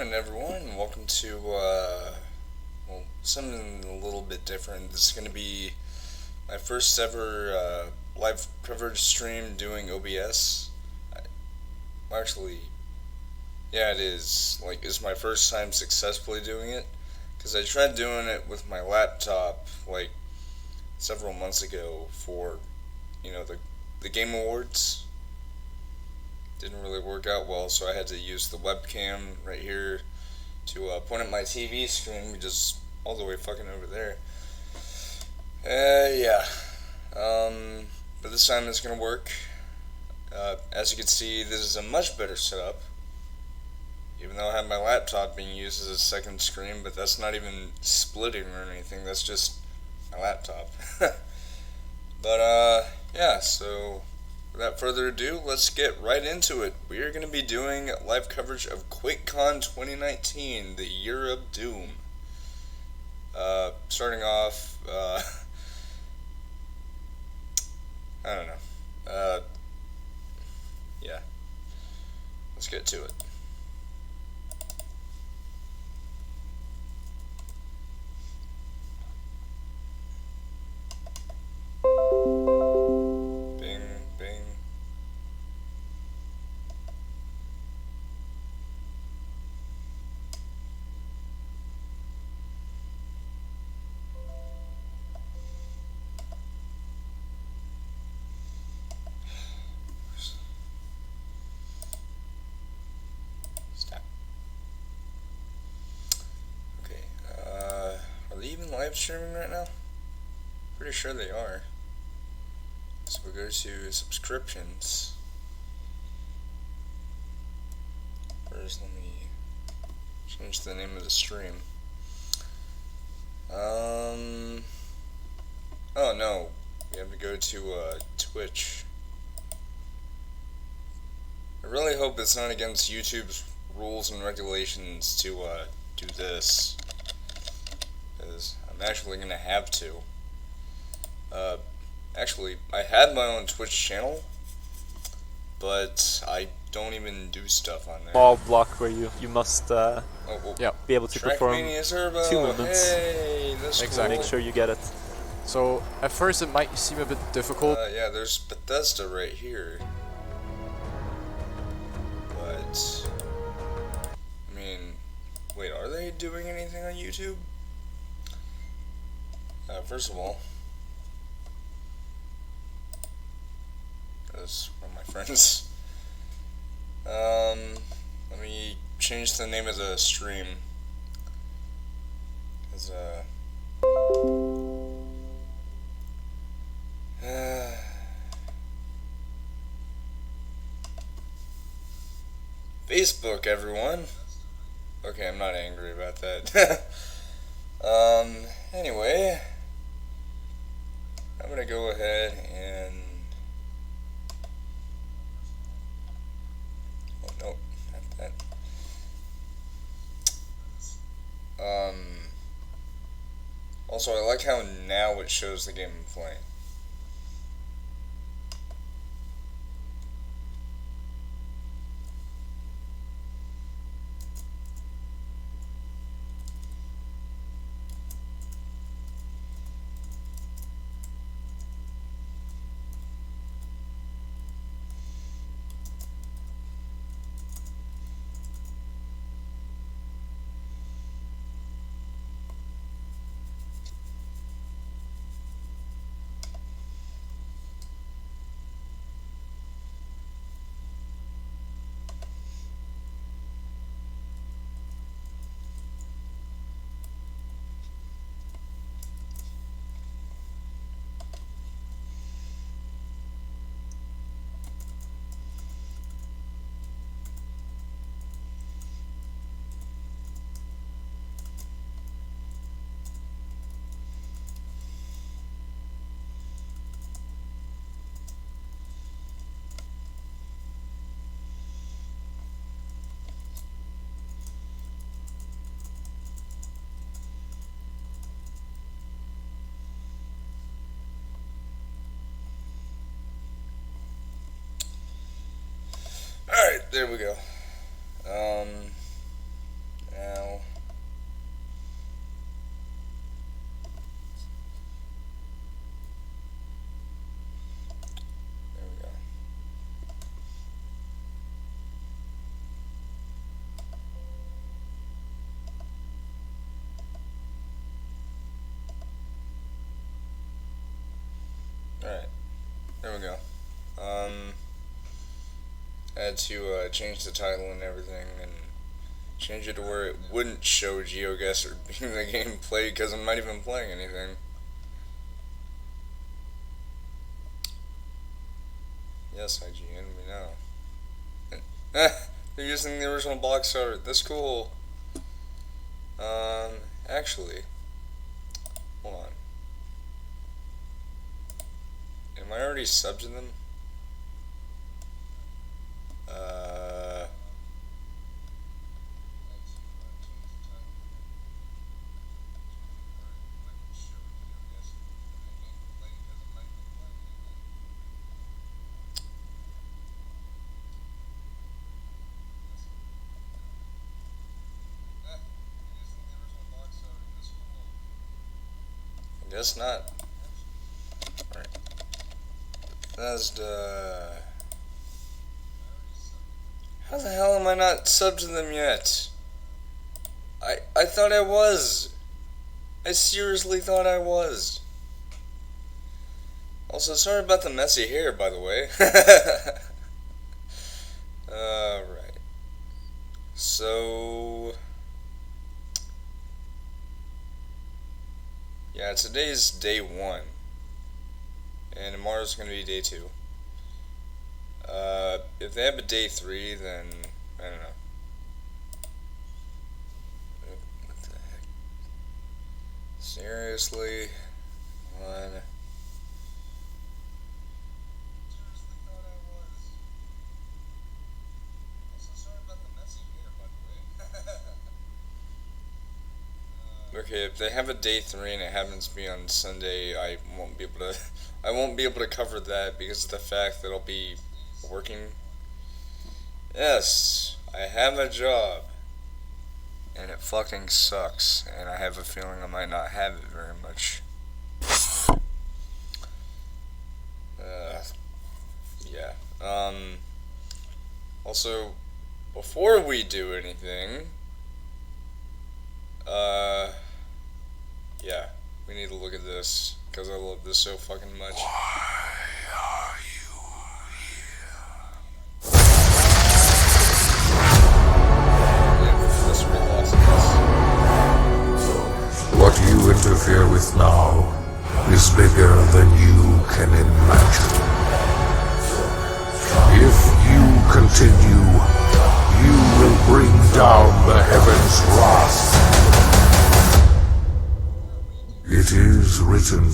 morning, everyone, and welcome to, something a little bit different. This is going to be my first ever live coverage stream doing OBS. Actually, yeah, it is. It's my first time successfully doing it, because I tried doing it with my laptop, several months ago for, the Game Awards. Didn't really work out well, so I had to use the webcam right here to point at my TV screen, which is all the way fucking over there. Yeah. But this time it's gonna work. As you can see, this is a much better setup. Even though I have my laptop being used as a second screen, but that's not even splitting or anything, that's just my laptop. But, yeah, so without further ado, let's get right into it. We are going to be doing live coverage of QuakeCon 2019, the Year of Doom. Starting off, I don't know. Yeah. Let's get to it. Bing, bing. Stop. Okay, are they even live streaming right now? Pretty sure they are. So we'll go to subscriptions. First, let me change the name of the stream. Oh no, we have to go to Twitch. I really hope it's not against YouTube's rules and regulations to do this, because I'm actually gonna have to. Actually, I had my own Twitch channel, but I don't even do stuff on there. Small block where you must well, be able to perform Turbo. two movements. Hey, that's Exactly. cool. Make sure you get it. So at first it might seem a bit difficult. Yeah, there's Bethesda right here. But, I mean, wait, are they doing anything on YouTube? First of all, that's one of my friends. Let me change the name of the stream. Cause, Facebook, everyone. Okay, I'm not angry about that. Anyway, I'm gonna go ahead and, oh, nope, not that. Also, I like how now it shows the game I'm playing. Alright, there we go. Alright, there we go. I had to change the title and everything, and change it to where it wouldn't show GeoGuessr being the game played, because I'm not even playing anything. Yes, IGN, we know. They're using the original box art. That's cool. Actually, hold on. Am I already subbed to them? Guess not. Alright. That's how the hell am I not subbed to them yet? I thought I was. I seriously thought I was. Also, sorry about the messy hair, by the way. Alright. So... yeah, today's day 1. And tomorrow's gonna be day 2. If they have a day 3, then... I don't know. What the heck? Seriously? One... Okay, if they have a day 3 and it happens to be on Sunday, I won't be able to cover that because of the fact that I'll be working. Yes, I have a job. And it fucking sucks, and I have a feeling I might not have it very much. Yeah. Also, before we do anything, yeah, we need to look at this, because I love this so fucking much. Why are you here? What you interfere with now is bigger than you can imagine. If you continue, you will bring down the heavens' wrath. It is written.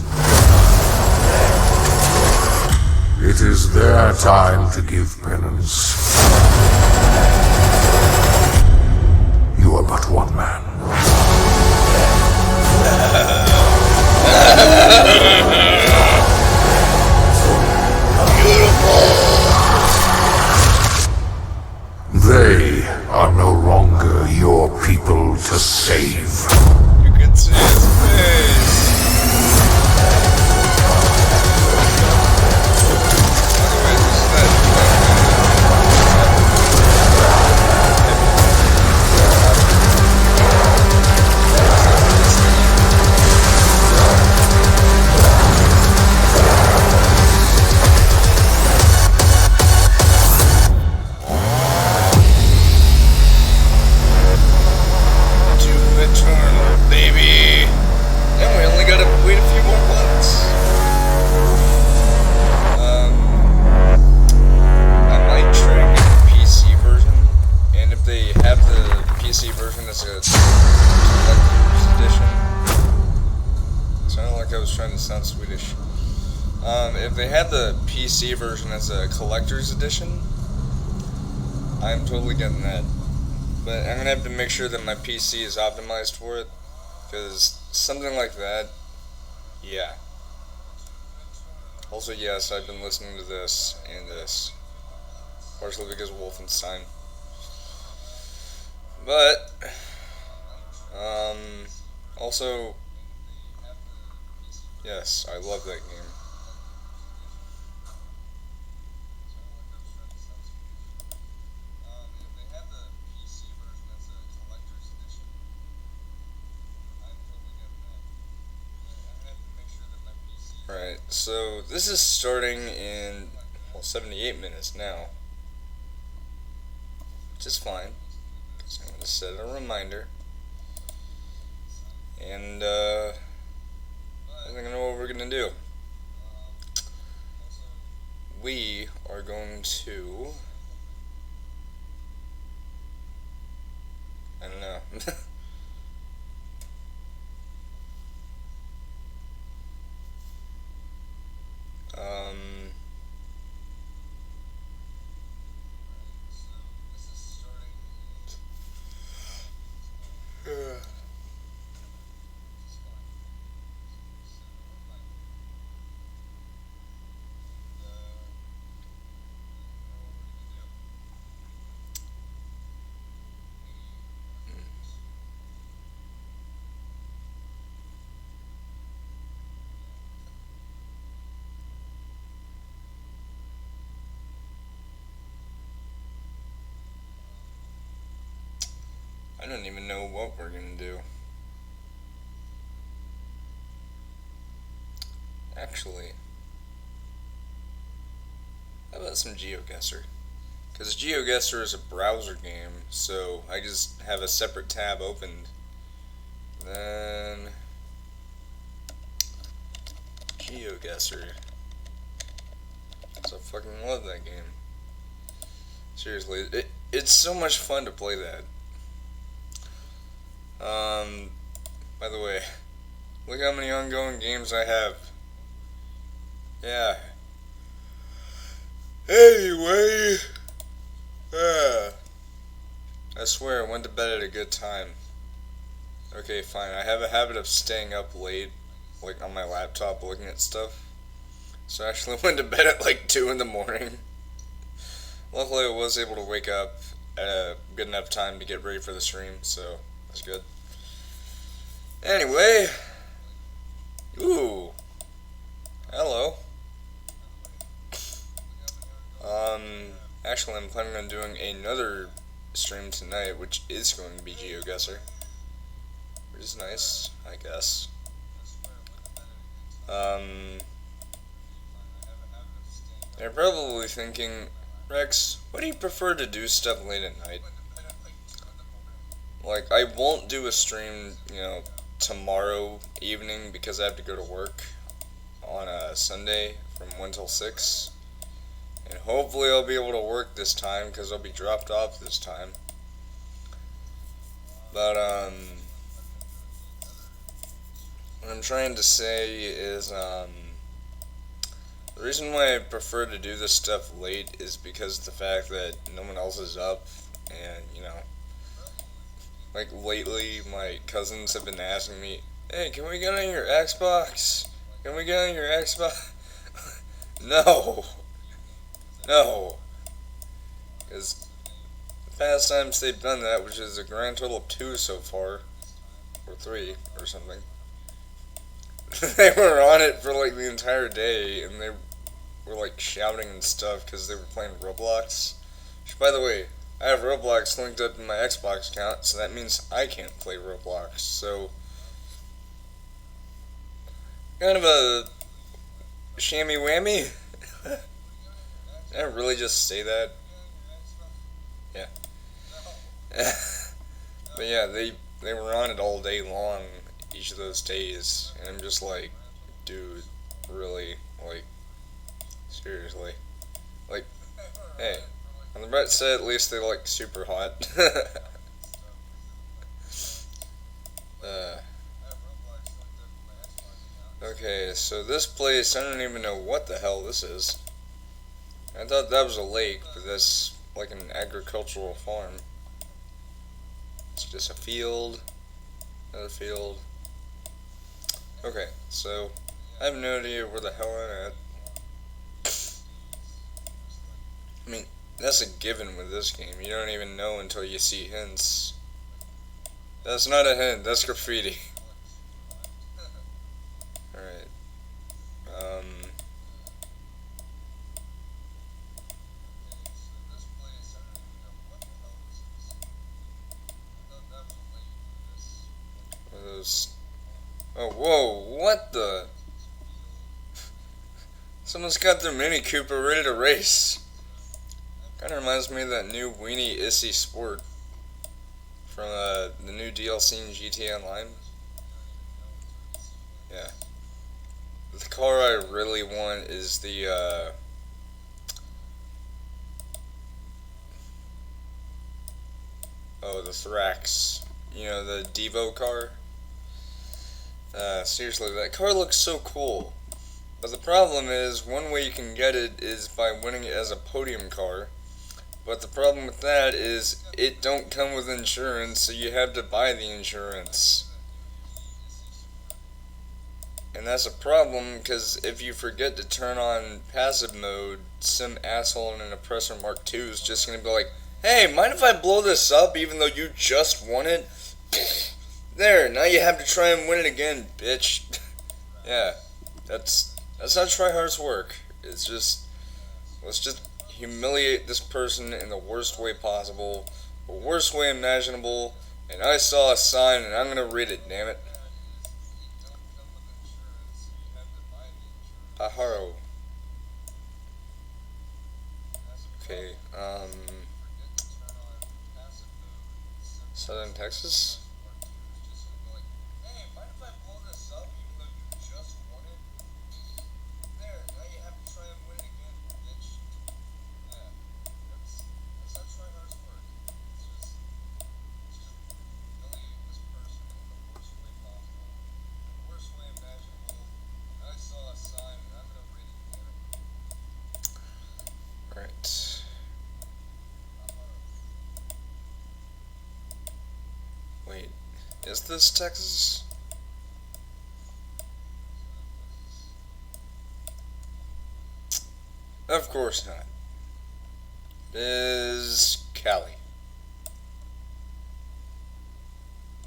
It is their time to give penance. You are but one man. They are no longer your people to save. You can see his face. If they had the PC version as a collector's edition, I'm totally getting that. But I'm gonna have to make sure that my PC is optimized for it, because something like that, yeah. Also, yes, I've been listening to this and this, partially because of Wolfenstein. But, also, yes, I love that game. Right, So this is starting in 78 minutes now, which is fine. So I'm going to set a reminder, and I think I know what we're going to do. We are going to, I don't know. I don't even know what we're gonna do. Actually, how about some GeoGuessr? Because GeoGuessr is a browser game, so I just have a separate tab opened. Then GeoGuessr. So I fucking love that game. Seriously, it's so much fun to play that. By the way, look how many ongoing games I have. Yeah. Anyway, I swear I went to bed at a good time. Okay, fine. I have a habit of staying up late, like on my laptop looking at stuff. So I actually went to bed at like 2 in the morning. Luckily I was able to wake up at a good enough time to get ready for the stream, so that's good. Anyway, ooh, hello. Actually I'm planning on doing another stream tonight, which is going to be GeoGuessr, which is nice, I guess. You're probably thinking, Rex, what do you prefer to do stuff late at night? Like, I won't do a stream, tomorrow evening because I have to go to work on a Sunday from 1 till 6. And hopefully I'll be able to work this time because I'll be dropped off this time. But, what I'm trying to say is, the reason why I prefer to do this stuff late is because of the fact that no one else is up, and, like, lately, my cousins have been asking me, hey, can we get on your Xbox? Can we get on your Xbox? No. No. Because the past times they've done that, which is a grand total of 2 so far, or 3, or something, they were on it for, like, the entire day, and they were, like, shouting and stuff because they were playing Roblox. Which, by the way, I have Roblox linked up in my Xbox account, so that means I can't play Roblox. So, kind of a shammy whammy. Did I really just say that? Yeah. But yeah, they were on it all day long, each of those days, and I'm just like, dude, really, like, seriously, like, hey. On the bright side, at least they like super hot. Okay, so this place, I don't even know what the hell this is. I thought that was a lake, but that's like an agricultural farm. It's just a field, another field. Okay, so I have no idea where the hell I'm at. I mean, that's a given with this game. You don't even know until you see hints. That's not a hint, that's graffiti. Alright. What are those? Oh, whoa, what the? Someone's got their Mini Cooper ready to race. Kinda reminds me of that new Weenie Issy Sport from the new DLC in GTA Online. Yeah. The car I really want is the the Thrax. You know, the Devo car. Seriously, that car looks so cool. But the problem is, one way you can get it is by winning it as a podium car. But the problem with that is, it don't come with insurance, so you have to buy the insurance. And that's a problem, because if you forget to turn on passive mode, some asshole in an Oppressor Mark II is just going to be like, hey, mind if I blow this up even though you just won it? There, now you have to try and win it again, bitch. Yeah, that's how tryhards work. It's just, let's just humiliate this person in the worst way possible, the worst way imaginable, and I saw a sign and I'm gonna read it, damn it. Pajaro. Okay, Southern Texas? Right. Wait, is this Texas? Of course not. It is Cali.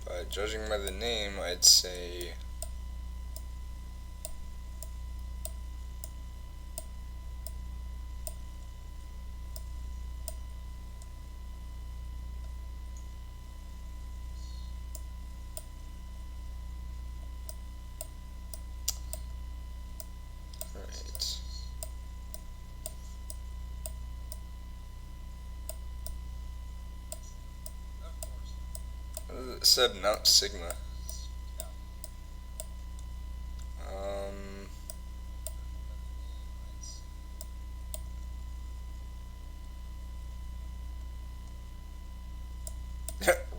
But judging by the name, I'd say it said Mount Sigma.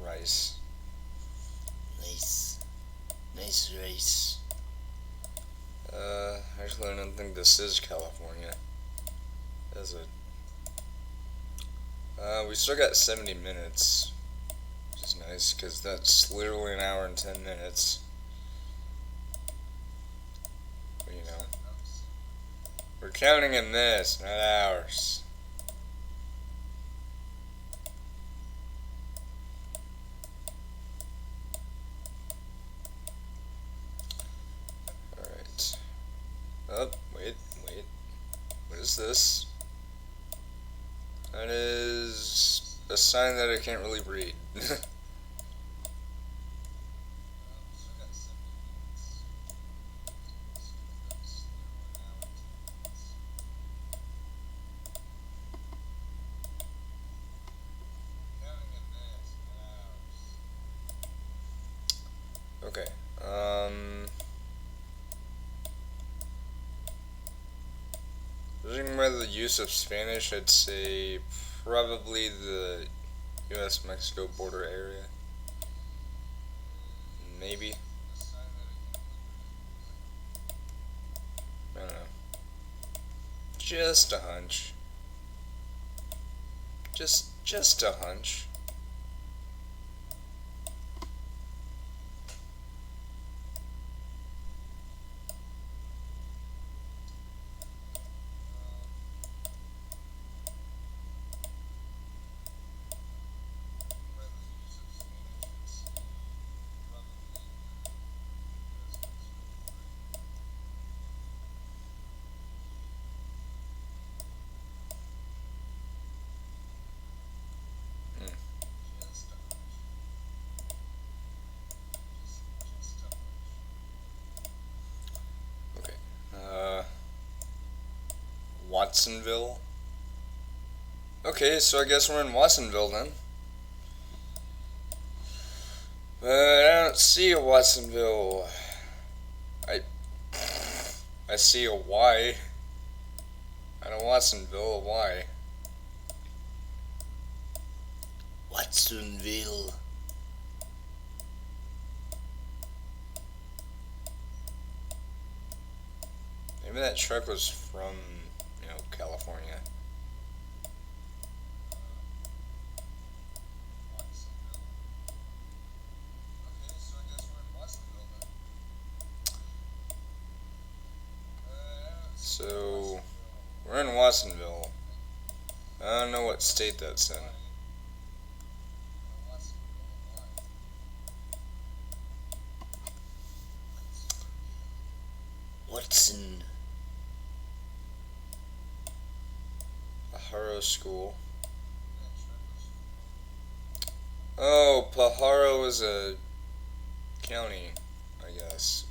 Rice. Nice rice. Actually I don't think this is California. Is it? We still got 70 minutes. Which is nice, because that's literally an hour and 10 minutes. But, you know, we're counting in minutes, not hours. Alright. Oh, wait. What is this? That is a sign that I can't really read. Okay. Judging by the use of Spanish, I'd say probably the U.S.-Mexico border area. Maybe. I don't know. Just a hunch. Just a hunch. Watsonville. Okay, so I guess we're in Watsonville then. But I don't see a Watsonville. I see a Y. And a Watsonville, a Y. Watsonville. Maybe that truck was from, California. So, we're in Watsonville. I don't know what state that's in. Watson. Pajaro School. Oh, Pajaro is a county, I guess.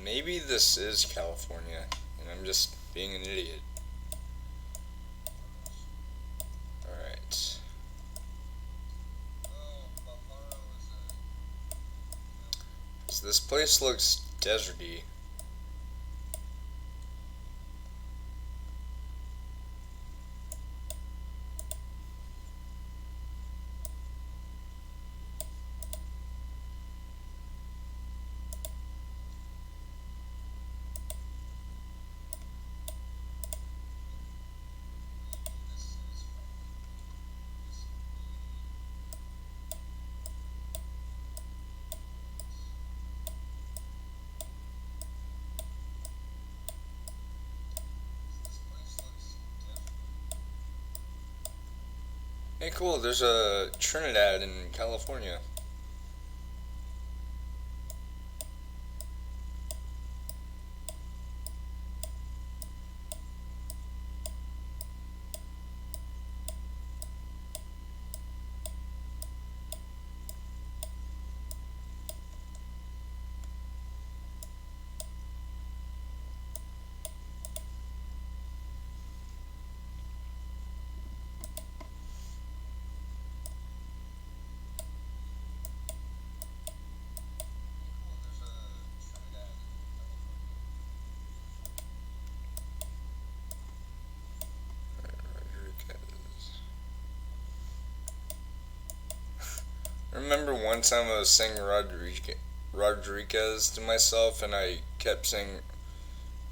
Maybe this is California, and I'm just being an idiot. Alright. So this place looks deserty. Hey, cool, there's a Trinidad in California. I remember one time I was saying Rodriguez to myself, and I kept saying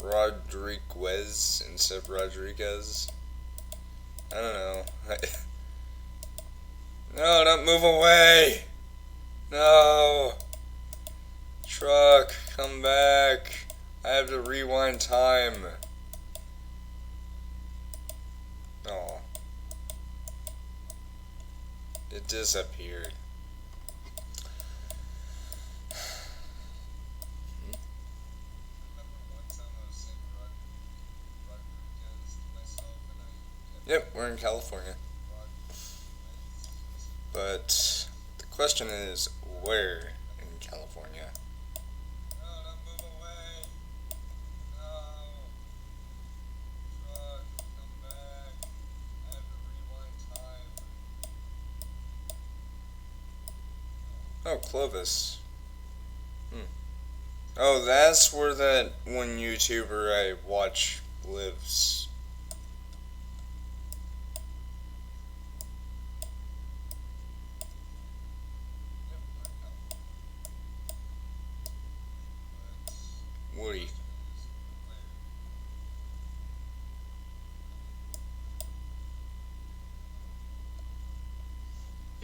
Rodriguez instead of Rodriguez. I don't know. No, don't move away! No! Truck, come back! I have to rewind time. Oh. It disappeared. Yep, we're in California. But the question is, where in California? No, don't move away. No. Truck, come back. I have to rewind time. Oh, Clovis. Oh, that's where that one YouTuber I watch lives. Woody.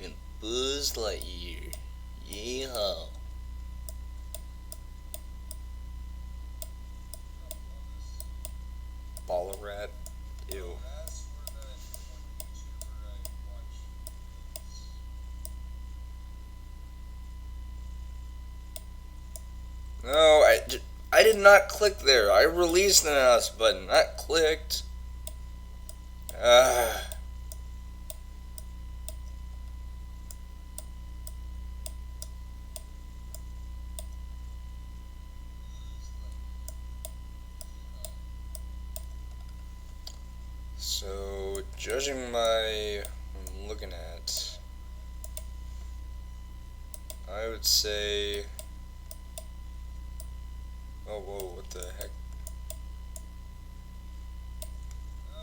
And Buzz Lightyear. Yeehaw. Ballarat. Ew. did not click there. I released the mouse button, not clicked. So, judging by what I'm looking at, I would say... Oh, whoa, what the heck? No,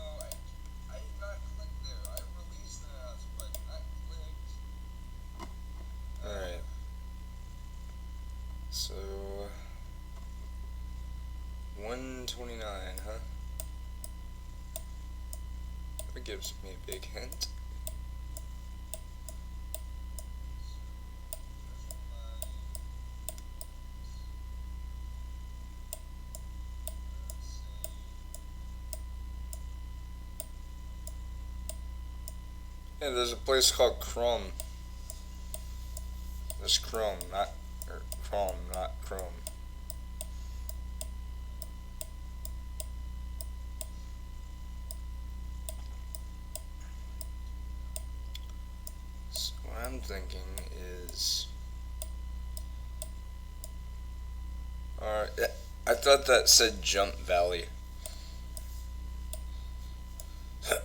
I did not click there. I released the mouse button, not clicked. Alright. So... 129, huh? That gives me a big hint. Yeah, there's a place called Chrome. There's Chrome, not Chrome, not Chrome. So what I'm thinking is, alright, I thought that said Jump Valley. Ugh.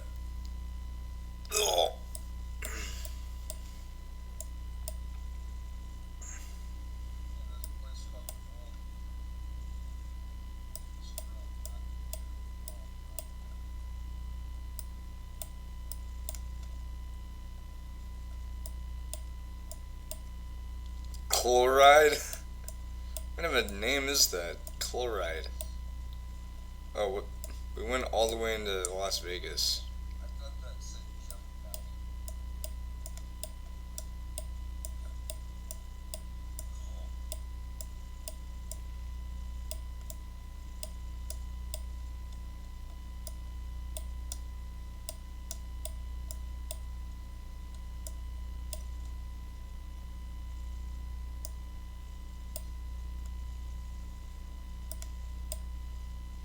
Chloride? What kind of a name is that? Chloride. Oh, we went all the way into Las Vegas. I thought that said Jump Valley.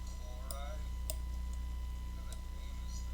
Chloride? What kind of name is that?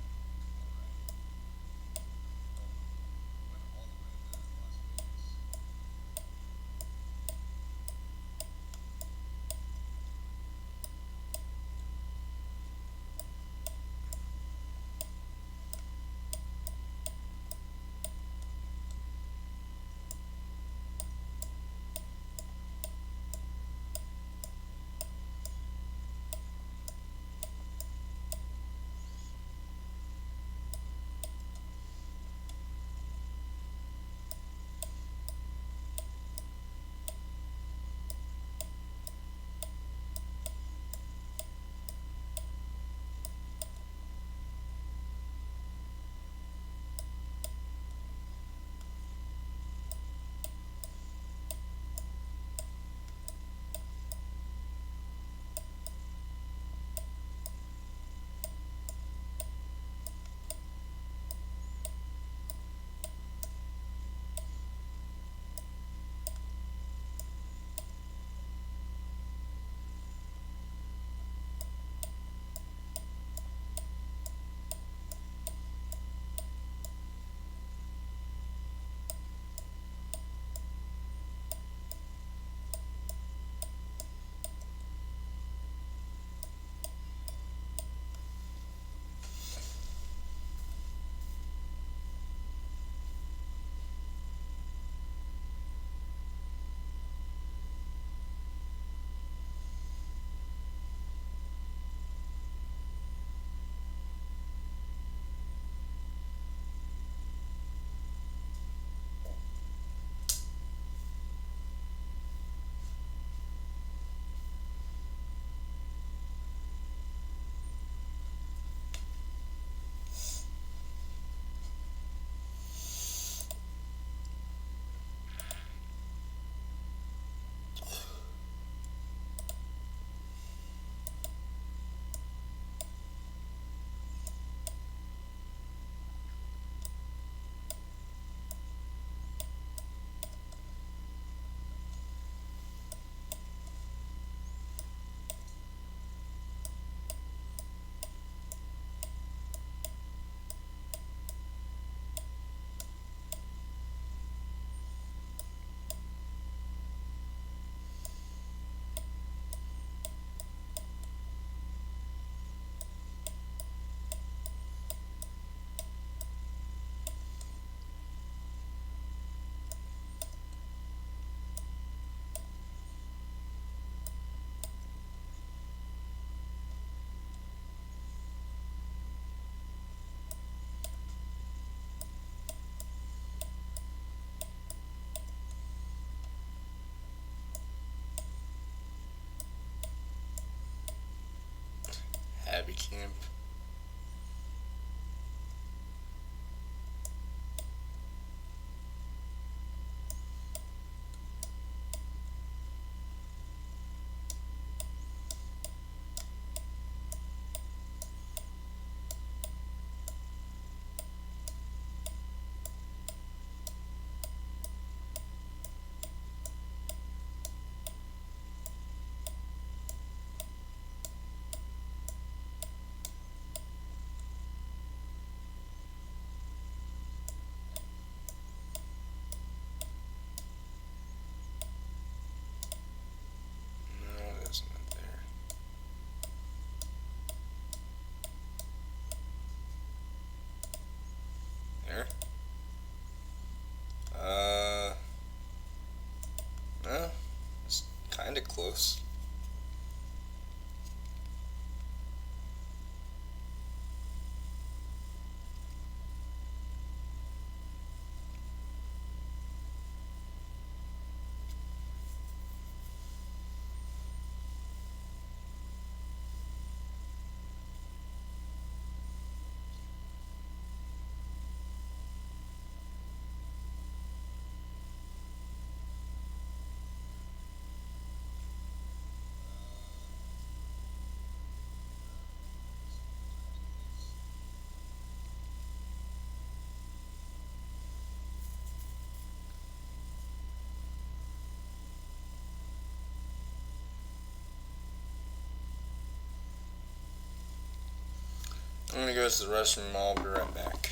camp. No, that's not there. There. No, it's kind of close. I'm gonna go to the restroom. I'll be right back.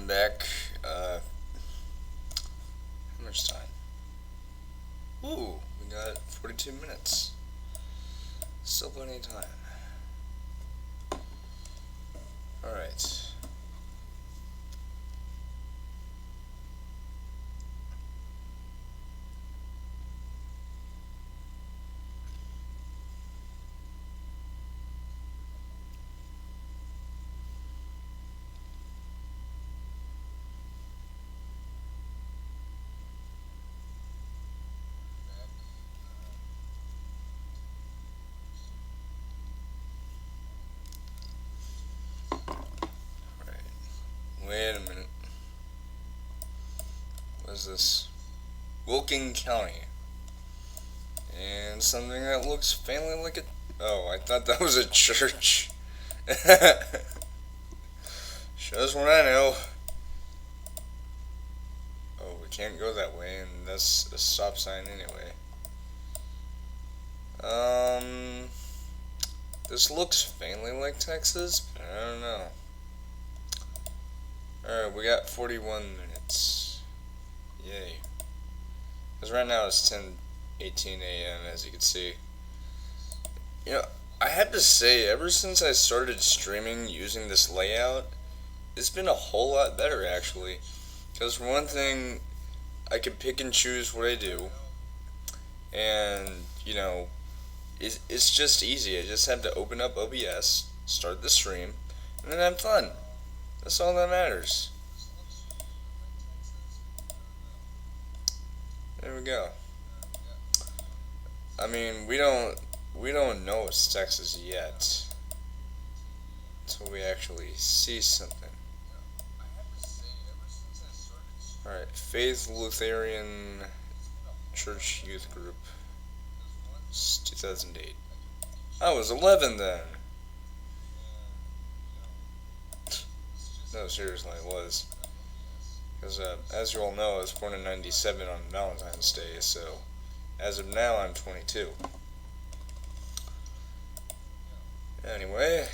back. How much time? Ooh, we got 42 minutes. Still plenty of time. Alright. Wait a minute. What is this? Wilkin County. And something that looks faintly like a... Oh, I thought that was a church. Shows what I know. Oh, we can't go that way, and that's a stop sign anyway. This looks faintly like Texas, but I don't know. Alright, we got 41 minutes. Yay. Because right now it's 10:18 a.m. as you can see. You know, I have to say, ever since I started streaming using this layout, it's been a whole lot better actually. Because for one thing, I can pick and choose what I do. And, you know, it's just easy. I just have to open up OBS, start the stream, and then have fun. That's all that matters. There we go. I mean, we don't know it's Texas yet until we actually see something. Alright, Faith Lutheran Church Youth Group. It's 2008. I was 11 then. No, seriously, it was. Because, as you all know, I was born in 97 on Valentine's Day, so as of now, I'm 22. Anyway.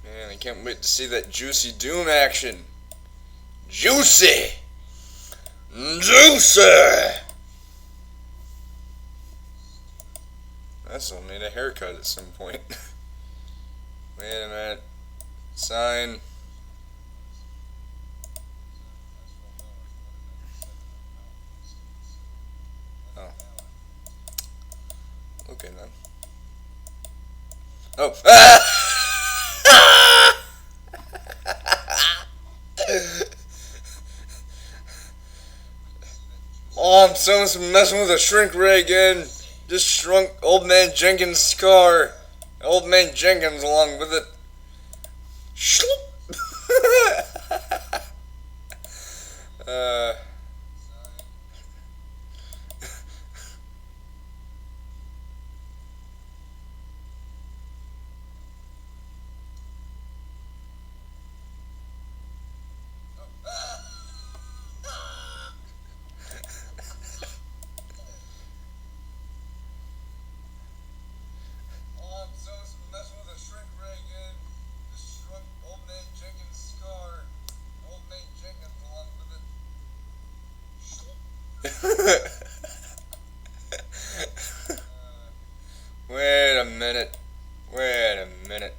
Man, I can't wait to see that Juicy Doom action. Juicy! Juicy! I still need a haircut at some point. Wait a minute. Sign. Oh. Okay then. Oh. Oh, I'm so messing with a shrink ray again. Just shrunk Old Man Jenkins' car. Old Man Jenkins along with it. Wait a minute. Wait a minute.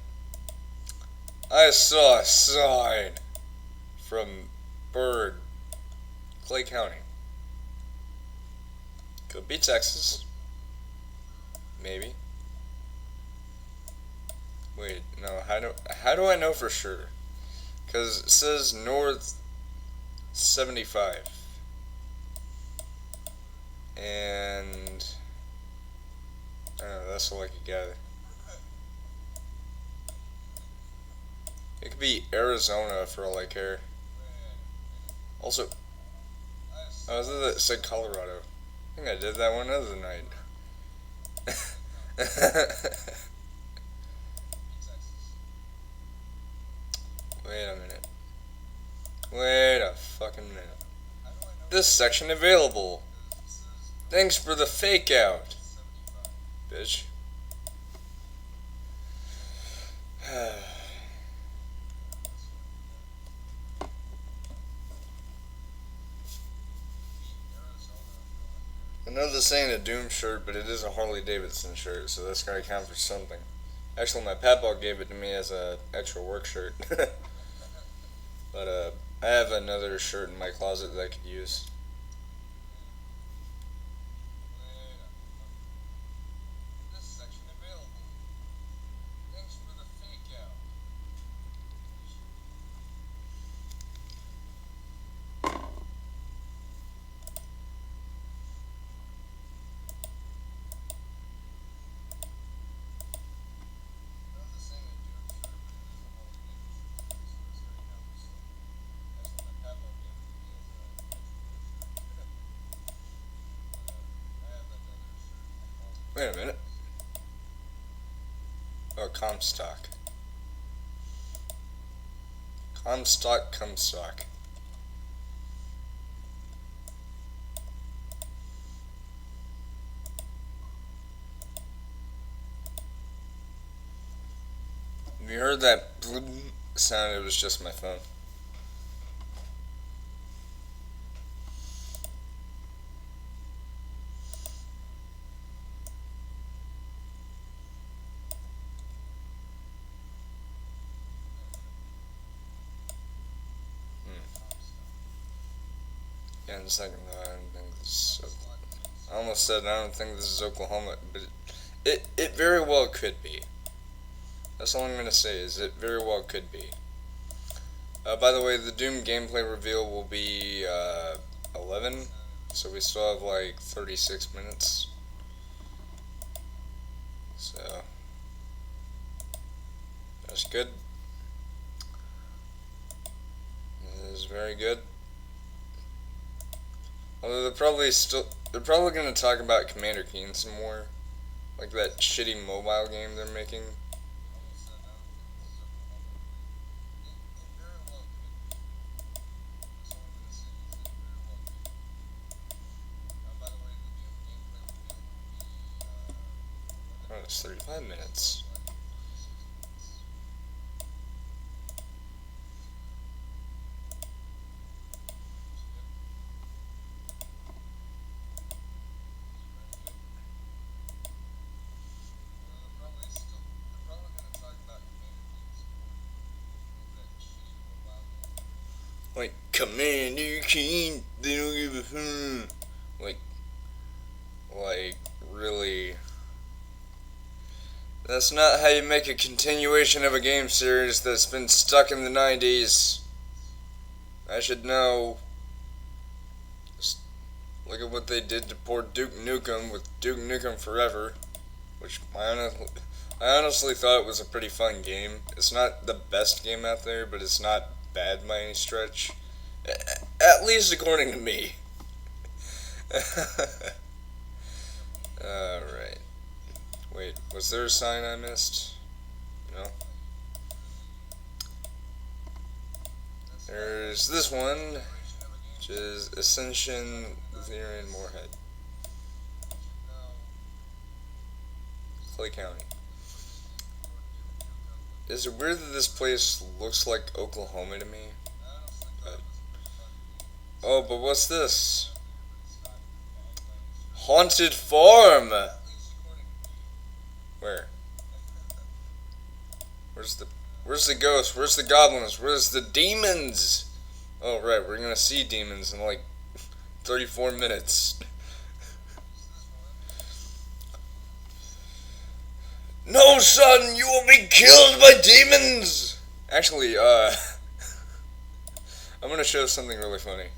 I saw a sign from Bird, Clay County. Could be Texas. Maybe. Wait, no, how do I know for sure? Because it says North 75. And I don't know, that's all I could gather. It could be Arizona for all I care. Also, I was that said Colorado. I think I did that one other night. Wait a minute. Wait a fucking minute. This section available. Thanks for the fake out, bitch. I know this ain't a Doom shirt, but it is a Harley Davidson shirt, so that's gotta count for something. Actually, my papaw gave it to me as a extra work shirt. But I have another shirt in my closet that I could use. Wait a minute. Oh, Comstock. Comstock. If you heard that bloop sound, it was just my phone. Yeah, in a second, though, I don't think this is I almost said I don't think this is Oklahoma, but it very well could be. That's all I'm going to say, is it very well could be. By the way, the Doom gameplay reveal will be 11, so we still have like 36 minutes. So, that's good. That is very good. Although they're probably going to talk about Commander Keen some more, like that shitty mobile game they're making. Oh, it's 35 minutes. Like, Commander Keen, they don't give a like, really. That's not how you make a continuation of a game series that's been stuck in the 90s. I should know. Just look at what they did to poor Duke Nukem with Duke Nukem Forever, which I honestly thought it was a pretty fun game. It's not the best game out there, but it's not bad by any stretch. At least according to me. Alright. Wait, was there a sign I missed? No? There's this one, which is Ascension, Lutheran, Moorhead. Clay County. Is it weird that this place looks like Oklahoma to me? Oh, but what's this? Haunted Farm! Where? Where's the ghosts? Where's the goblins? Where's the demons? Oh, right, we're gonna see demons in like 34 minutes. No, son, you will be killed by demons! Actually, I'm gonna show something really funny.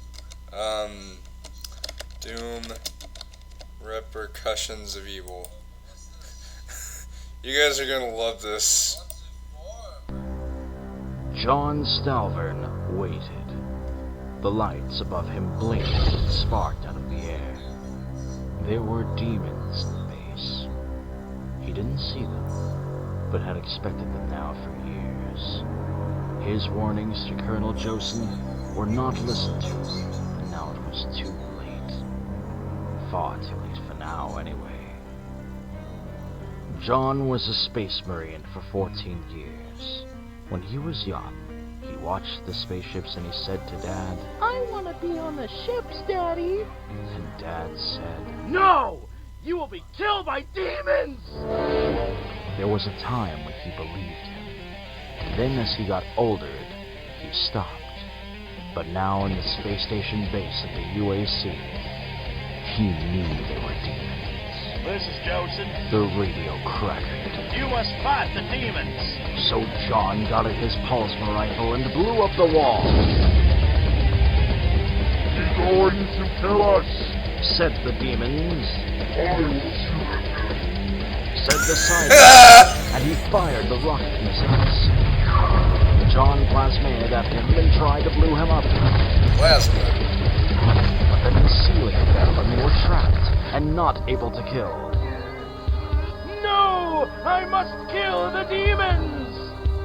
Doom Repercussions of Evil. You guys are gonna love this. John Stalvern waited. The lights above him blinked and sparked out of the air. There were demons in the base. He didn't see them, but had expected them now for years. His warnings to Colonel Josen were not listened to, and now it was too late. Far too late for now, anyway. John was a space marine for 14 years. When he was young, he watched the spaceships and he said to Dad, "I want to be on the ships, Daddy." And Dad said, "No! You will be killed by demons!" There was a time when he believed him. Then as he got older, he stopped. But now in the space station base at the UAC, he knew they were demons. This is Joseph. The radio crackered. You must fight the demons. So John got at his pulsar rifle and blew up the wall. He's going to kill us, Said the demons. I will shoot Said the cyborg. And he fired the rocket missiles. John plasmated at him and tried to blow him up. Plasma. But then the ceiling fell and they were trapped and not able to kill. No! I must kill the demons!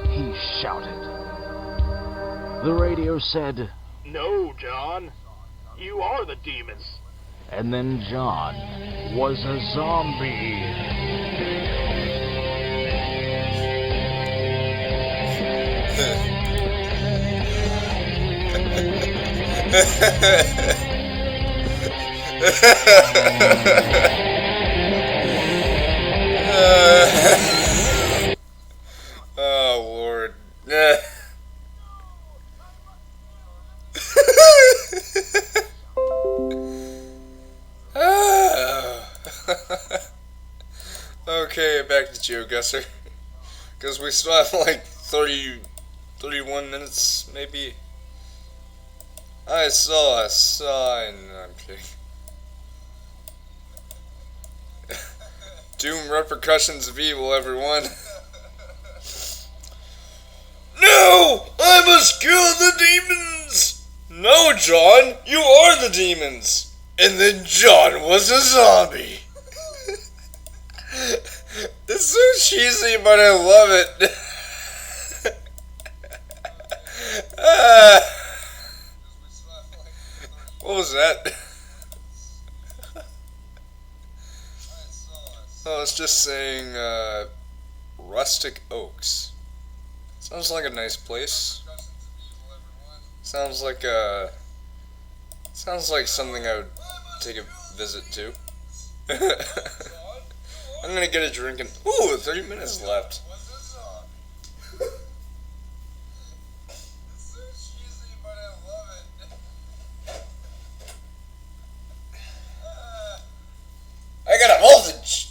He shouted. The radio said, No, John. You are the demons. and then John was a zombie. Oh, Lord. Okay, back to GeoGuessr. Because we still have like 31 minutes, maybe. I saw a sign. No, I'm kidding. Doom repercussions of evil, everyone. No! I must kill the demons! No, John, you are the demons! And then John was a zombie. It's so cheesy, but I love it. What was that? Oh, it's just saying, Rustic Oaks. Sounds like a nice place. Sounds like something I would take a visit to. I'm gonna get a drink and... Ooh, 30 minutes left. I got a voltage!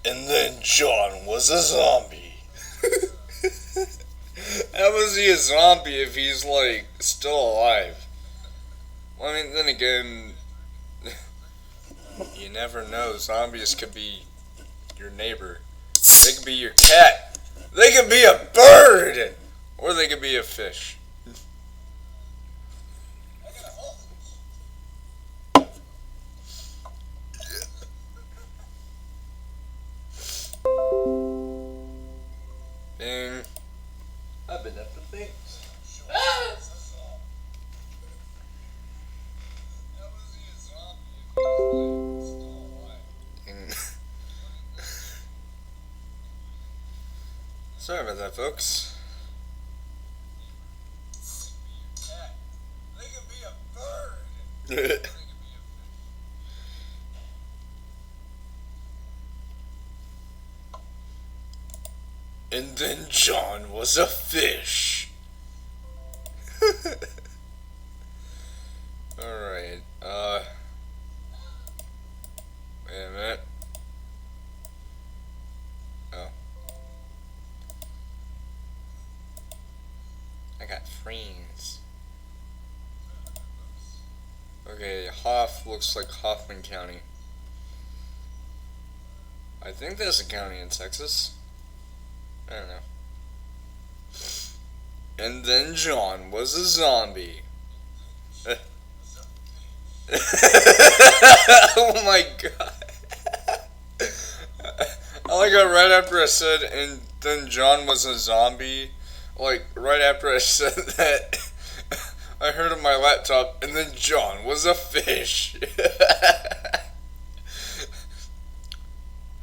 And then John was a zombie. How was he a zombie if he's, like, still alive? Well, I mean, then again, you never know. Zombies could be your neighbor. They could be your cat. They could be a bird! Or they could be a fish. Bing. I've been up to things. Sorry about that, folks. They could be a bird. And then John was a fish. Alright, wait a minute. Oh. I got friends. Okay, Hoff looks like Hoffman County. I think that's a county in Texas. I don't know. And then John was a zombie. Oh my god. I like how right after I said, and then John was a zombie, like right after I said that, I heard on my laptop, and then John was a fish.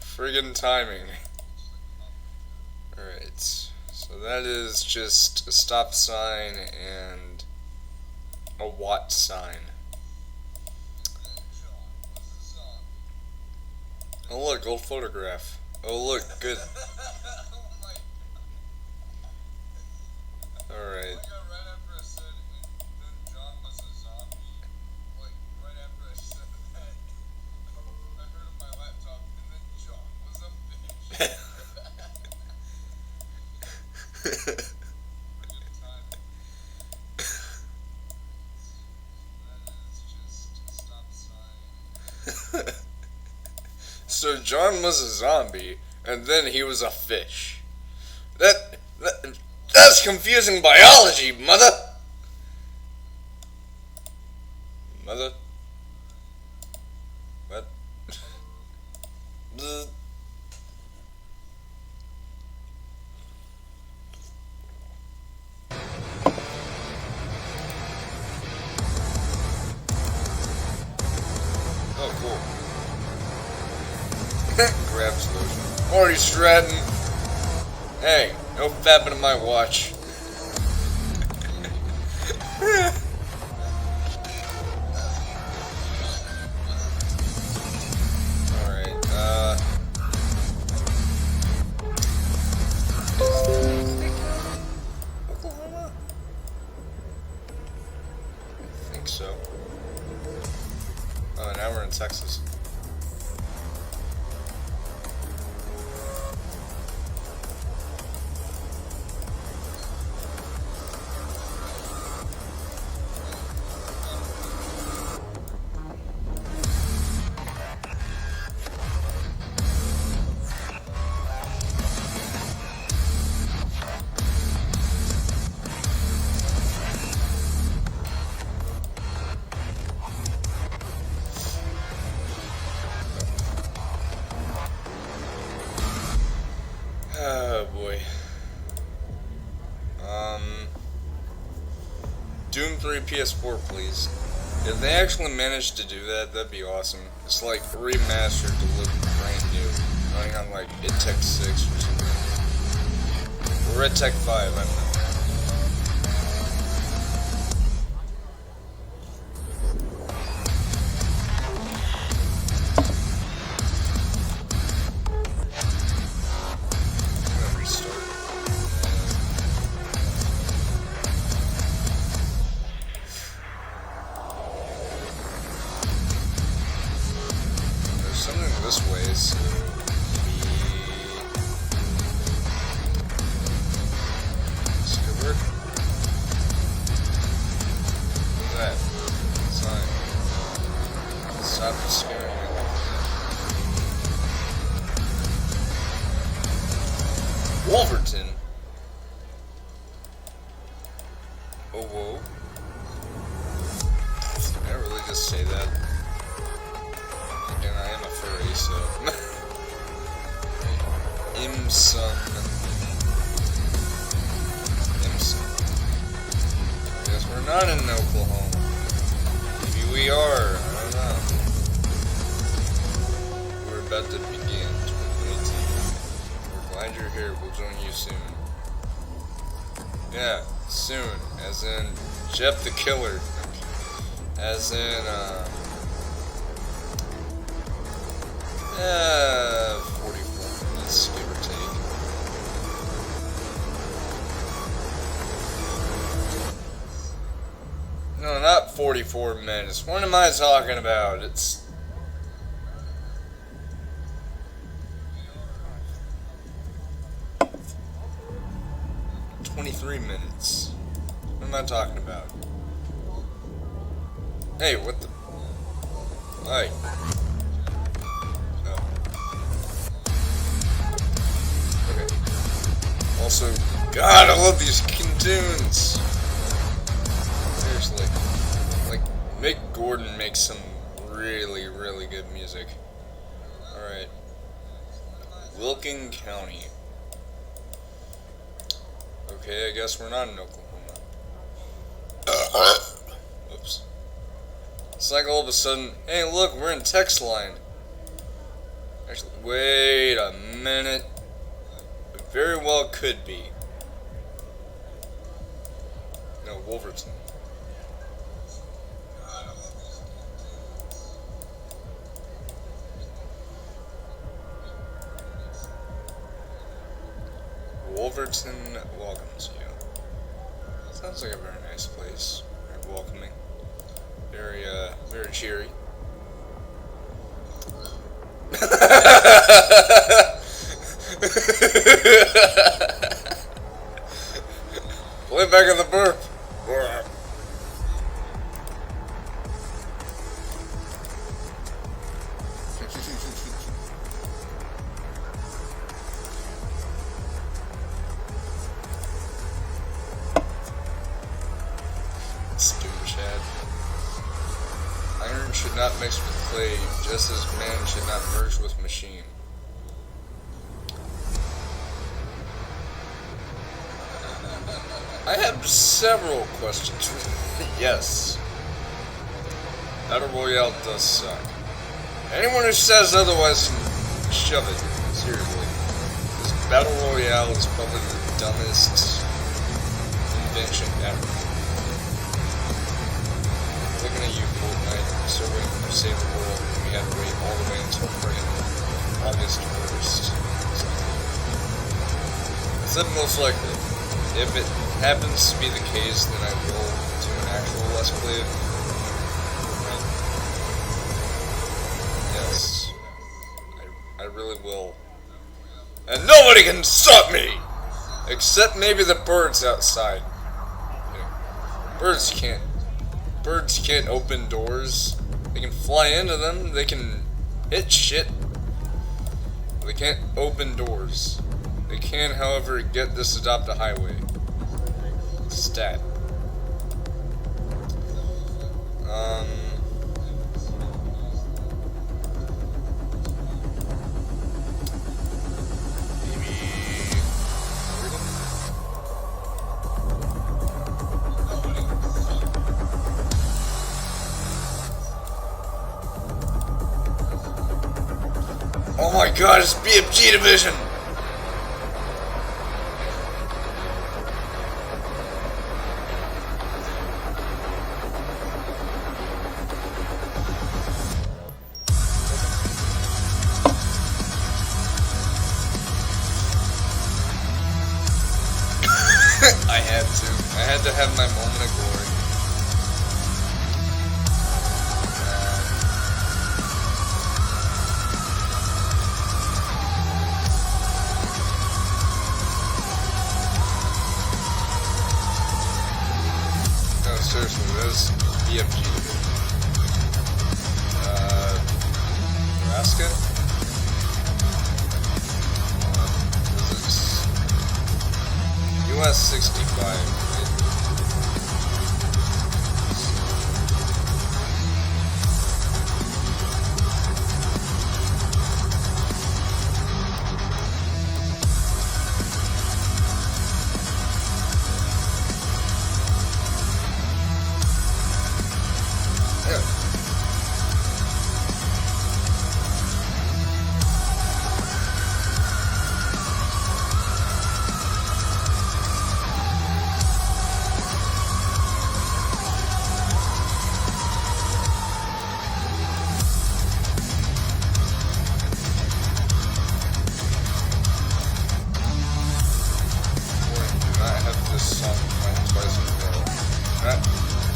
Friggin' timing. Alright, so that is just a stop sign and a watt sign. Oh look, old photograph. Oh look, good. Alright. So John was a zombie, and then he was a fish. That's confusing biology, mother. Mother. What? Bleh. Oh, cool. Grab solution. Marty Stratton. Hey, no fapping in my watch. Alright, Oklahoma? I think so. Oh, now we're in Texas. Oh boy. Doom 3 PS4, please. If they actually managed to do that, that'd be awesome. It's like remastered to look brand new, running on like Id Tech 6 or something. Or Id Tech 5, I don't know. Something this way, so this could work. What's that? Sign. Stop scaring me. Wolverton. Oh whoa. Did I really just say that? And I am a furry, so. Imsun. Guess we're not in Oklahoma. Maybe we are. I don't know. We're about to begin 2018. We're glad you're here. We'll join you soon. Yeah, soon. As in Jeff the Killer. As in, 44 minutes, give or take. No, not 44 minutes. What am I talking about? It's... $23 minutes. What am I talking about? Hey, what the... Hey. Also, God, I love these tunes. Seriously, like, Mick Gordon makes some really, really good music. Alright. Wilkin County. Okay, I guess we're not in Oklahoma. Oops. It's like all of a sudden, hey look, we're in text line. Actually, wait a minute. It very well could be. No, Wolverton. Wolverton welcomes you. Sounds like a very nice place. Very welcoming. Very cheery. Play back in the burp. Iron should not mix with clay, just as man should not merge with machine. I have several questions. Yes. Battle Royale does suck. Anyone who says otherwise can shove it. Seriously. This Battle Royale is probably the dumbest invention ever. Looking at you, Fortnite, so waiting to save the world, and we had to wait all the way until friggin' August 1st. I said most likely. If it happens to be the case, then I will do an actual Let's Play of Fortnite. Yes. I really will. And nobody can stop me! Except maybe the birds outside. Birds can't open doors. They can fly into them, they can hit shit. They can't open doors. They can, however, get this adopt a highway. Stat. Oh my god, it's BFG Division! I had to have my moment of glory. No, seriously, that is BFG. Nebraska? This is US 65.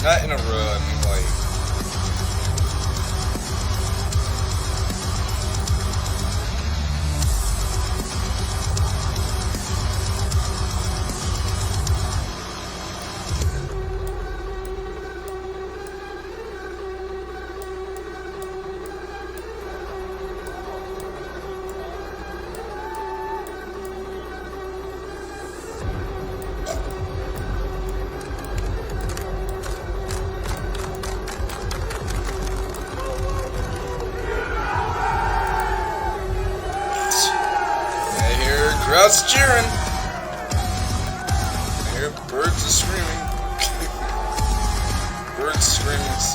Not in a row, I mean like... Crowd's cheering. I hear birds are screaming.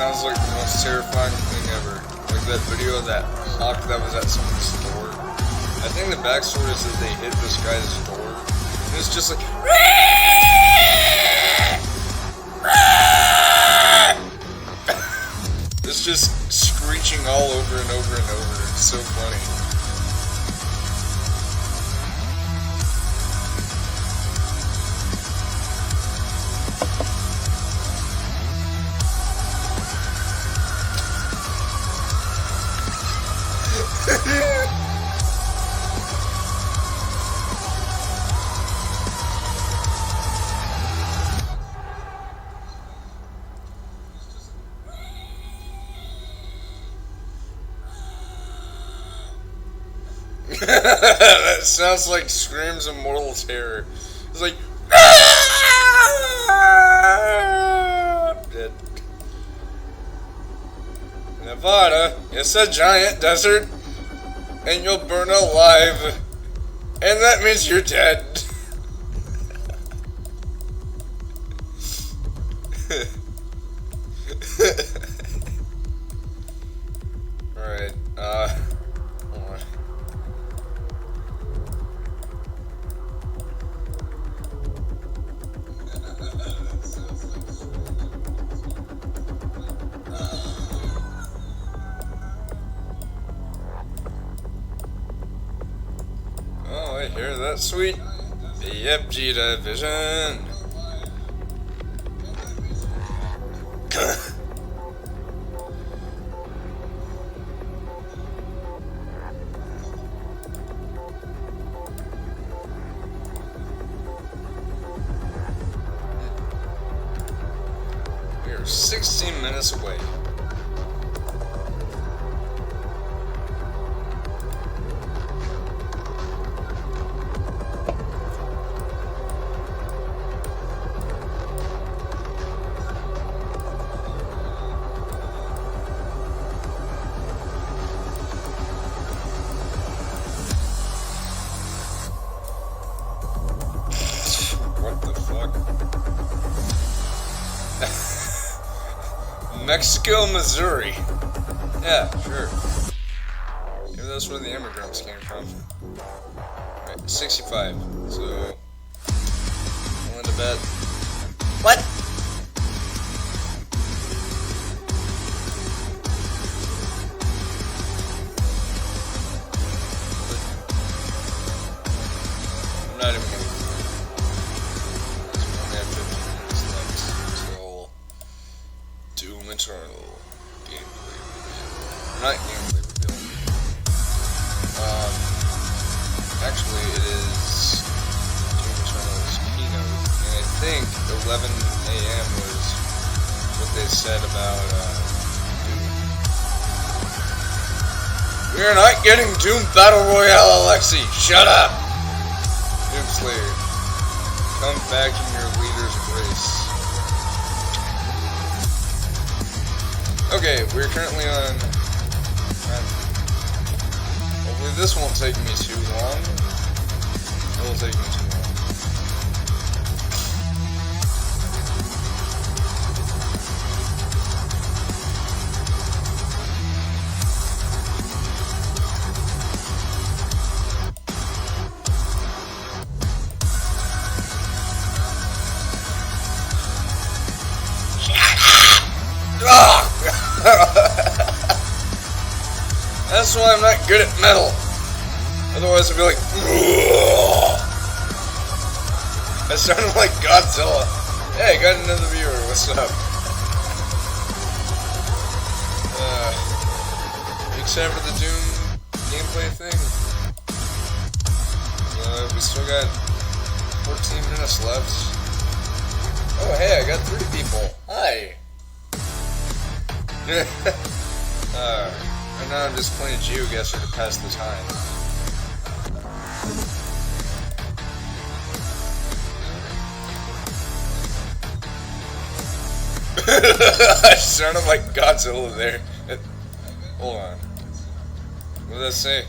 sounds like the most terrifying thing ever. Like that video of that hawk that was at someone's door. I think the backstory is that they hit this guy's door. And it's just like... It's just screeching all over and over and over. It's so funny. That sounds like screams of mortal terror. It's like dead. Nevada, it's a giant desert, and you'll burn alive, and that means you're dead. Alright, hold on. Oh, I hear that sweet BFG division. We are 16 minutes away. What the fuck? Mexico, Missouri. Yeah, sure. Maybe that's where the immigrants came from. Right, 65. So, I'm into bed. What? I'm not even gonna. We only have 15 minutes left until Doom Eternal gameplay reveal. Not gameplay reveal. Actually, it is Doom Eternal's keynote, and I think 11 a.m. was what they said about Doom. We're not getting Doom Battle Royale, Alexi. Shut up. Doom Slayer, come back in your leader's grace. Okay, we're currently on... hopefully this won't take me too long. It will take me too long. That's why I'm not good at metal. Otherwise I'd be like, "Ugh." I sounded like Godzilla. Hey, got another viewer, what's up? Except for the Doom gameplay thing. We still got 14 minutes left. Oh hey, I got 3 people. Hi. And now I'm just playing GeoGuessr to pass the time. I sounded like Godzilla there. Hold on. What did that say?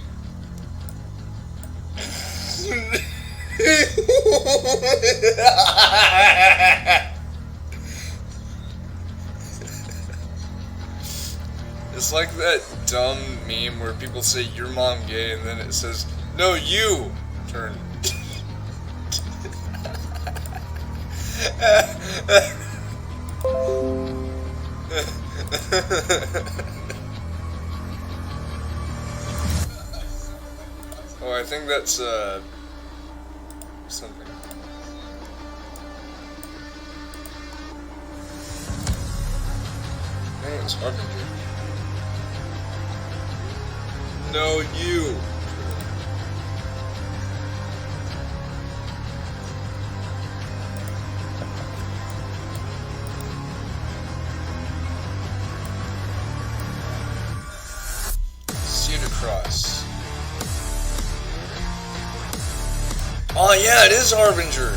It's like that dumb meme where people say your mom gay and then it says no you turn. Oh, I think that's something. I think it's Harbinger. No, you. Cedar Cross. Oh yeah, it is Harbinger.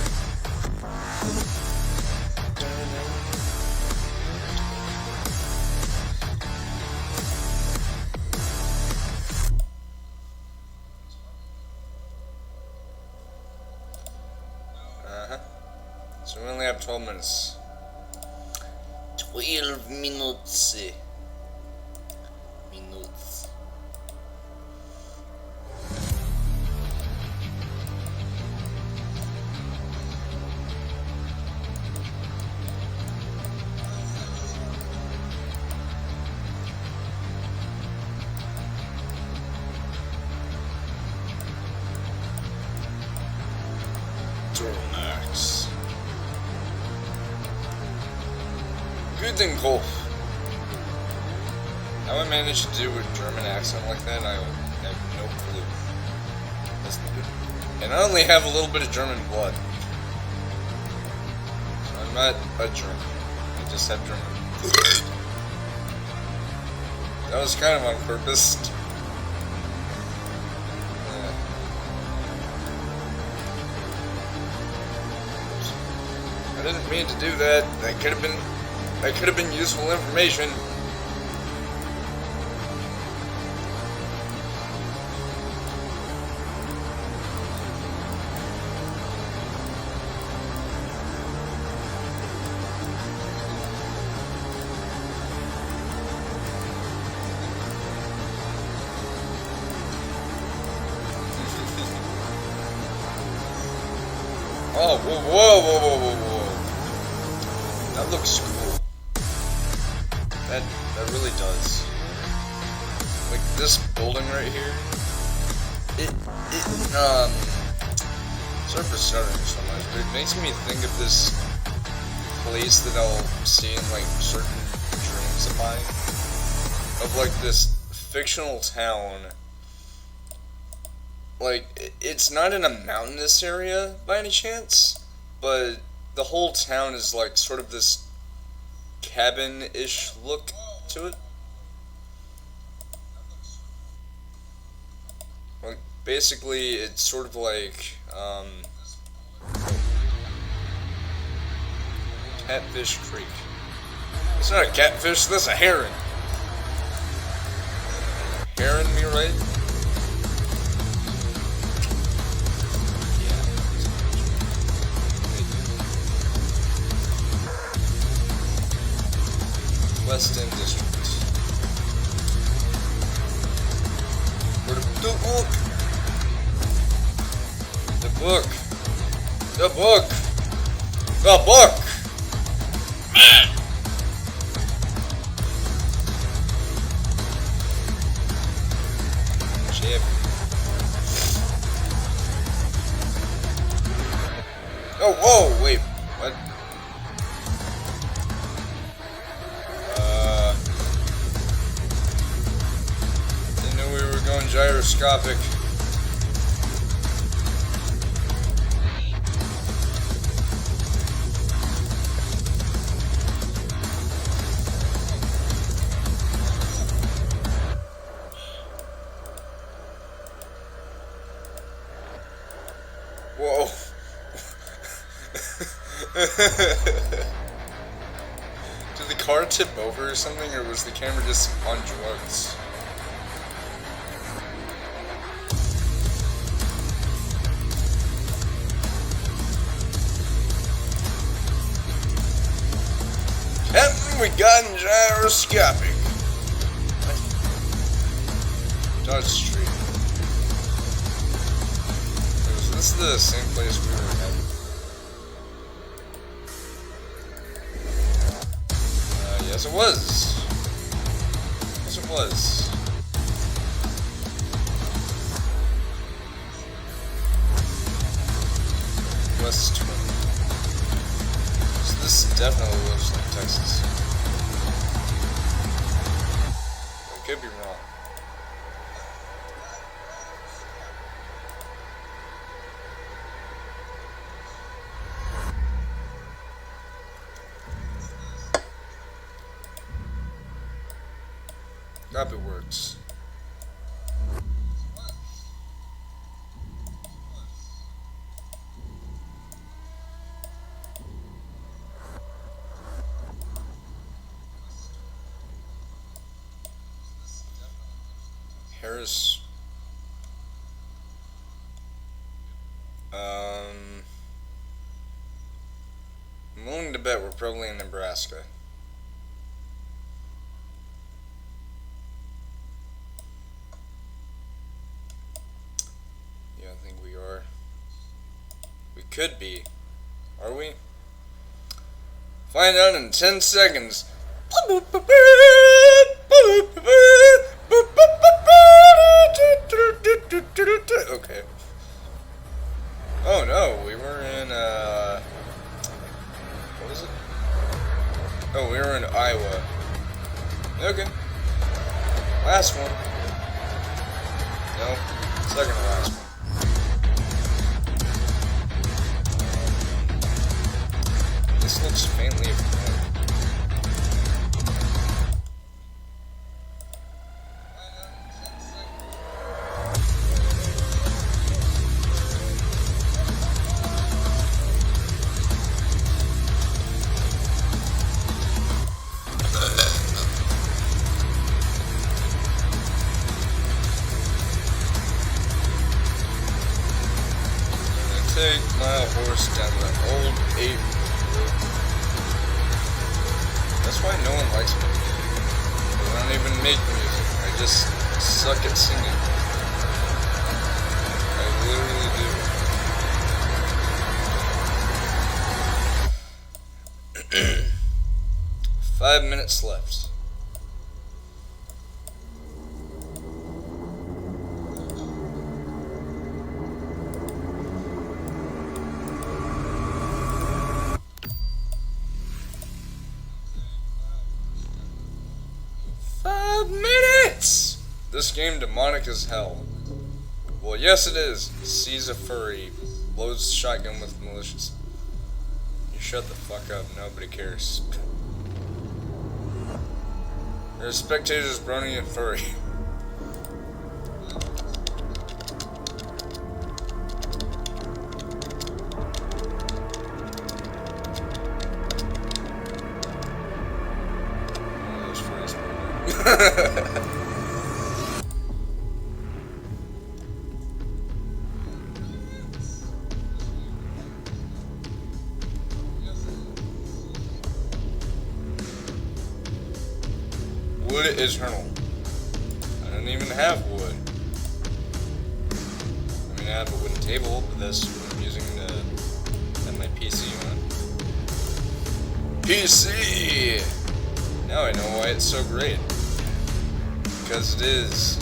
So we only have 12 minutes. 12 minutes. Minutes. Max. Good thing Golf. How I managed to do a German accent like that, I have no clue. That's good. And I only have a little bit of German blood. So I'm not a German. I just have German. That was kind of on purpose. I didn't mean to do that. That could have been useful information. Oh, whoa, whoa, whoa, whoa, whoa, whoa. That looks cool. That really does. Like this building right here. Sorry for stuttering so much, but it makes me think of this place that I'll see in like certain dreams of mine. Of like this fictional town. Like, it's not in a mountainous area by any chance, but the whole town is like sort of this cabin-ish look to it. Like, basically, it's sort of like, Catfish Creek. It's not a catfish, that's a heron. Heron, me right? West End District. Where the book? The book. The book. The book. Man. Chip. Oh, whoa, wait. What? Going gyroscopic. Whoa. Did the car tip over or something, or was the camera just on drugs? Captain, we got gyroscopic. What? Dodge Street. Was this the same place we were at? Yes, it was. Yes, it was. West 20. So this definitely looks like Texas. I could be wrong. Copy works. Harris. I'm willing to bet we're probably in Nebraska. Yeah, I think we are. We could be. Are we? Find out in 10 seconds. Okay. Oh no, we were in, what was it? Oh, we were in Iowa. Okay. Last one. No, second to last one. This looks faintly familiar. Take my horse down the old 8 road. That's why no one likes me. I don't even make music. I just suck at singing. I literally do. 5 minutes left. This game demonic as hell. Well, yes it is. Sees a furry, loads shotgun with malicious. You shut the fuck up, nobody cares. There's spectators brony and furry. Wood eternal. I don't even have wood. I mean, I have a wooden table, but that's what I'm using to have my PC on. PC! Now I know why it's so great. Because it is.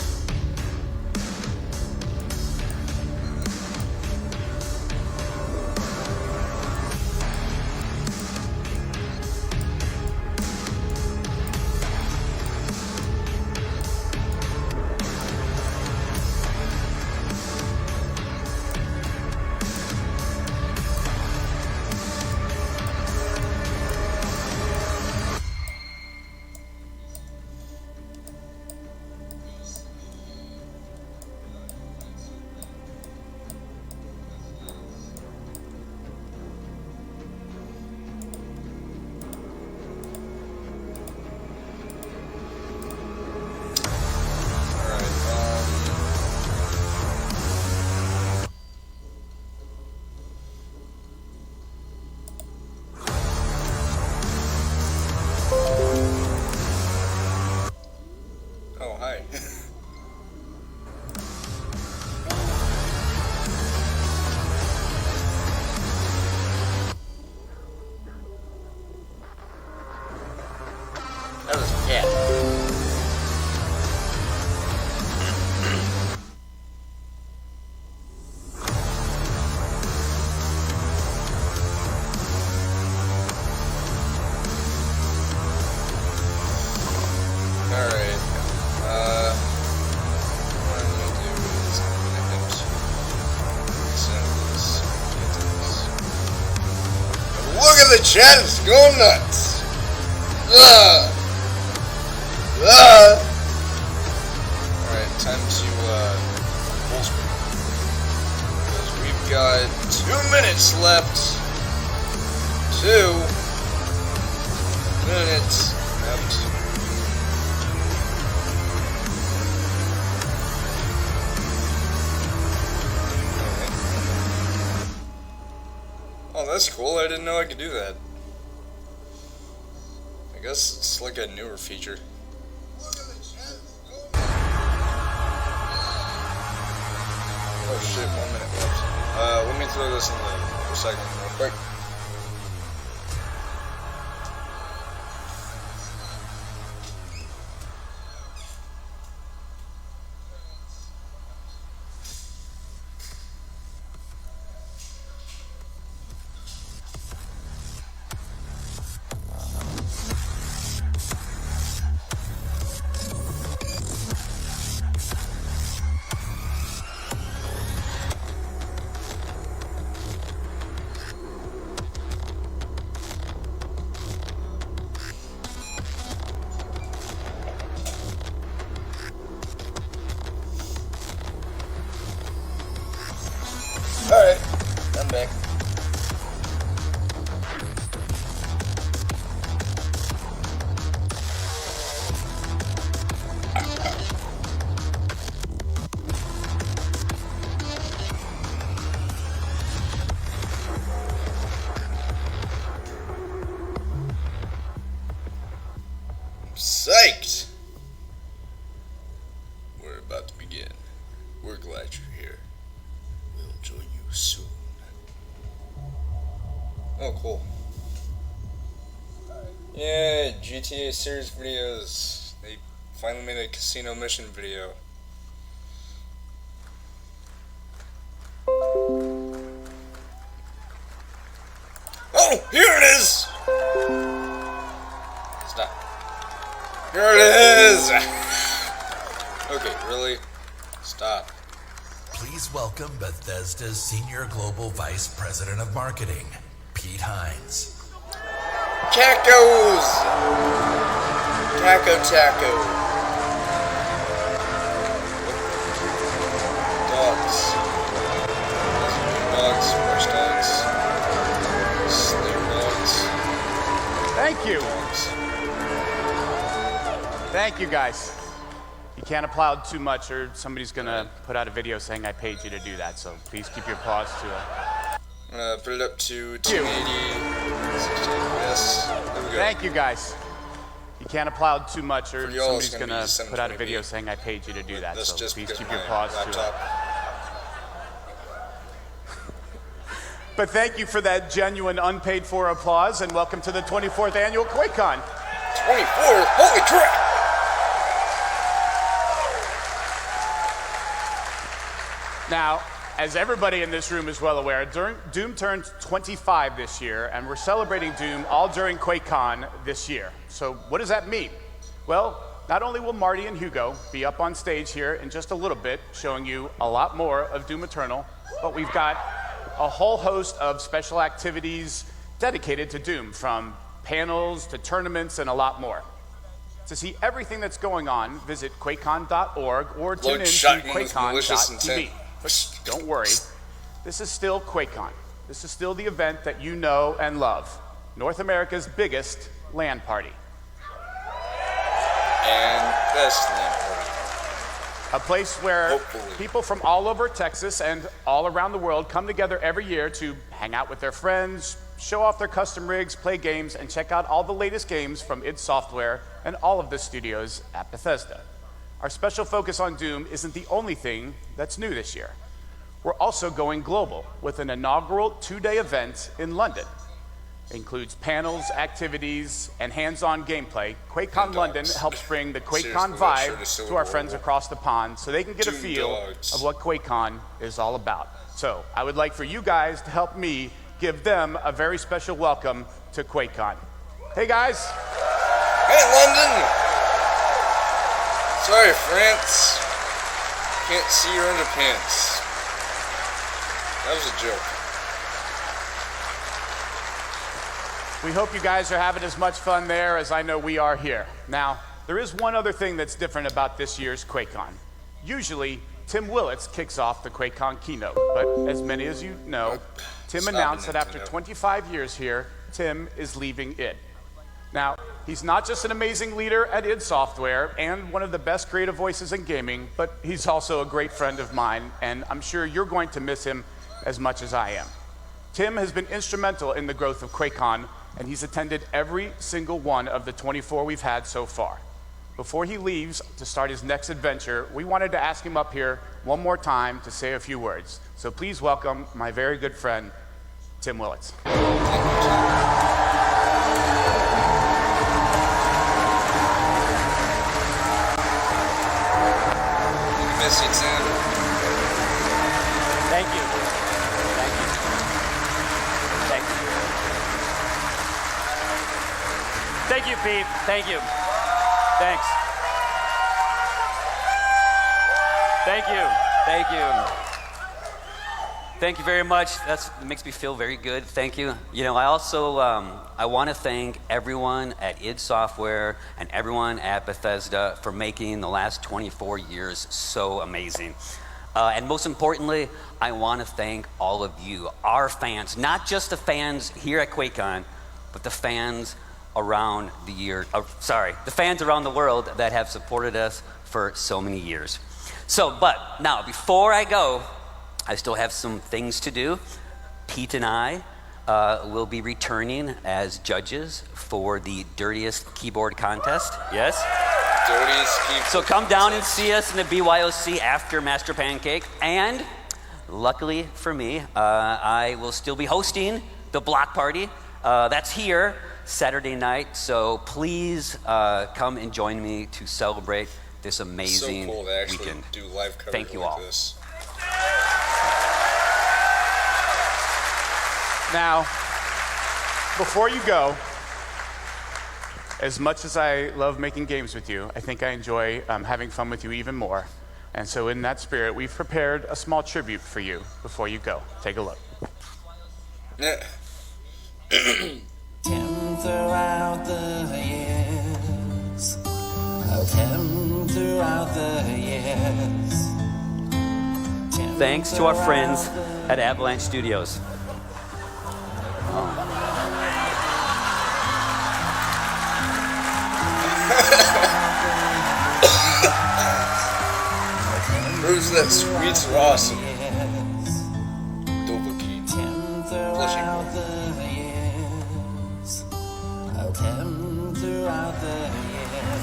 the chat is going nuts. Alright, time to full screen. Because we've got 2 minutes left. 2 minutes left. Oh, that's cool. I didn't know I could do that. I guess it's like a newer feature. Oh shit, 1 minute left. Let me throw this in the recycling real quick. Alright, I'm back. Psyched! We're about to begin. We're glad you're here. We'll join you soon. Oh, cool. Yeah, GTA series videos. They finally made a casino mission video. Oh, here it is! Stop. Here it is! Okay, really? Stop. Please welcome Bethesda's Senior Global Vice President of Marketing, Pete Hines. Tacos! Taco. Dogs. Dogs, fresh dogs. Sleep dogs. Thank you. Dogs. Thank you, guys. You can't applaud too much or somebody's gonna put out a video saying I paid you to do that, so please keep your applause to it. I'm gonna put it up to 1080, 60 FPS. There we go. Thank you, guys. You can't applaud too much or For y'all, somebody's it's gonna gonna be put out a 720p. video saying I paid you to do that, That's so just please because keep your my applause laptop. to it. But thank you for that genuine unpaid for applause and welcome to the 24th annual QuakeCon. 24? Holy crap! Now, as everybody in this room is well aware, Doom turned 25 this year, and we're celebrating Doom all during QuakeCon this year. So what does that mean? Well, not only will Marty and Hugo be up on stage here in just a little bit, showing you a lot more of Doom Eternal, but we've got a whole host of special activities dedicated to Doom, from panels to tournaments and a lot more. To see everything that's going on, visit QuakeCon.org or tune in to QuakeCon.tv. But don't worry, this is still QuakeCon. This is still the event that you know and love. North America's biggest LAN party. And best LAN party. A place where Hopefully. people from all over Texas and all around the world come together every year to hang out with their friends, show off their custom rigs, play games, and check out all the latest games from id Software and all of the studios at Bethesda. Our special focus on Doom isn't the only thing that's new this year. We're also going global with an inaugural 2-day event in London. It includes panels, activities, and hands-on gameplay. QuakeCon And London dogs. helps bring the Seriously, QuakeCon that shirt vibe is so to our friends adorable. across the pond so they can get a Doom feel dogs. of what QuakeCon is all about. So I would like for you guys to help me give them a very special welcome to QuakeCon. Hey guys. Hey, London! Sorry, France. Can't see your underpants. That was a joke. We hope you guys are having as much fun there as I know we are here. Now, there is one other thing that's different about this year's QuakeCon. Usually, Tim Willits kicks off the QuakeCon keynote, but as many as you know, Tim announced that after 25 years here, Tim is leaving id. Now, he's not just an amazing leader at id Software and one of the best creative voices in gaming, but he's also a great friend of mine, and I'm sure you're going to miss him as much as I am. Tim has been instrumental in the growth of QuakeCon, and he's attended every single one of the 24 we've had so far. Before he leaves to start his next adventure, we wanted to ask him up here one more time to say a few words. So please welcome my very good friend, Tim Willits. Miss you, Tim. Thank you. Thank you. Thank you. Thank you, Pete. Thank you. Thanks. Thank you. Thank you. Thank you very much. That makes me feel very good. Thank you. You know, I also I want to thank everyone at id Software and everyone at Bethesda for making the last 24 years so amazing. And most importantly, I want to thank all of you, our fans, not just the fans here at QuakeCon, but the fans around the fans around the world that have supported us for so many years. So, but now, before I go, I still have some things to do. Pete and I will be returning as judges for the Dirtiest Keyboard Contest. Yes? Dirtiest Keyboard. So come down and see us in the BYOC after Master Pancake. And luckily for me, I will still be hosting the block party. That's here Saturday night. So please come and join me to celebrate this amazing so cool to actually weekend. do live coverage Thank you like all. This. Now, before you go, as much as I love making games with you, I think I enjoy having fun with you even more. And so in that spirit, we've prepared a small tribute for you before you go. Take a look. Yeah. Tim throughout the years. Oh, Tim throughout the years. Tim Thanks to our friends at Avalanche Studios. Where's that sweets are awesome. Double key.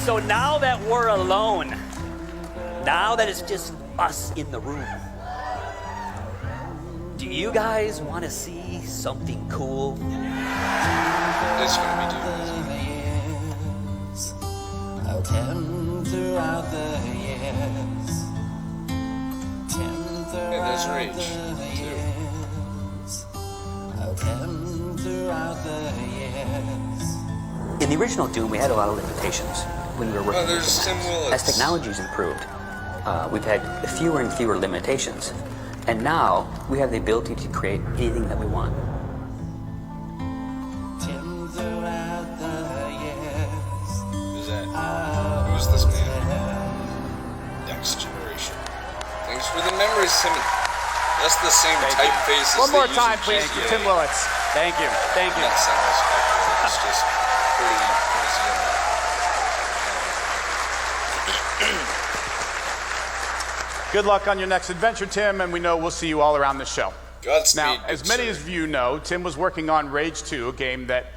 So now that we're alone, now that it's just us in the room, do you guys want to see something cool? It's gonna be yeah, there's Rage, too. In the original Doom, we had a lot of limitations when we were working with there's Tim it. Willits. As technology's improved, we've had fewer and fewer limitations. And now, we have the ability to create anything that we want. Who's that? Who's this man? Next generation. Thanks for the memories, Timmy. That's the same typeface as One more they time, use please, in for GTA. Tim Willits. Thank you. Thank you. That sounds accurate. It's just pretty easy. Good luck on your next adventure, Tim, and we know we'll see you all around the show. Godspeed. Now, as many of you know, Tim was working on Rage 2, a game that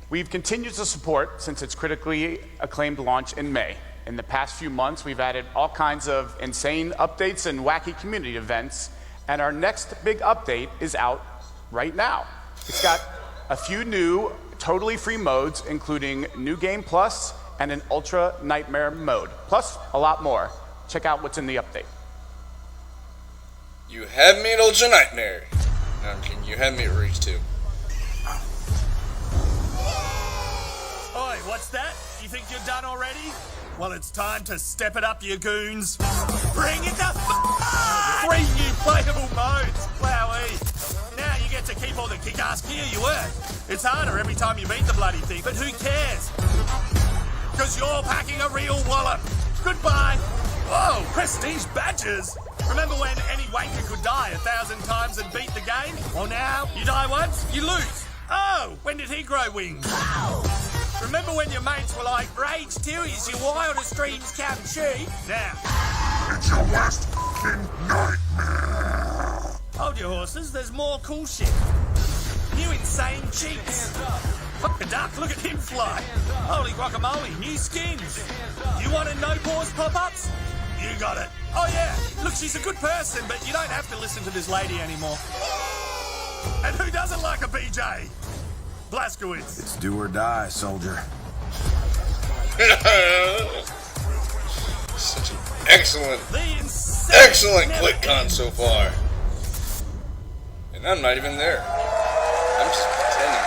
we've continued to support since its critically acclaimed launch in May. In the past few months, we've added all kinds of insane updates and wacky community events, and our next big update is out right now. It's got a few new, totally free modes, including New Game Plus and an Ultra Nightmare mode, plus a lot more. Check out what's in the update. You had me at Ultra Nightmare. No, I'm kidding. You had me at Rage 2. Oi, what's that? You think you're done already? Well, it's time to step it up, you goons. Bring it the 3 new playable modes. Wowee. Now you get to keep all the kick-ass gear you earn. It's harder every time you beat the bloody thing, but who cares? Because you're packing a real wallop. Goodbye. Whoa, prestige badges. Remember when any wanker could die 1,000 times and beat the game? Well now, you die once, you lose. Oh, when did he grow wings? Remember when your mates were like, Rage 2 is your wildest dreams come true? Now, It's your worst f***ing nightmare. hold your horses, there's more cool shit. New insane cheats. Fuck a duck, look at him fly. Holy guacamole, new skins. You wanted no pause pop-ups? You got it. Oh yeah, look, she's a good person, but you don't have to listen to this lady anymore. And who doesn't like a BJ? Blazkowicz. It's do or die, soldier. Such an excellent QuakeCon so far. And I'm not even there. I'm just pretending.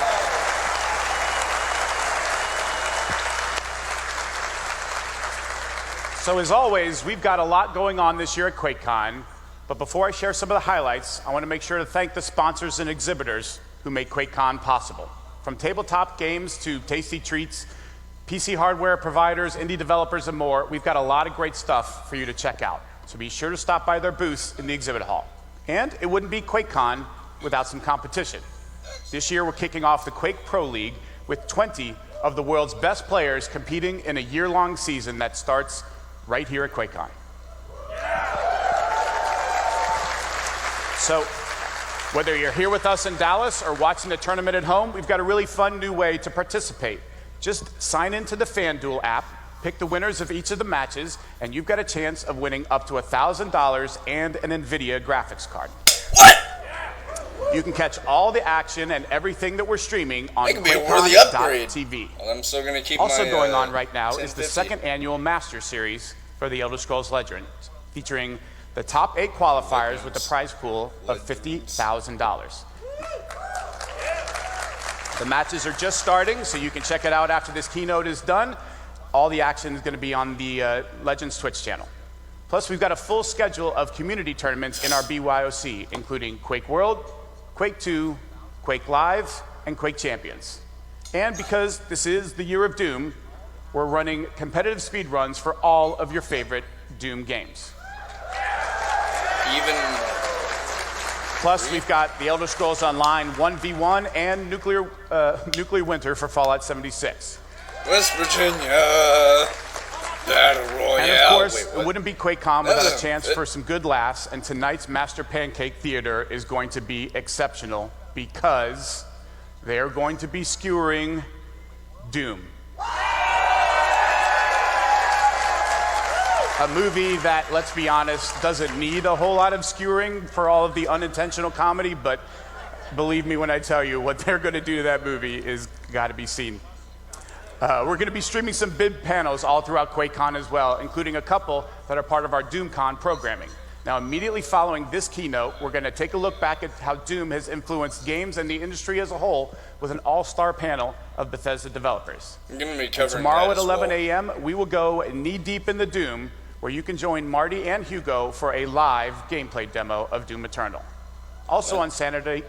So as always, we've got a lot going on this year at QuakeCon. But before I share some of the highlights, I want to make sure to thank the sponsors and exhibitors who make QuakeCon possible. From tabletop games to tasty treats, PC hardware providers, indie developers, and more, we've got a lot of great stuff for you to check out. So be sure to stop by their booths in the exhibit hall. And it wouldn't be QuakeCon without some competition. This year, we're kicking off the Quake Pro League with 20 of the world's best players competing in a year-long season that starts right here at QuakeCon. So, whether you're here with us in Dallas or watching the tournament at home, we've got a really fun new way to participate. Just sign into the FanDuel app, pick the winners of each of the matches, and you've got a chance of winning up to $1,000 and an NVIDIA graphics card. What? You can catch all the action and everything that we're streaming on That could be a worthy upgrade. QuakeCon.tv. Well, I'm still going to keep Also my, going on right now is the 1050. second annual Master Series for the Elder Scrolls Legends, featuring the top 8 qualifiers with a prize pool of $50,000. The matches are just starting, so you can check it out after this keynote is done. All the action is going to be on the Legends Twitch channel. Plus, we've got a full schedule of community tournaments in our BYOC, including Quake World, Quake 2, Quake Live, and Quake Champions. And because this is the year of Doom, we're running competitive speedruns for all of your favorite Doom games. Plus, we've got the Elder Scrolls Online 1v1 and Nuclear Winter for Fallout 76. West Virginia Battle Royale. And of course, it wouldn't be QuakeCon without a chance for some good laughs, and tonight's Master Pancake Theater is going to be exceptional because they're going to be skewering Doom. A movie that, let's be honest, doesn't need a whole lot of skewering for all of the unintentional comedy, but believe me when I tell you, what they're going to do to that movie is got to be seen. We're going to be streaming some big panels all throughout QuakeCon as well, including a couple that are part of our DoomCon programming. Now, immediately following this keynote, we're going to take a look back at how Doom has influenced games and the industry as a whole with an all-star panel of Bethesda developers. I'm going to be And covering tomorrow that at as 11 well. a.m., we will go knee-deep in the Doom, where you can join Marty and Hugo for a live gameplay demo of Doom Eternal. Also on Saturday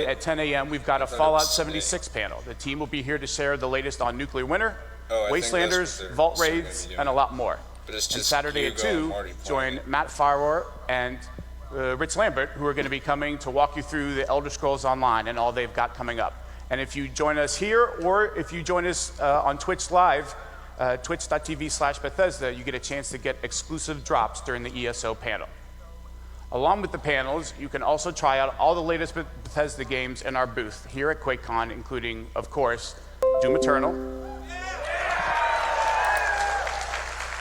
at 10 a.m., we've got a Fallout 76 panel. The team will be here to share the latest on Nuclear Winter, Wastelanders, Vault Raids, and a lot more. But it's And just Saturday at Hugo and 2, Marty join Matt Farrower and Rich Lambert, who are going to be coming to walk you through the Elder Scrolls Online and all they've got coming up. And if you join us here, or if you join us on Twitch Live, twitch.tv/Bethesda, you get a chance to get exclusive drops during the ESO panel. Along with the panels, you can also try out all the latest Bethesda games in our booth here at QuakeCon, including, of course, Doom Eternal.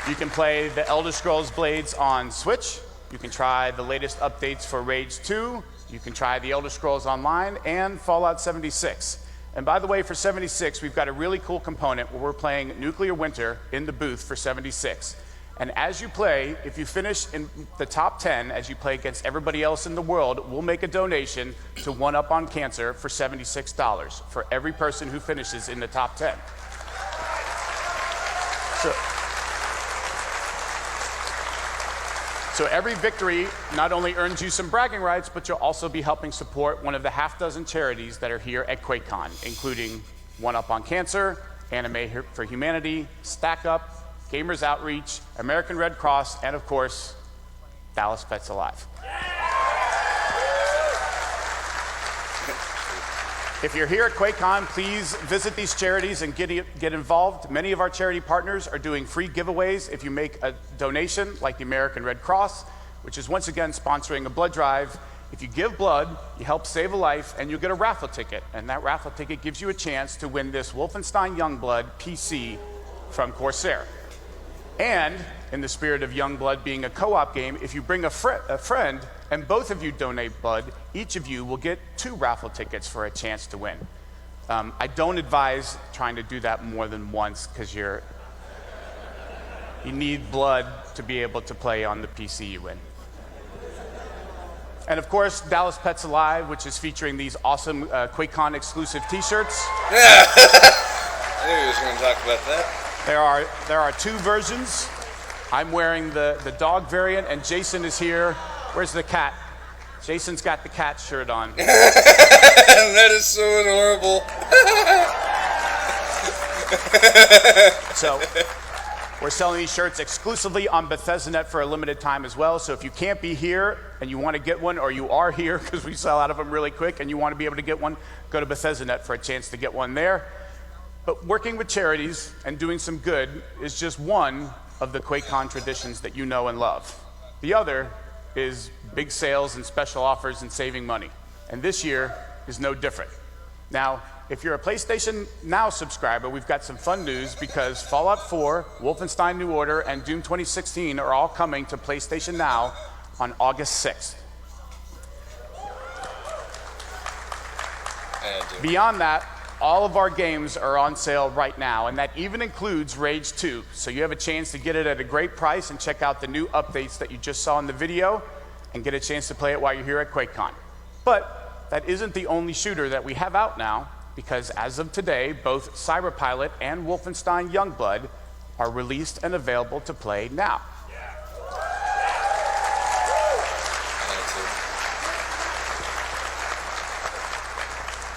You can play the Elder Scrolls Blades on Switch. You can try the latest updates for Rage 2. You can try the Elder Scrolls Online and Fallout 76. And by the way, for 76, we've got a really cool component where we're playing Nuclear Winter in the booth for 76. And as you play, if you finish in the top 10, as you play against everybody else in the world, we'll make a donation to One Up on Cancer for $76 for every person who finishes in the top 10. So every victory not only earns you some bragging rights, but you'll also be helping support one of the half-dozen charities that are here at QuakeCon, including One Up on Cancer, Anime for Humanity, Stack Up, Gamers Outreach, American Red Cross, and of course, Dallas Pets Alive. If you're here at QuakeCon, please visit these charities and get involved. Many of our charity partners are doing free giveaways if you make a donation, like the American Red Cross, which is once again sponsoring a blood drive. If you give blood, you help save a life, and you'll get a raffle ticket. And that raffle ticket gives you a chance to win this Wolfenstein Youngblood PC from Corsair. And in the spirit of Youngblood being a co-op game, if you bring a friend and both of you donate blood, each of you will get 2 raffle tickets for a chance to win. I don't advise trying to do that more than once because you need blood to be able to play on the PC you win. And of course, Dallas Pets Alive, which is featuring these awesome QuakeCon exclusive t-shirts. Yeah, I knew he was going to talk about that. There are 2 versions. I'm wearing the dog variant, and Jason is here. Where's the cat? Jason's got the cat shirt on. That is so adorable. So, we're selling these shirts exclusively on Bethesda.net for a limited time as well. So if you can't be here and you want to get one, or you are here because we sell out of them really quick and you want to be able to get one, go to Bethesda.net for a chance to get one there. But working with charities and doing some good is just one of the QuakeCon traditions that you know and love. The other is big sales and special offers and saving money. And this year is no different. Now, if you're a PlayStation Now subscriber, we've got some fun news because Fallout 4, Wolfenstein New Order, and Doom 2016 are all coming to PlayStation Now on August 6th. Beyond that, all of our games are on sale right now, and that even includes Rage 2. So you have a chance to get it at a great price and check out the new updates that you just saw in the video and get a chance to play it while you're here at QuakeCon. But that isn't the only shooter that we have out now, because as of today, both Cyberpilot and Wolfenstein Youngblood are released and available to play now.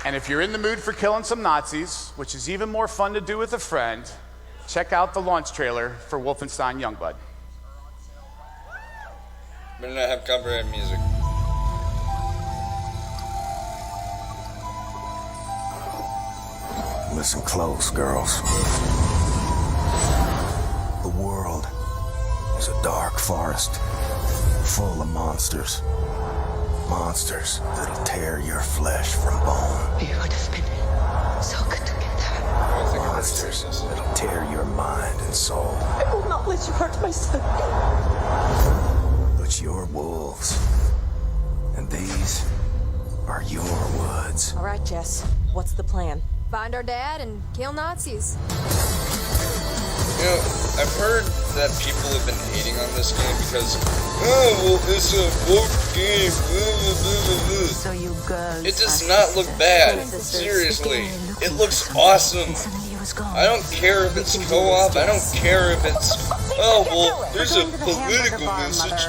And if you're in the mood for killing some Nazis, which is even more fun to do with a friend, check out the launch trailer for Wolfenstein Youngblood. Better not have copyright music. Listen close, girls. The world is a dark forest full of monsters. Monsters that'll tear your flesh from bone. We would have been so good together. Monsters that'll tear your mind and soul. I will not let you hurt my son. But you're wolves. And these are your woods. All right, Jess. What's the plan? Find our dad and kill Nazis. You know, I've heard that people have been hating on this game because, oh, well, it's a woke game, blah, blah, blah, blah. So you girls it does not look bad. Seriously. It looks awesome. I don't care if it's co-op. I don't care if it's, oh, well, there's a political message.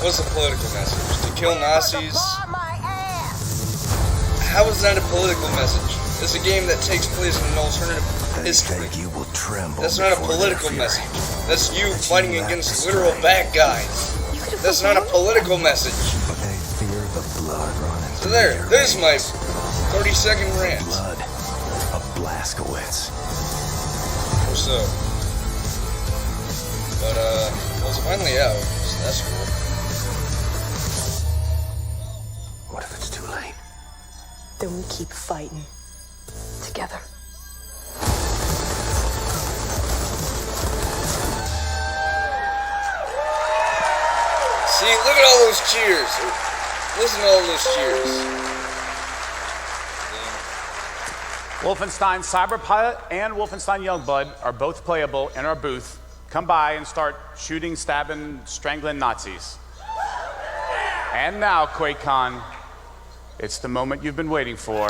What's the political message? To kill Nazis? How is that a political message? It's a game that takes place in an alternative history. You will tremble. That's not a political message. That's you fighting against literal bad guys. That's not a political message. They fear the blood running. So there's my 30-second rant. Blood of Blazkowicz. Or so. But well, it's finally out, so that's cool. What if it's too late? Then we keep fighting. Together. See, look at all those cheers. Listen to all those cheers. Wolfenstein Cyberpilot and Wolfenstein Youngblood are both playable in our booth. Come by and start shooting, stabbing, strangling Nazis. And now, QuakeCon, it's the moment you've been waiting for.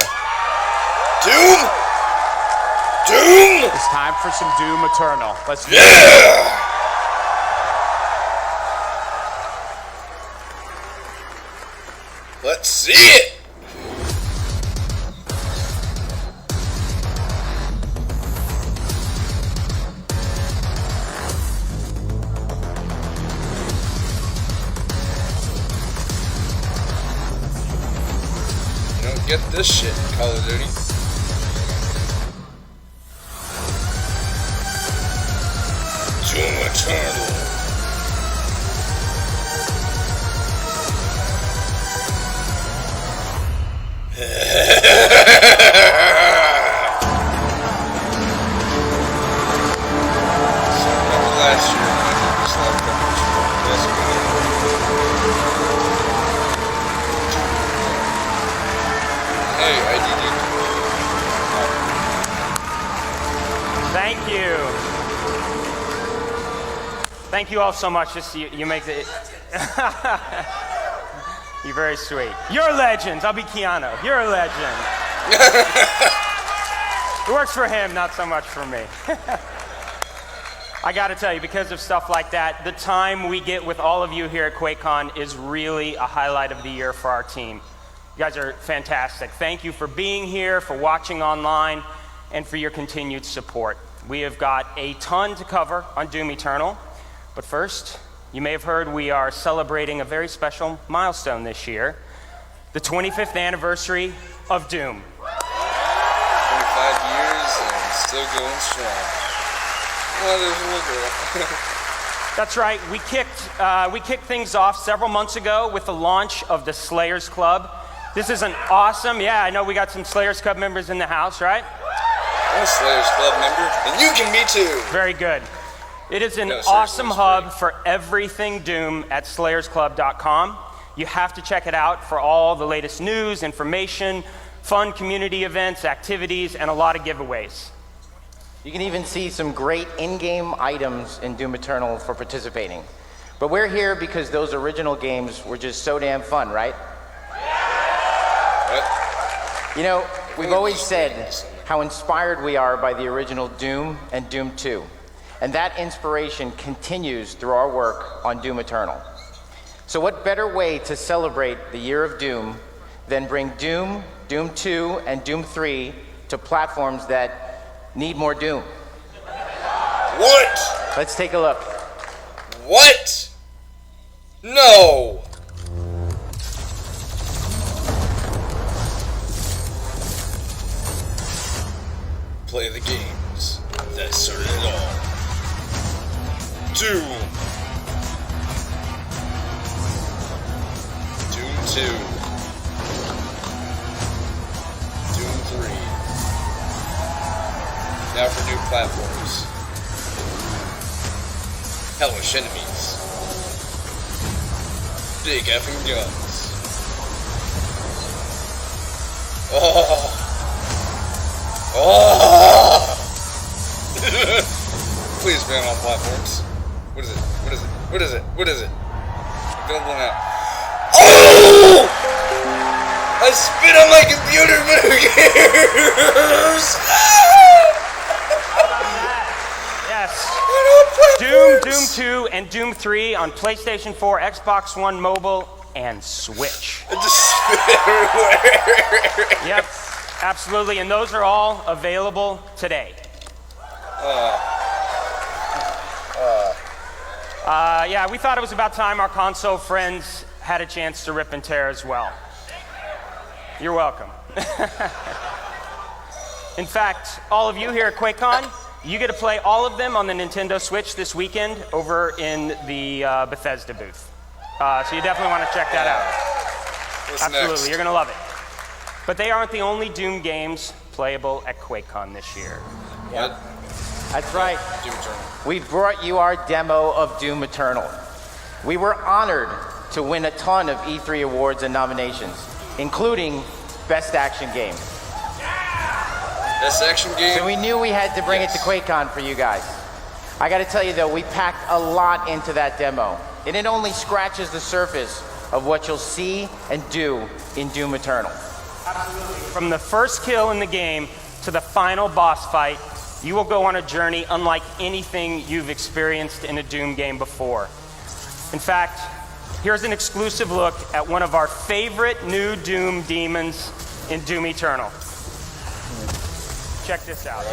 Doom? Doom? It's time for some Doom Eternal. Let's do it. Let's see it! You don't get this shit in Call of Duty. Doom Eternal. Last year, I just left Hey, IDD. Thank you. Thank you all so much. You make it. You're very sweet. You're legends. I'll be Keanu. You're a legend. It works for him, not so much for me. I got to tell you, because of stuff like that, the time we get with all of you here at QuakeCon is really a highlight of the year for our team. You guys are fantastic. Thank you for being here, for watching online, and for your continued support. We have got a ton to cover on Doom Eternal, but first, you may have heard we are celebrating a very special milestone this year, the 25th anniversary of Doom. 25 years and still going strong. Oh, there's a little girl. That's right. We kicked things off several months ago with the launch of the Slayers Club. This is an awesome, I know we got some Slayers Club members in the house, right? I'm a Slayers Club member, and you can be too. Very good. It is an awesome hub for everything Doom at slayersclub.com. You have to check it out for all the latest news, information, fun community events, activities, and a lot of giveaways. You can even see some great in-game items in Doom Eternal for participating. But we're here because those original games were just so damn fun, right? What? You know, we've always said how inspired we are by the original Doom and Doom 2. And that inspiration continues through our work on Doom Eternal. So what better way to celebrate the year of Doom than bring Doom, Doom 2, and Doom 3 to platforms that need more Doom? What? Let's take a look. What? No! Play the games that started it all. Doom. Doom 2. Doom 3. Now for new platforms. Hellish enemies. Big effing guns. Oh! Oh! Please ban all platforms. What is it? What is it? What is it? What is it? Available now. Oh! I spit on my computer, but who cares? Yes. Doom 2, and Doom 3 on PlayStation 4, Xbox One Mobile, and Switch. I just spit everywhere. Yep, absolutely, and those are all available today. Yeah, we thought it was about time our console friends had a chance to rip and tear as well. You're welcome. In fact, all of you here at QuakeCon, you get to play all of them on the Nintendo Switch this weekend over in the Bethesda booth. So you definitely want to check that out. What's Absolutely, next? you're going to love it. But they aren't the only Doom games playable at QuakeCon this year. What? That's right. Doom Eternal. We brought you our demo of Doom Eternal. We were honored to win a ton of E3 awards and nominations, including Best Action Game. Best Action Game? So we knew we had to bring it to QuakeCon for you guys. I gotta tell you though, we packed a lot into that demo, and it only scratches the surface of what you'll see and do in Doom Eternal. From the first kill in the game to the final boss fight, you will go on a journey unlike anything you've experienced in a Doom game before. In fact, here's an exclusive look at one of our favorite new Doom demons in Doom Eternal. Check this out.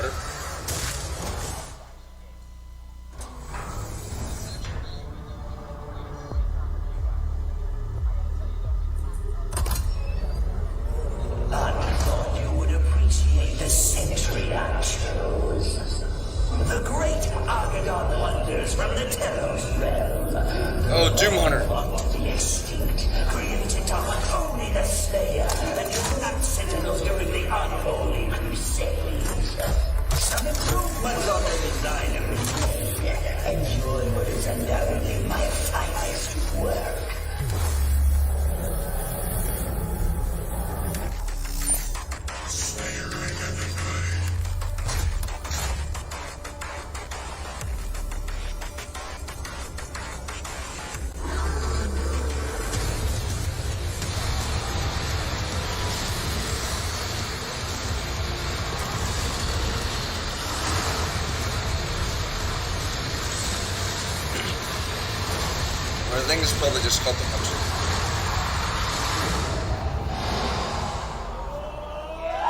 I thought you would appreciate the century I chose. The great Argadon wonders from the Telos realm. Oh, Doom Hunter. The extinct, created to hunt only the Slayer and to hunt sentinels during the unholy crusades. Some improvements on the design of the blade, and yours is undoubtedly my finest work. I think it's probably just called the puncher.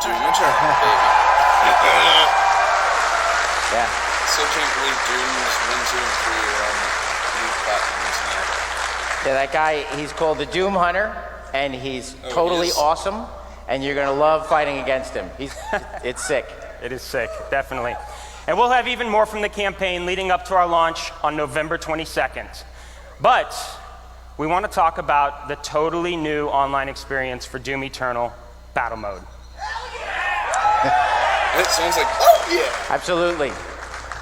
Doom Eternal, baby. Yeah. Still can't believe Doom's 1, 2, and 3 are on new platforms now. Yeah, that guy, he's called the Doom Hunter, and he's Oh, totally he is? awesome, and you're gonna love fighting against him. It's sick. It is sick, definitely. And we'll have even more from the campaign leading up to our launch on November 22nd. But we want to talk about the totally new online experience for Doom Eternal, Battle Mode. It sounds like, oh yeah! Absolutely.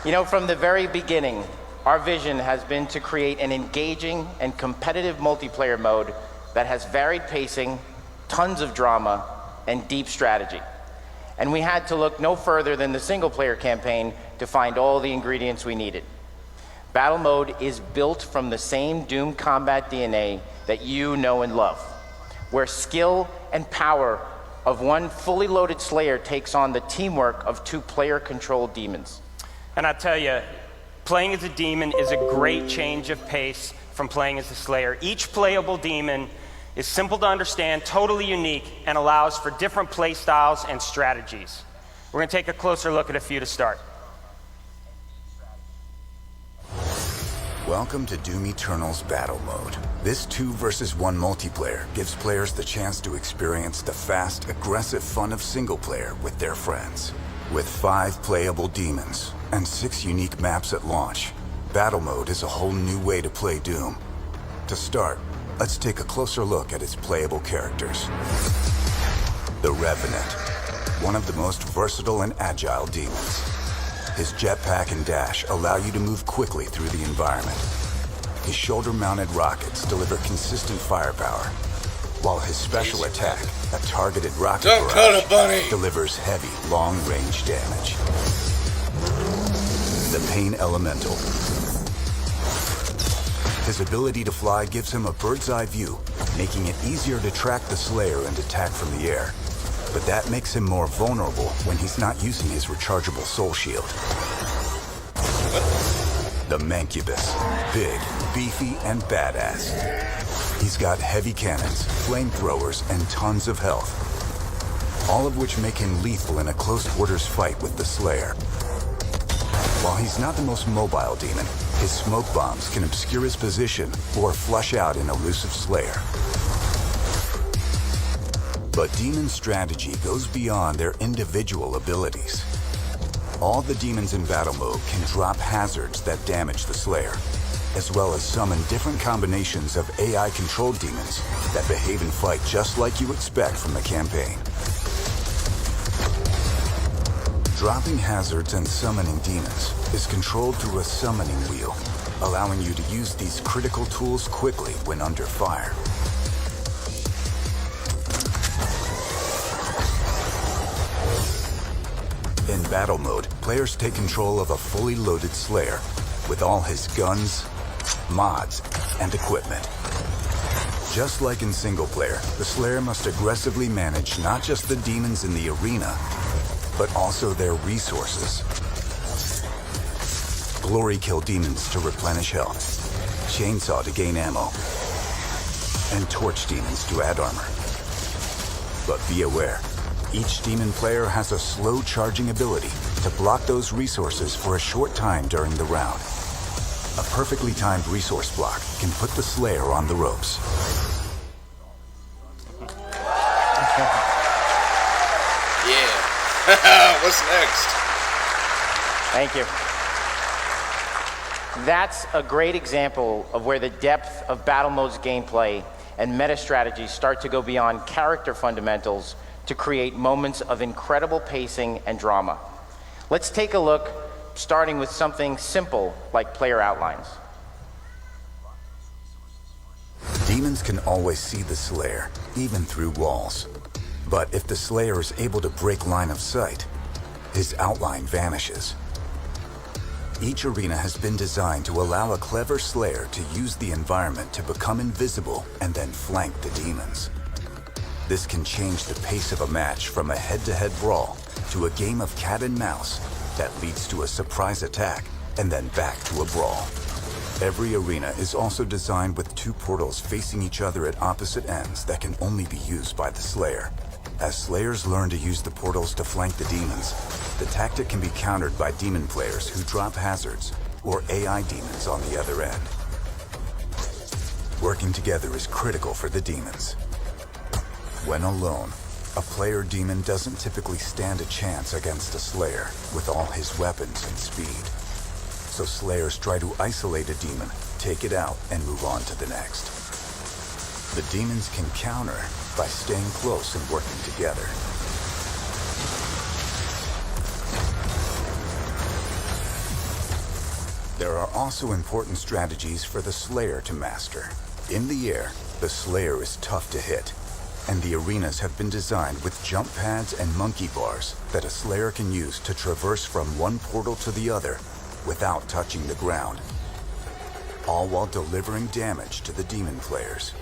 You know, from the very beginning, our vision has been to create an engaging and competitive multiplayer mode that has varied pacing, tons of drama, and deep strategy. And we had to look no further than the single-player campaign to find all the ingredients we needed. Battle Mode is built from the same Doom combat DNA that you know and love, where skill and power of one fully loaded Slayer takes on the teamwork of two player-controlled demons. And I tell you, playing as a demon is a great change of pace from playing as a Slayer. Each playable demon is simple to understand, totally unique, and allows for different play styles and strategies. We're going to take a closer look at a few to start. Welcome to Doom Eternal's Battle Mode. This 2 versus 1 multiplayer gives players the chance to experience the fast, aggressive fun of single player with their friends. With 5 playable demons and 6 unique maps at launch, Battle Mode is a whole new way to play Doom. To start, let's take a closer look at its playable characters. The Revenant, one of the most versatile and agile demons. His jetpack and dash allow you to move quickly through the environment. His shoulder-mounted rockets deliver consistent firepower, while his special attack, a targeted rocket barrage, delivers heavy, long-range damage. The Pain Elemental. His ability to fly gives him a bird's-eye view, making it easier to track the Slayer and attack from the air. But that makes him more vulnerable when he's not using his rechargeable soul shield. The Mancubus. Big, beefy, and badass. He's got heavy cannons, flamethrowers, and tons of health. All of which make him lethal in a close-quarters fight with the Slayer. While he's not the most mobile demon, his smoke bombs can obscure his position or flush out an elusive Slayer. But demon strategy goes beyond their individual abilities. All the demons in battle mode can drop hazards that damage the Slayer, as well as summon different combinations of AI-controlled demons that behave and fight just like you expect from the campaign. Dropping hazards and summoning demons is controlled through a summoning wheel, allowing you to use these critical tools quickly when under fire. In battle mode, players take control of a fully loaded Slayer with all his guns, mods, and equipment. Just like in single player, the Slayer must aggressively manage not just the demons in the arena, but also their resources. Glory kill demons to replenish health, chainsaw to gain ammo, and torch demons to add armor. But be aware, each demon player has a slow charging ability to block those resources for a short time during the round. A perfectly timed resource block can put the Slayer on the ropes. Yeah. What's next? Thank you. That's a great example of where the depth of Battle Mode's gameplay and meta strategies start to go beyond character fundamentals to create moments of incredible pacing and drama. Let's take a look, starting with something simple like player outlines. Demons can always see the Slayer, even through walls. But if the Slayer is able to break line of sight, his outline vanishes. Each arena has been designed to allow a clever Slayer to use the environment to become invisible and then flank the demons. This can change the pace of a match from a head-to-head brawl to a game of cat and mouse that leads to a surprise attack and then back to a brawl. Every arena is also designed with 2 portals facing each other at opposite ends that can only be used by the Slayer. As Slayers learn to use the portals to flank the demons, the tactic can be countered by demon players who drop hazards or AI demons on the other end. Working together is critical for the demons. When alone, a player demon doesn't typically stand a chance against a Slayer with all his weapons and speed. So Slayers try to isolate a demon, take it out, and move on to the next. The demons can counter by staying close and working together. There are also important strategies for the Slayer to master. In the air, the Slayer is tough to hit, and the arenas have been designed with jump pads and monkey bars that a Slayer can use to traverse from one portal to the other without touching the ground, all while delivering damage to the demon players.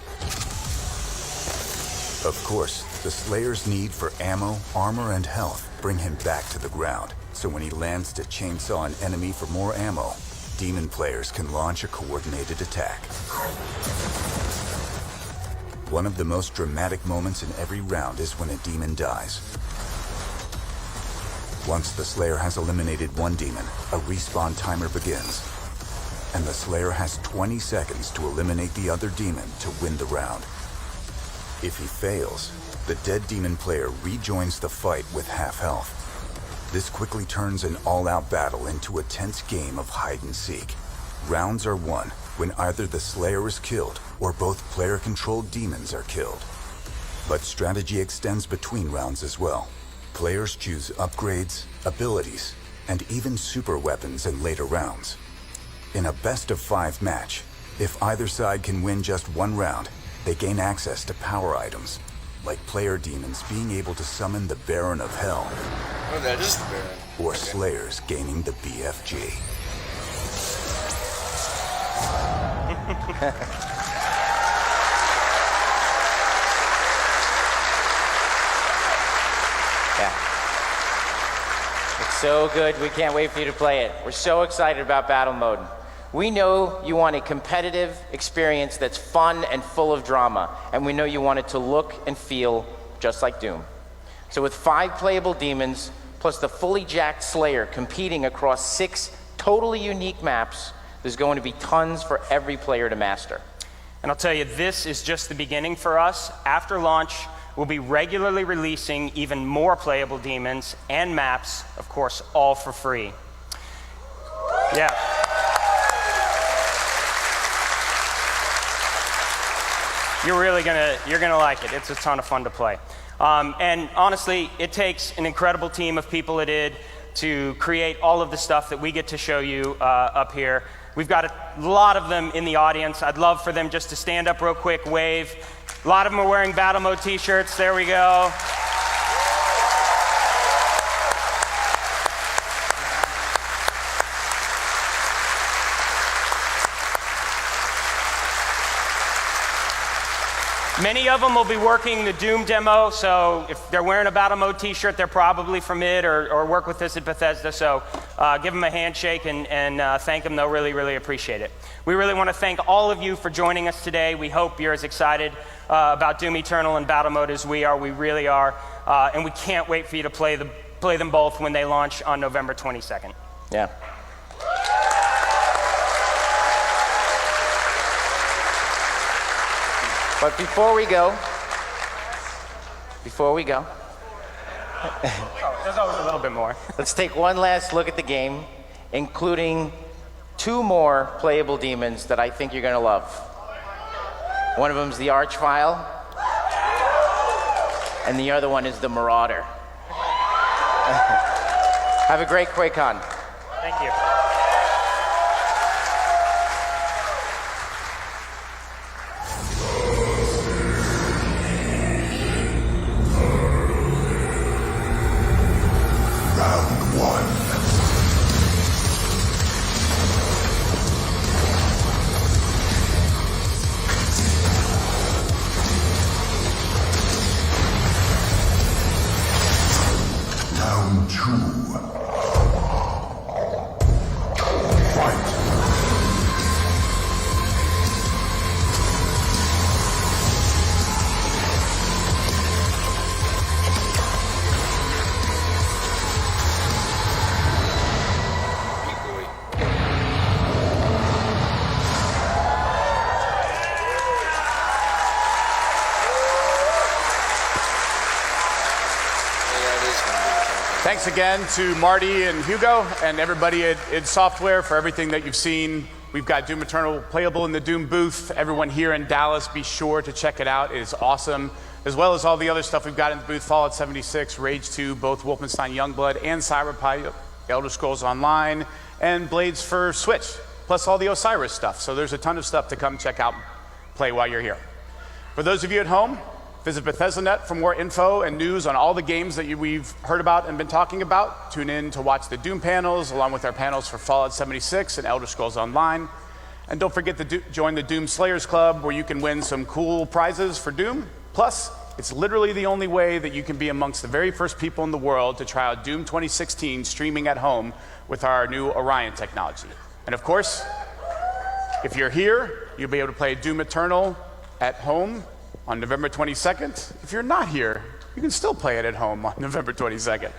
Of course, the Slayer's need for ammo, armor, and health bring him back to the ground, so when he lands to chainsaw an enemy for more ammo, demon players can launch a coordinated attack. One of the most dramatic moments in every round is when a demon dies. Once the Slayer has eliminated one demon, a respawn timer begins, and the Slayer has 20 seconds to eliminate the other demon to win the round. If he fails, the dead demon player rejoins the fight with half health. This quickly turns an all-out battle into a tense game of hide-and-seek. Rounds are won when either the Slayer is killed or both player-controlled demons are killed. But strategy extends between rounds as well. Players choose upgrades, abilities, and even super weapons in later rounds. In a best-of-5 match, if either side can win just one round, they gain access to power items, like player demons being able to summon the Baron of Hell. Oh, that is the Baron. Or Slayers gaining the BFG. Yeah. It's so good, we can't wait for you to play it. We're so excited about Battle Mode. We know you want a competitive experience that's fun and full of drama, and we know you want it to look and feel just like Doom. So with 5 playable demons, plus the fully jacked Slayer competing across 6 totally unique maps, there's going to be tons for every player to master. And I'll tell you, this is just the beginning for us. After launch, we'll be regularly releasing even more playable demons and maps, of course, all for free. Yeah. You're gonna like it. It's a ton of fun to play. And honestly, it takes an incredible team of people at id to create all of the stuff that we get to show you up here. We've got a lot of them in the audience. I'd love for them just to stand up real quick, wave. A lot of them are wearing Battle Mode t-shirts. There we go. Many of them will be working the Doom demo, so if they're wearing a Battle Mode t-shirt, they're probably from id or work with us at Bethesda, so give them a handshake and thank them. They'll really, really appreciate it. We really want to thank all of you for joining us today. We hope you're as excited about Doom Eternal and Battle Mode as we are. We really are, and we can't wait for you to play them both when they launch on November 22nd. Yeah. But before we go, there's always a little bit more. Let's take one last look at the game, including 2 more playable demons that I think you're going to love. One of them is the Archvile, and the other one is the Marauder. Have a great QuakeCon. Thank you. Round 1. Round 2. Fight. Thanks again to Marty and Hugo and everybody at id Software for everything that you've seen. We've got Doom Eternal playable in the Doom booth. Everyone here in Dallas, be sure to check it out. It is awesome. As well as all the other stuff we've got in the booth, Fallout 76, Rage 2, both Wolfenstein Youngblood and Cyberpunk, Elder Scrolls Online, and Blades for Switch, plus all the Osiris stuff. So there's a ton of stuff to come check out, play while you're here. For those of you at home, visit Bethesda.net for more info and news on all the games that we've heard about and been talking about. Tune in to watch the Doom panels, along with our panels for Fallout 76 and Elder Scrolls Online. And don't forget to join the Doom Slayers Club, where you can win some cool prizes for Doom. Plus, it's literally the only way that you can be amongst the very first people in the world to try out Doom 2016 streaming at home with our new Orion technology. And of course, if you're here, you'll be able to play Doom Eternal at home on November 22nd. If you're not here, you can still play it at home on November 22nd.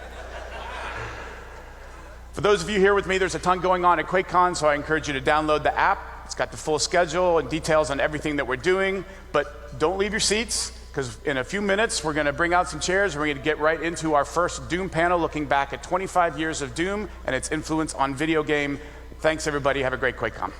For those of you here with me, there's a ton going on at QuakeCon, so I encourage you to download the app. It's got the full schedule and details on everything that we're doing, but don't leave your seats, because in a few minutes, we're gonna bring out some chairs and we're gonna get right into our first Doom panel, looking back at 25 years of Doom and its influence on video game. Thanks, everybody. Have a great QuakeCon.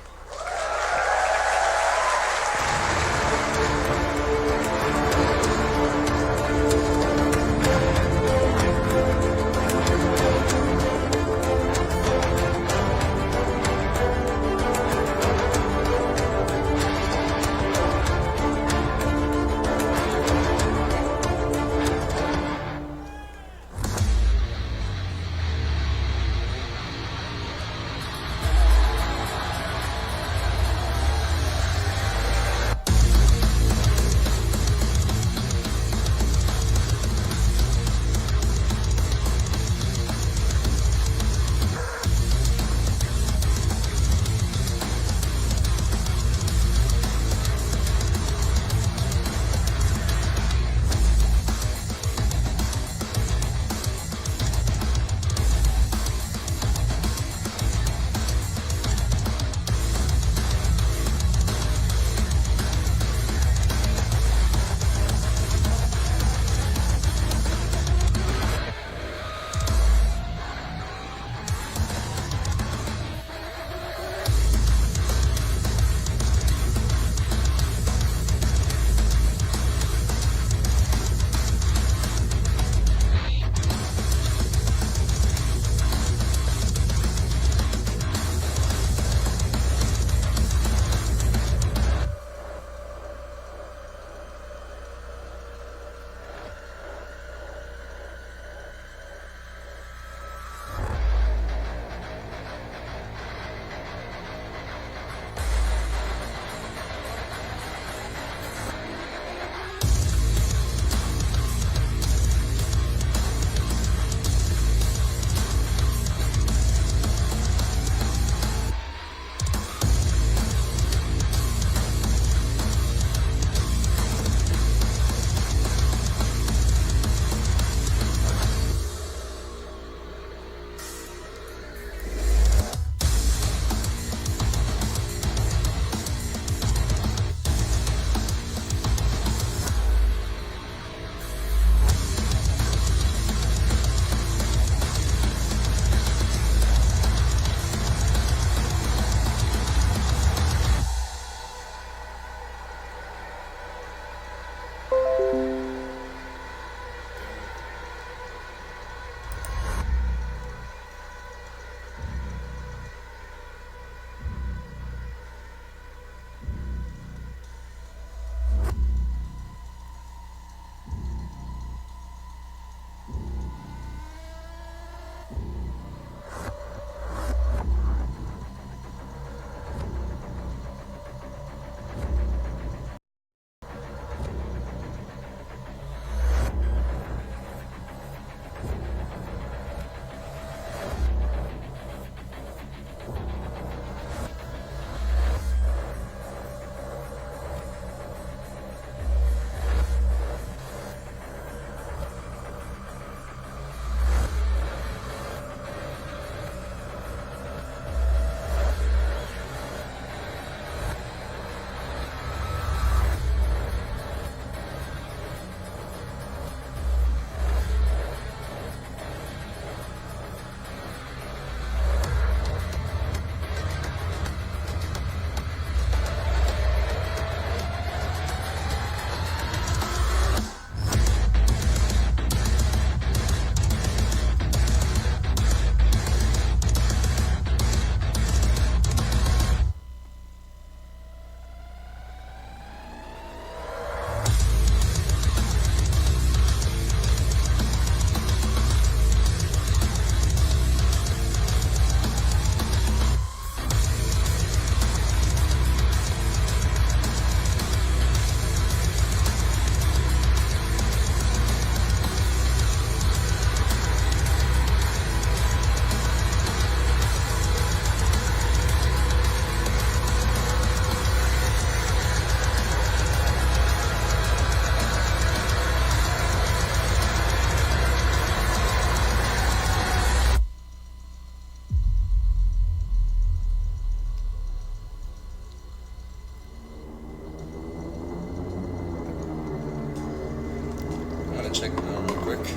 want to check it out real quick?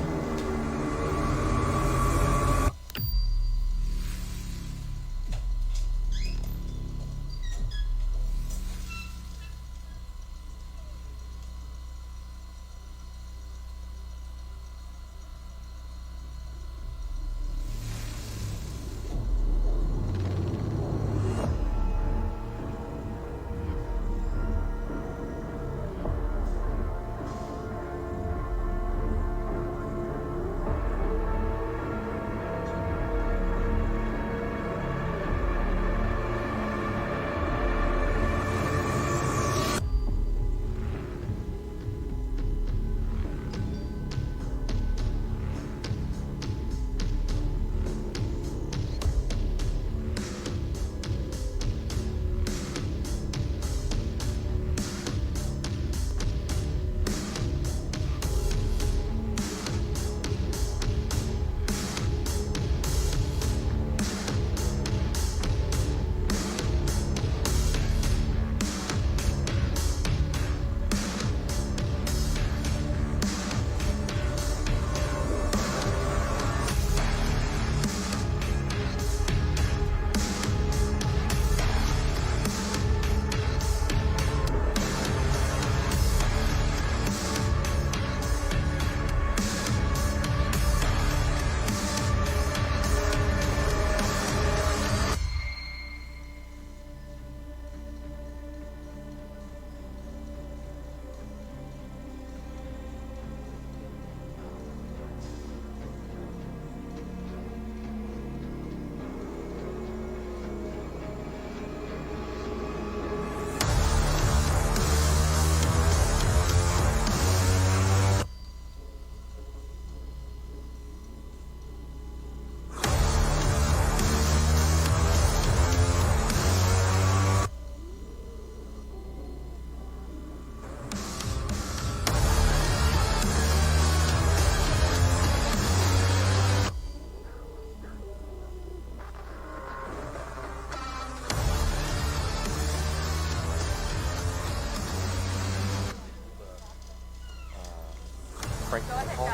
Frank Hall.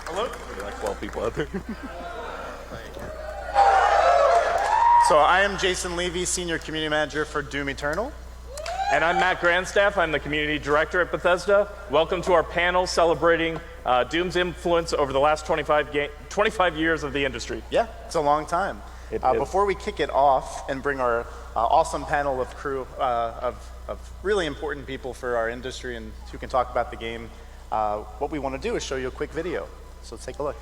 Hello? There are like 12 people out there. So I am Jason Levy, Senior Community Manager for Doom Eternal. And I'm Matt Grandstaff. I'm the Community Director at Bethesda. Welcome to our panel celebrating Doom's influence over the last 25 years of the industry. Yeah, it's a long time. Before we kick it off and bring our awesome panel of crew of really important people for our industry and who can talk about the game, what we want to do is show you a quick video. So let's take a look.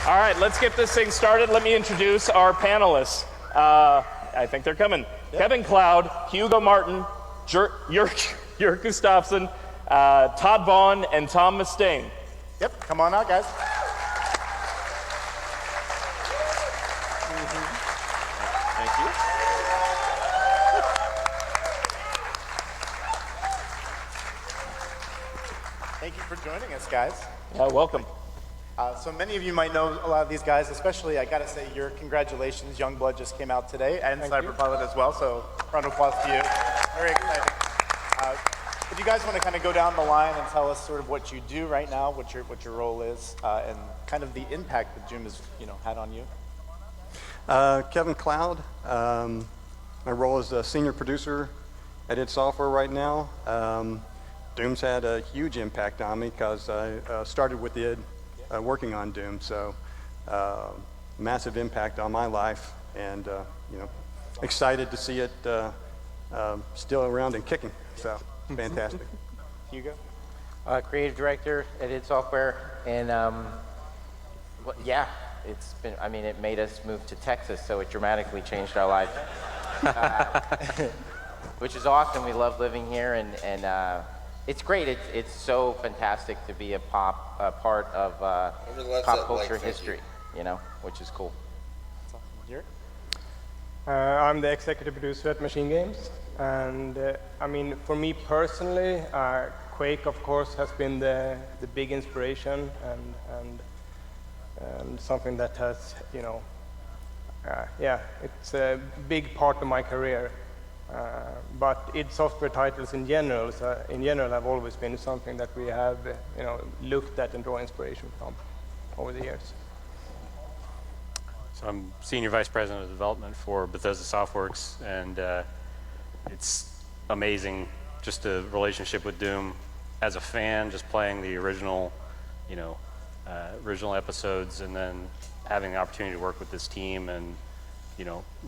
All right, let's get this thing started. Let me introduce our panelists. I think they're coming. Yep. Kevin Cloud, Hugo Martin, Jörg Gustafsson, Todd Vaughn, and Tom Mustaine. Yep, come on out, guys. Thank you. Thank you for joining us, guys. Welcome. So many of you might know a lot of these guys, especially, I gotta say, your congratulations, Youngblood just came out today, and Cyberpilot as well, so round of applause to you. Very exciting. If you guys want to kind of go down the line and tell us sort of what you do right now, what your role is, and kind of the impact that Doom has had on you. Kevin Cloud. My role is a senior producer at id Software right now. Doom's had a huge impact on me because I started with id working on Doom, so massive impact on my life, and excited to see it still around and kicking. So fantastic. Hugo? Creative director at id Software, and yeah, it's been. I mean, it made us move to Texas, so it dramatically changed our life, which is awesome. We love living here, and it's great. It's so fantastic to be a part of pop culture history, which is cool. I'm the executive producer at Machine Games, and I mean, for me personally, Quake, of course, has been the big inspiration and something that has, it's a big part of my career. But id Software titles in general have always been something that we have, looked at and draw inspiration from over the years. So I'm Senior Vice President of Development for Bethesda Softworks, and it's amazing just the relationship with Doom as a fan, just playing the original, original episodes, and then having the opportunity to work with this team and,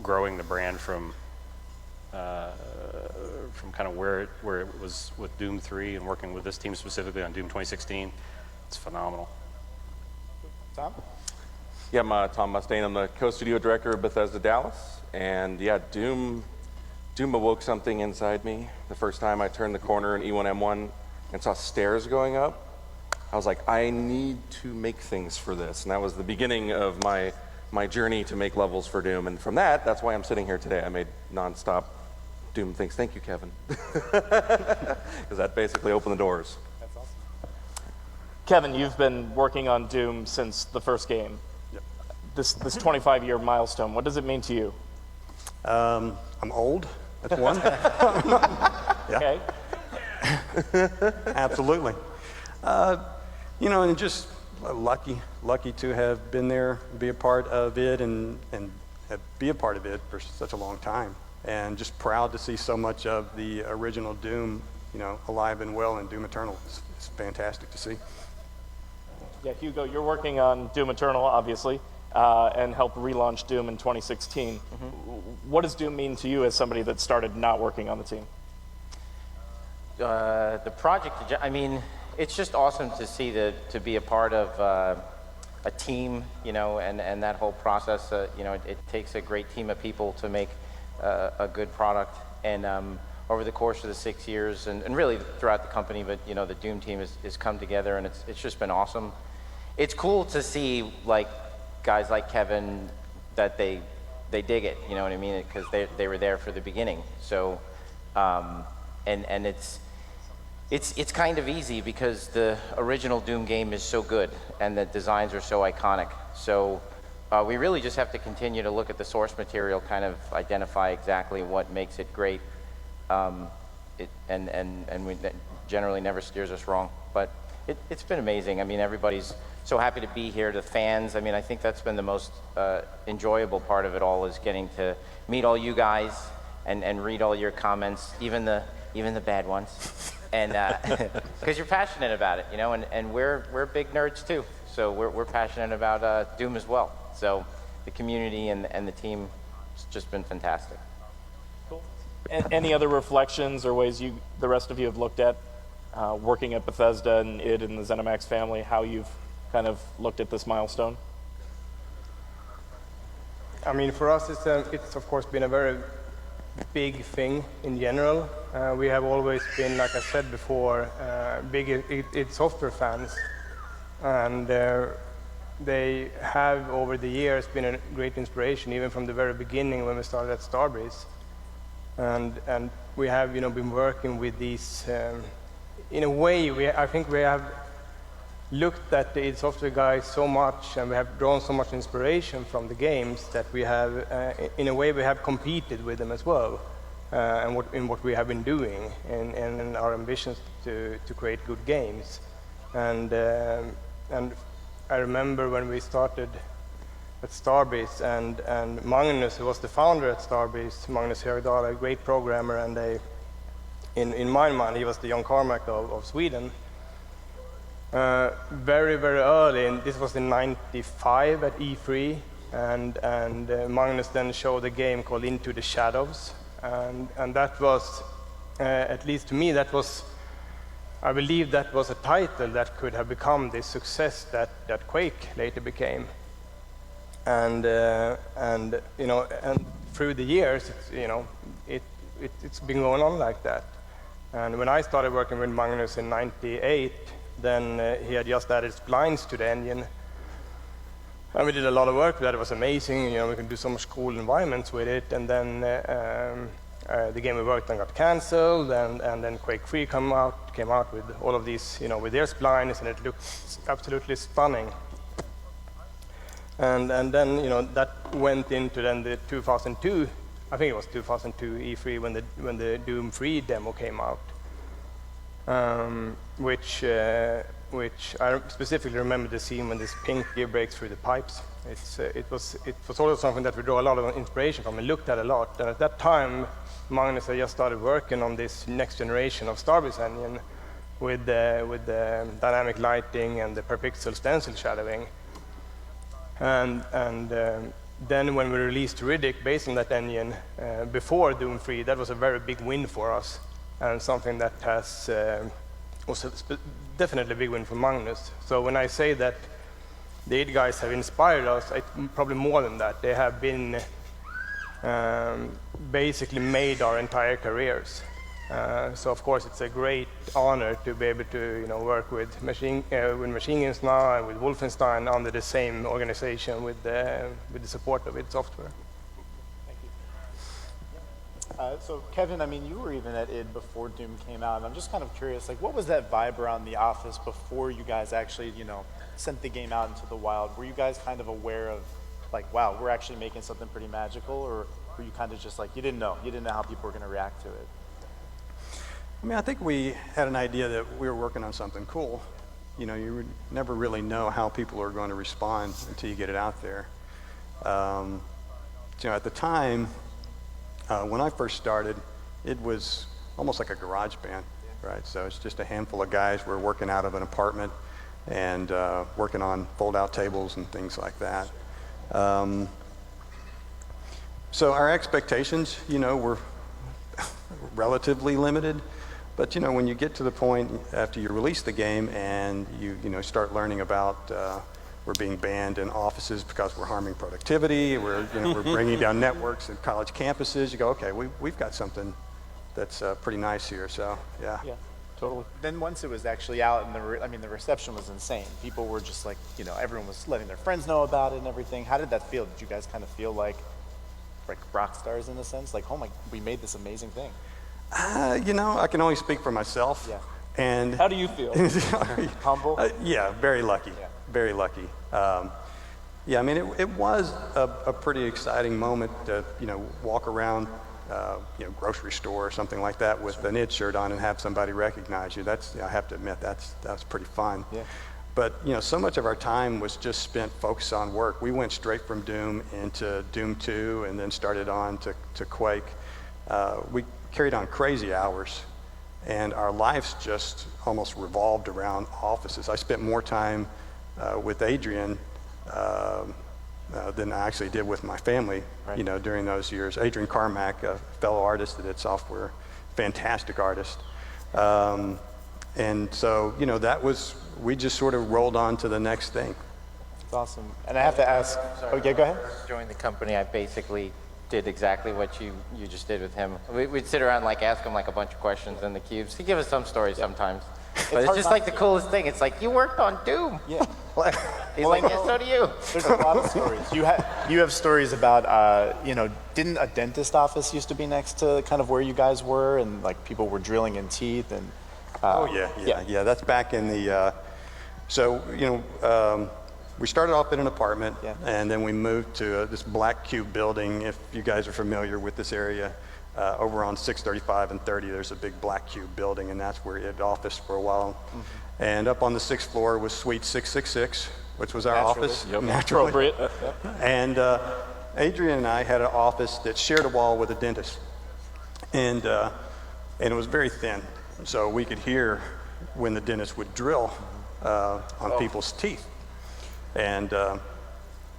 growing the brand from kind of where it was with Doom 3 and working with this team specifically on Doom 2016. It's phenomenal. Tom? Yeah, I'm Tom Mustaine. I'm the co-studio director of Bethesda Dallas. And yeah, Doom awoke something inside me. The first time I turned the corner in E1M1 and saw stairs going up, I was like, I need to make things for this. And that was the beginning of my journey to make levels for Doom. And from that's why I'm sitting here today. I made nonstop Doom things. Thank you, Kevin. Because that basically opened the doors. That's awesome. Kevin, you've been working on Doom since the first game. Yep. This 25-year milestone, what does it mean to you? I'm old. That's one. Okay. Absolutely. And just lucky to have been there, be a part of it, and be a part of it for such a long time. And just proud to see so much of the original Doom, alive and well in Doom Eternal. It's fantastic to see. Yeah, Hugo, you're working on Doom Eternal, obviously, and helped relaunch Doom in 2016. Mm-hmm. What does Doom mean to you as somebody that started not working on the team? The project, I mean, it's just awesome to see to be a part of a team, and that whole process. It takes a great team of people to make a good product. And over the course of the 6 years, and really throughout the company, but the Doom team has come together, and it's just been awesome. It's cool to see guys like Kevin that they dig it. You know what I mean? Because they were there for the beginning. So, and it's kind of easy because the original Doom game is so good and the designs are so iconic. So we really just have to continue to look at the source material, kind of identify exactly what makes it great, and that generally never steers us wrong. But it's been amazing. I mean, everybody's so happy to be here. The fans, I mean, I think that's been the most enjoyable part of it all, is getting to meet all you guys and read all your comments, even the bad ones. And because you're passionate about it, and we're big nerds too. So we're passionate about Doom as well. So the community and the team has just been fantastic. Cool. Any other reflections or ways the rest of you have looked at working at Bethesda and id and the ZeniMax family, how you've kind of looked at this milestone? I mean, for us, it's of course been a very big thing in general. We have always been, like I said before, big id Software fans, and they have over the years been a great inspiration, even from the very beginning when we started at Starbreeze. And we have been working with these in a way. I think we have looked at the id Software guys so much, and we have drawn so much inspiration from the games that we have, in a way, we have competed with them as well, and what we have been doing, and our ambitions to create good games, and I remember when we started at Starbase, and Magnus, who was the founder at Starbase, Magnus Högdahl, a great programmer, and in my mind, he was the Jan Carmack of Sweden. Very, very early, and this was in '95 at E3, and Magnus then showed a game called Into the Shadows, and that was, at least to me, that was, I believe that was a title that could have become the success that Quake later became. And you know, and through the years, it's been going on like that. And when I started working with Magnus in '98, then he had just added splines to the engine, and we did a lot of work with that. It was amazing. You know, we could do so much cool environments with it. And then the game we worked on got canceled, and then Quake 3 came out with all of these, you know, with their splines, and it looked absolutely stunning. And then, you know, that went into then the 2002, I think it was 2002 E3 when the Doom 3 demo came out, which I specifically remember the scene when this pink gear breaks through the pipes. It was also something that we draw a lot of inspiration from and looked at a lot. And at that time, Magnus had just started working on this next generation of Starbase engine with the dynamic lighting and the per pixel stencil shadowing. And then when we released Riddick based on that engine before Doom 3, that was a very big win for us, and something that has was definitely a big win for Magnus. So when I say that the id guys have inspired us, probably more than that. They have been basically made our entire careers. So of course it's a great honor to be able to, you know, work with Machine Guns now and with Wolfenstein under the same organization with the support of id Software. Thank you. So Kevin, I mean, you were even at id before Doom came out, and I'm just kind of curious, like, what was that vibe around the office before you guys actually, you know, sent the game out into the wild? Were you guys kind of aware of, like, wow, we're actually making something pretty magical, or were you kind of just like, you didn't know how people were going to react to it? I mean, I think we had an idea that we were working on something cool. You know, you would never really know how people are going to respond until you get it out there. You know, at the time, when I first started, it was almost like a garage band, right? So it's just a handful of guys were working out of an apartment and working on fold-out tables and things like that. So our expectations, you know, were relatively limited. But you know, when you get to the point after you release the game and you start learning about we're being banned in offices because we're harming productivity, we're bringing down networks at college campuses, you go, okay, we've got something that's pretty nice here. So yeah. Yeah, totally. Then once it was actually out, and the reception was insane. People were just like, you know, everyone was letting their friends know about it and everything. How did that feel? Did you guys kind of feel like rock stars in a sense? Like, oh my, we made this amazing thing. You know, I can only speak for myself. Yeah. And how do you feel? Humble? Yeah, very lucky. Yeah. Very lucky. Yeah, I mean, it was a pretty exciting moment to, you know, walk around, you know, grocery store or something like that with an id shirt on and have somebody recognize you. That's, I have to admit, that's pretty fun. Yeah. But, you know, so much of our time was just spent focused on work. We went straight from Doom into Doom 2 and then started on to Quake. We carried on crazy hours, and our lives just almost revolved around offices. I spent more time with Adrian than I actually did with my family, right, you know, during those years. Adrian Carmack, a fellow artist at id Software, fantastic artist. And so, you know, we just sort of rolled on to the next thing. That's awesome. And I have to ask, oh yeah, go ahead. When I joined the company, I basically did exactly what you just did with him. We'd sit around, like, ask him like a bunch of questions in the cubes. He'd give us some stories sometimes. But it's just like the coolest thing. It's like, you worked on Doom. Yeah. He's like, yeah, so do you. There's a lot of stories. You have stories about, you know, didn't a dentist office used to be next to kind of where you guys were, and like people were drilling in teeth and. Oh yeah. That's back in the So, we started off in an apartment, and then we moved to this black cube building. If you guys are familiar with this area, over on 635 and 30, there's a big black cube building, and that's where it officed for a while. And up on the 6th floor was Suite 666, which was our office. Naturally. Appropriate. And Adrian and I had an office that shared a wall with a dentist, and it was very thin, so we could hear when the dentist would drill on people's teeth. And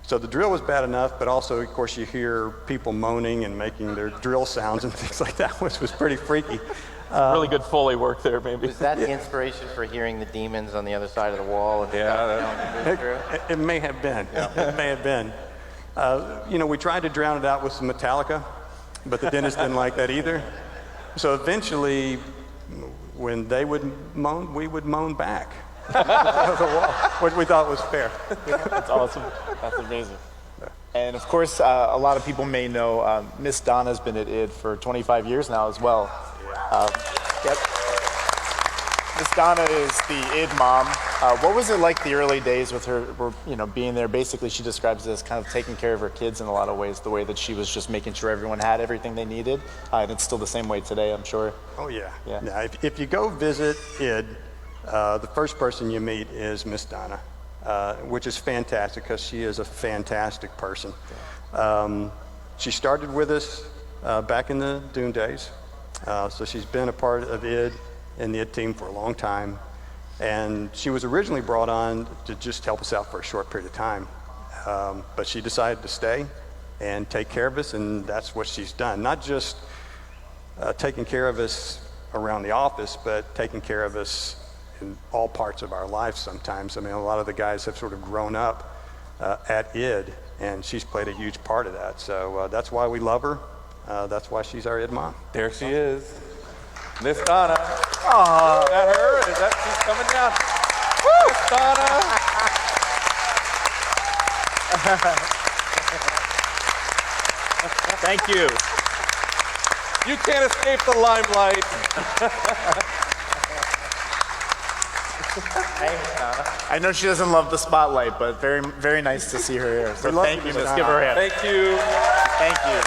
so the drill was bad enough, but also, of course, you hear people moaning and making their drill sounds and things like that, which was pretty freaky. Really good Foley work there, maybe. Was that the inspiration for hearing the demons on the other side of the wall? And It may have been. It may have been. We tried to drown it out with some Metallica, but the dentist didn't like that either. So eventually, when they would moan, we would moan back. The wall, which we thought was fair. That's awesome. That's amazing. And of course, a lot of people may know Miss Donna's been at ID for 25 years now as well. Yep. Miss Donna is the ID mom. What was it like the early days with her, being there? Basically, she describes it as kind of taking care of her kids in a lot of ways, the way that she was just making sure everyone had everything they needed. And it's still the same way today, I'm sure. Oh, yeah. Now, if you go visit ID, the first person you meet is Miss Donna, which is fantastic because she is a fantastic person. She started with us back in the Doom days, so she's been a part of ID and the ID team for a long time, and she was originally brought on to just help us out for a short period of time, but she decided to stay and take care of us, and that's what she's done. Not just taking care of us around the office, but taking care of us in all parts of our life sometimes. I mean, a lot of the guys have sort of grown up at ID, and she's played a huge part of that. So that's why we love her. That's why she's our ID mom. There she is. Miss Donna. Aww. Is that her? Is that she's coming down? Woo! Miss Donna. Thank you. You can't escape the limelight. I know she doesn't love the spotlight, but very, very nice to see her here. So thank you, Miss Donna. Give her a hand. Thank you. Thank you.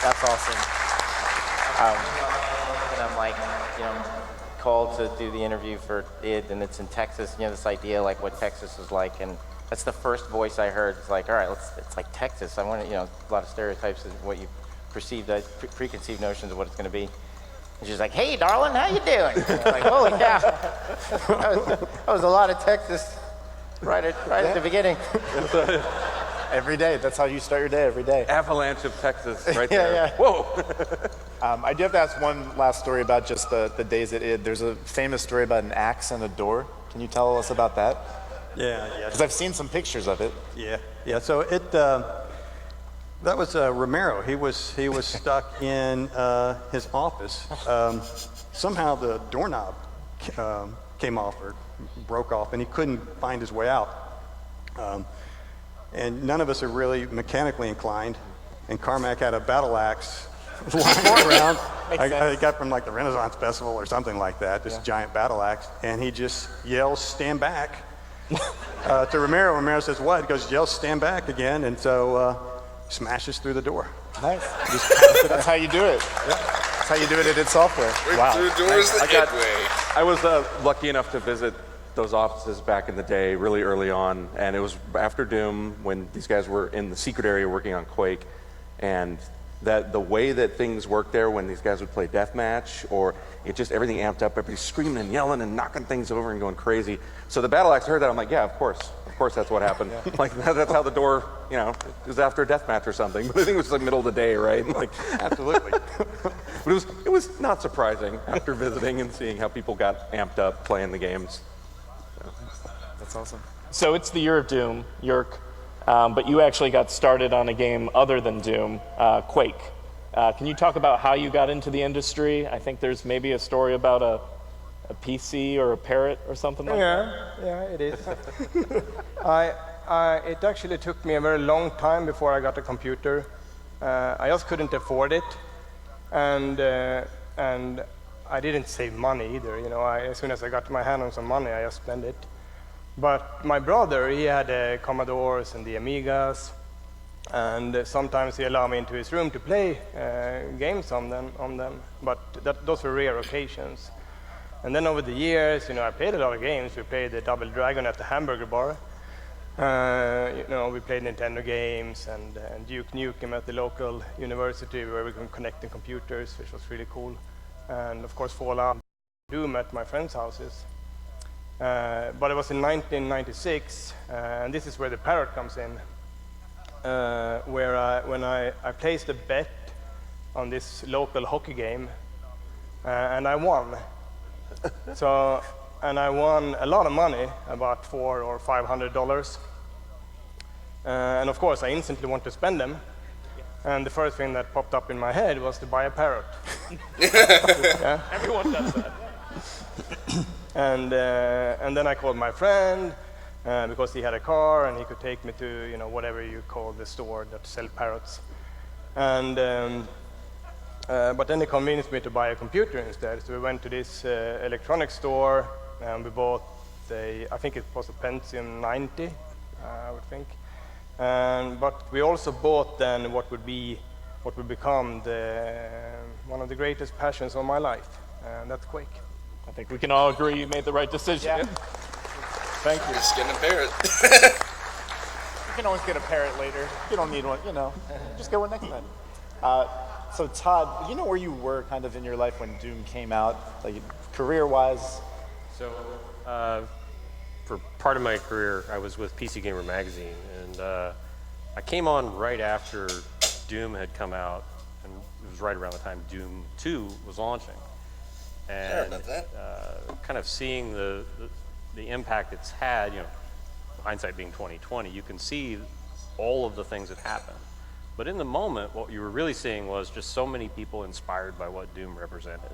That's awesome. And I'm like, called to do the interview for ID, and it's in Texas. This idea like what Texas is like, and that's the first voice I heard. It's like, all right, it's like Texas. I want to, a lot of stereotypes of what you perceive, preconceived notions of what it's going to be. And she's like, hey, darling, how you doing? And I'm like, holy cow. That was a lot of Texas right at the beginning. Every day. That's how you start your day, every day. Avalanche of Texas right there. Yeah. Whoa. I do have to ask one last story about just the days at ID. There's a famous story about an axe and a door. Can you tell us about that? Yeah. Because I've seen some pictures of it. Yeah. So that was Romero. He was stuck in his office. Somehow the doorknob came off or broke off, and he couldn't find his way out. And none of us are really mechanically inclined. And Carmack had a battle axe lying around. I got from like the Renaissance Festival or something like that, this giant battle axe. And he just yells, stand back, to Romero. Romero says, what? He goes, yells, stand back again. And so smashes through the door. Nice. That's how you do it. That's how you do it at ID Software. Wow. Through doors the ID way. I was lucky enough to visit those offices back in the day, really early on, and it was after Doom when these guys were in the secret area working on Quake, and that the way that things worked there when these guys would play deathmatch, or it just everything amped up, everybody screaming and yelling and knocking things over and going crazy. So the battle axe heard that, I'm like, yeah, of course that's what happened. Like that's how the door, it was after a deathmatch or something. But I think it was like middle of the day, right? Like absolutely. But it was not surprising after visiting and seeing how people got amped up playing the games. That's awesome. So it's the year of Doom, Yerk, but you actually got started on a game other than Doom, Quake. Can you talk about how you got into the industry? I think there's maybe a story about a PC or a parrot or something like that. Yeah, it is. It actually took me a very long time before I got a computer. I just couldn't afford it, and I didn't save money either. You know, as soon as I got my hand on some money, I just spent it. But my brother, he had the Commodores and the Amigas, and sometimes he allowed me into his room to play games on them. But those were rare occasions. And then over the years, you know, I played a lot of games. We played the Double Dragon at the Hamburger Bar. You know, we played Nintendo games and Duke Nukem at the local university where we could connect the computers, which was really cool. And of course, Fallout, Doom at my friends' houses. But it was in 1996, and this is where the Parrot comes in, where when I placed a bet on this local hockey game, and I won. So, and I won a lot of money, about $400 or $500. And of course, I instantly want to spend them. And the first thing that popped up in my head was to buy a Parrot. Yeah? Everyone does that. And then I called my friend because he had a car and he could take me to, you know, whatever you call the store that sell parrots. And but then he convinced me to buy a computer instead. So we went to this electronics store and we bought I think it was a Pentium 90, I would think. But we also bought then what would become one of the greatest passions of my life, and that's Quake. I think we can all agree you made the right decision. Yeah. Thank you. Just getting a Parrot. You can always get a Parrot later. You don't need one, you know. Just get one next time. So Todd, you know where you were kind of in your life when Doom came out, like career-wise? So, for part of my career, I was with PC Gamer magazine, and I came on right after Doom had come out, and it was right around the time Doom 2 was launching. And kind of seeing the impact it's had, you know, hindsight being 2020, you can see all of the things that happened. But in the moment, what you were really seeing was just so many people inspired by what Doom represented.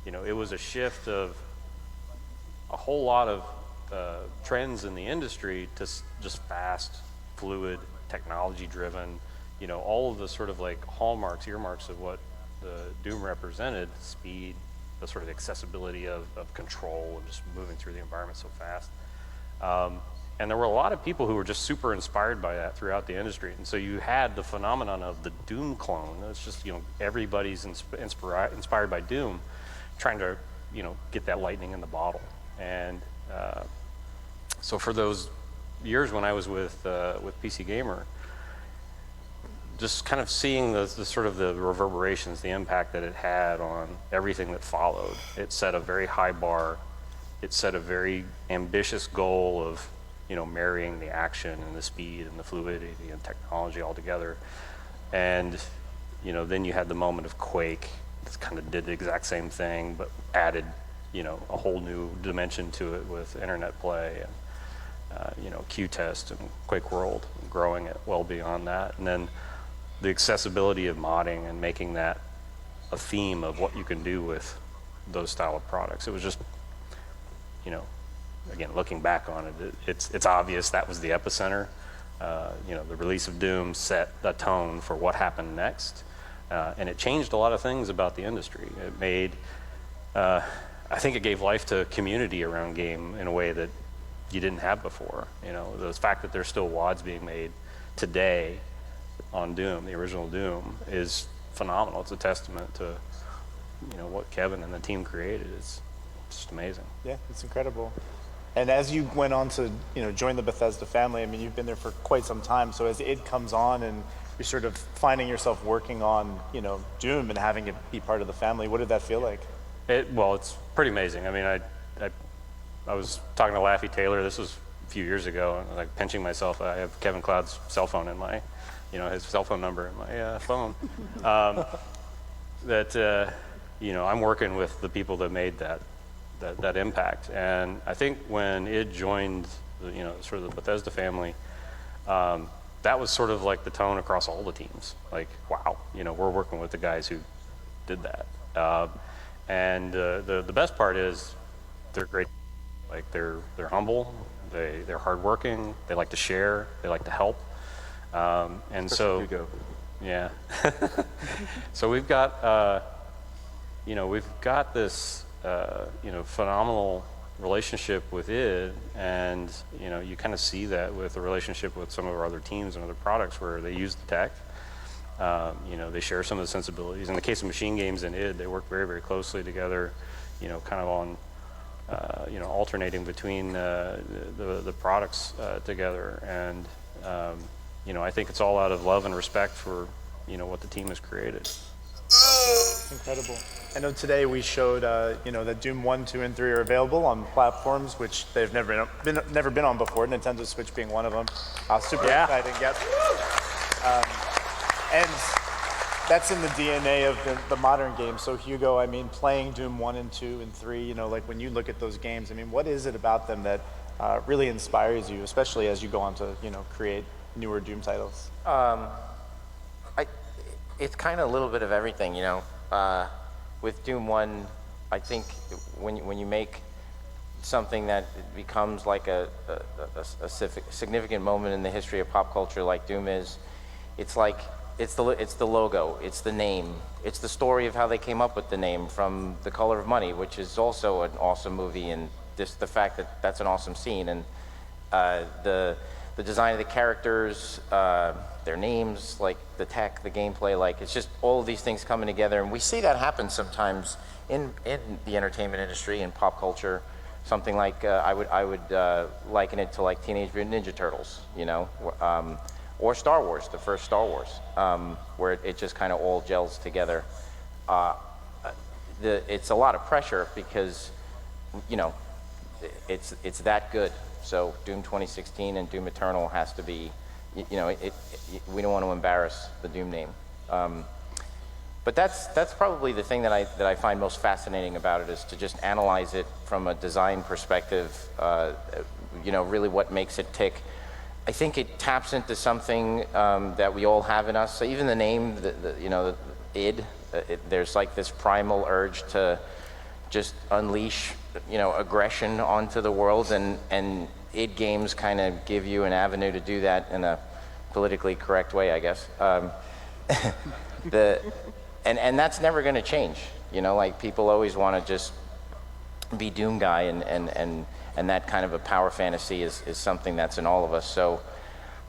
You know, it was a shift of a whole lot of trends in the industry to just fast, fluid, technology-driven, you know, all of the sort of like hallmarks, earmarks of what the Doom represented, speed, the sort of accessibility of control and just moving through the environment so fast. And there were a lot of people who were just super inspired by that throughout the industry. And so you had the phenomenon of the Doom clone. It's just, you know, everybody's inspired by Doom, trying to, you know, get that lightning in the bottle. And so for those years when I was with PC Gamer, just kind of seeing the sort of the reverberations, the impact that it had on everything that followed. It set a very high bar. It set a very ambitious goal of, you know, marrying the action and the speed and the fluidity and technology all together. And, you know, then you had the moment of Quake that kind of did the exact same thing, but added, you know, a whole new dimension to it with internet play and, you know, Q-Test and Quake World, and growing it well beyond that. And then the accessibility of modding and making that a theme of what you can do with those style of products. It was just, you know, again, looking back on it, it's obvious that was the epicenter. You know, the release of Doom set the tone for what happened next, and it changed a lot of things about the industry. It made, I think it gave life to community around game in a way that you didn't have before. You know, the fact that there's still WADs being made today on Doom, the original Doom, is phenomenal. It's a testament to, you know, what Kevin and the team created. It's just amazing. Yeah, it's incredible. And as you went on to, you know, join the Bethesda family, I mean, you've been there for quite some time. So as id comes on and you're sort of finding yourself working on, you know, Doom and having it be part of the family, what did that feel like? Well, it's pretty amazing. I mean, I was talking to Laffy Taylor. This was a few years ago, and like pinching myself. I have Kevin Cloud's cell phone in my, you know, his cell phone number in my phone. You know, I'm working with the people that made that impact. And I think when id joined, you know, sort of the Bethesda family, that was sort of like the tone across all the teams. Like, wow, you know, we're working with the guys who did that. And the best part is they're great. Like, they're humble, they're hardworking, they like to share, they like to help. And so, Hugo. yeah. So we've got, you know, we've got this, you know, phenomenal relationship with id, and you know, you kind of see that with the relationship with some of our other teams and other products where they use the tech. You know, they share some of the sensibilities. In the case of machine games and id, they work very, very closely together, you know, kind of on, you know, alternating between the products together. And, you know, I think it's all out of love and respect for, you know, what the team has created. Incredible. I know today we showed, you know, that Doom 1, 2, and 3 are available on platforms which they've never been on before, Nintendo Switch being one of them. Super exciting, yep. And that's in the DNA of the modern game. So Hugo, I mean, playing Doom 1 and 2 and 3, you know, like when you look at those games, I mean, what is it about them that really inspires you, especially as you go on to, you know, create newer Doom titles? It's kind of a little bit of everything, you know. With Doom 1, I think when you make something that becomes like a significant moment in the history of pop culture like Doom is, it's like, it's the logo, it's the name, it's the story of how they came up with the name from The Color of Money, which is also an awesome movie, and just the fact that that's an awesome scene, and the design of the characters, their names, like the tech, the gameplay, like it's just all of these things coming together, and we see that happen sometimes in the entertainment industry and pop culture. Something like I would liken it to like Teenage Mutant Ninja Turtles, you know, or Star Wars, the first Star Wars, where it just kind of all gels together. It's a lot of pressure because, you know, it's that good. So Doom 2016 and Doom Eternal has to be, you know, we don't want to embarrass the Doom name. But that's probably the thing that I find most fascinating about it, is to just analyze it from a design perspective. You know, really what makes it tick. I think it taps into something that we all have in us. So even the name, you know, id, there's like this primal urge to just unleash, you know, aggression onto the world, and id games kind of give you an avenue to do that in a politically correct way, I guess. And that's never going to change, you know. Like people always want to just be Doom guy, and that kind of a power fantasy is something that's in all of us. So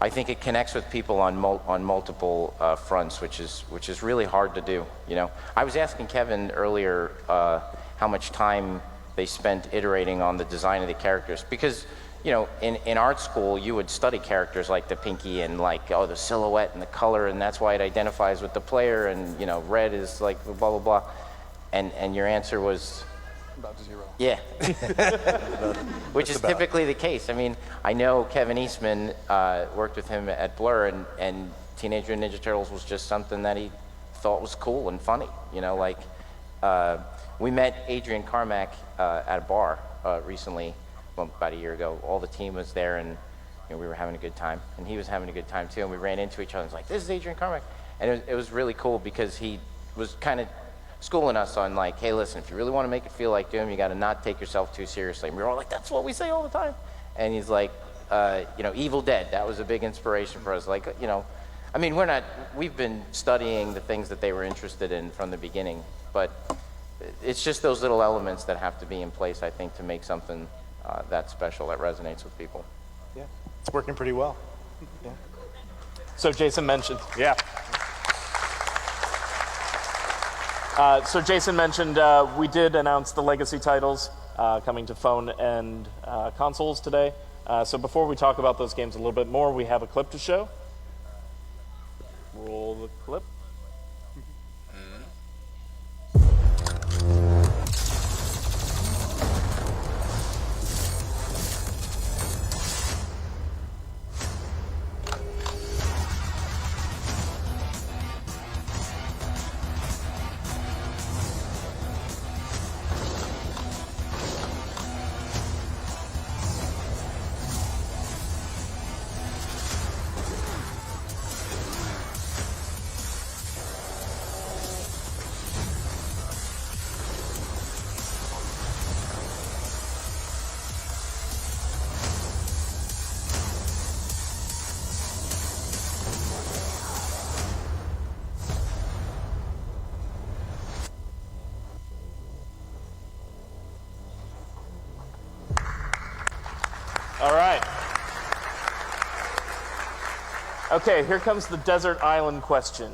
I think it connects with people on multiple fronts, which is really hard to do, you know. I was asking Kevin earlier how much time they spent iterating on the design of the characters, because, you know, in art school you would study characters like the pinky and like, oh, the silhouette and the color, and that's why it identifies with the player, and, you know, red is like blah blah blah, and your answer was about 0. Yeah. Which is typically the case. I mean, I know Kevin Eastman worked with him at Blur, and Teenage Mutant Ninja Turtles was just something that he thought was cool and funny, you know. Like we met Adrian Carmack at a bar recently, well, about a year ago. All the team was there, and, you know, we were having a good time, and he was having a good time too, and we ran into each other and was like, this is Adrian Carmack. And it was really cool because he was kind of schooling us on like, hey, listen, if you really want to make it feel like Doom, you got to not take yourself too seriously. And we were all like, that's what we say all the time. And he's like, you know, Evil Dead, that was a big inspiration for us. Like, you know, I mean, we've been studying the things that they were interested in from the beginning, but it's just those little elements that have to be in place, I think, to make something that special, that resonates with people. Yeah, it's working pretty well. Yeah. So Jason mentioned, so Jason mentioned we did announce the legacy titles coming to phone and consoles today. So before we talk about those games a little bit more, we have a clip to show. Roll the clip. All right. Okay, here comes the desert island question.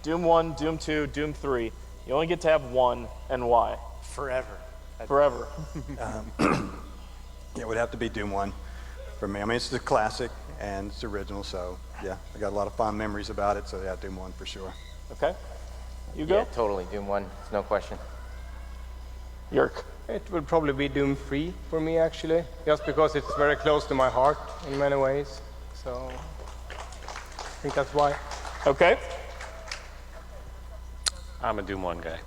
Doom 1, Doom 2, Doom 3. You only get to have one, and why? Forever. Forever. It would have to be Doom 1 for me. I mean, it's the classic and it's original, so yeah, I got a lot of fond memories about it, so yeah, Doom 1 for sure. Okay. You go? Yeah, totally. Doom 1, no question. Yerk. It would probably be Doom 3 for me, actually, just because it's very close to my heart in many ways. So I think that's why. Okay. I'm a Doom 1 guy.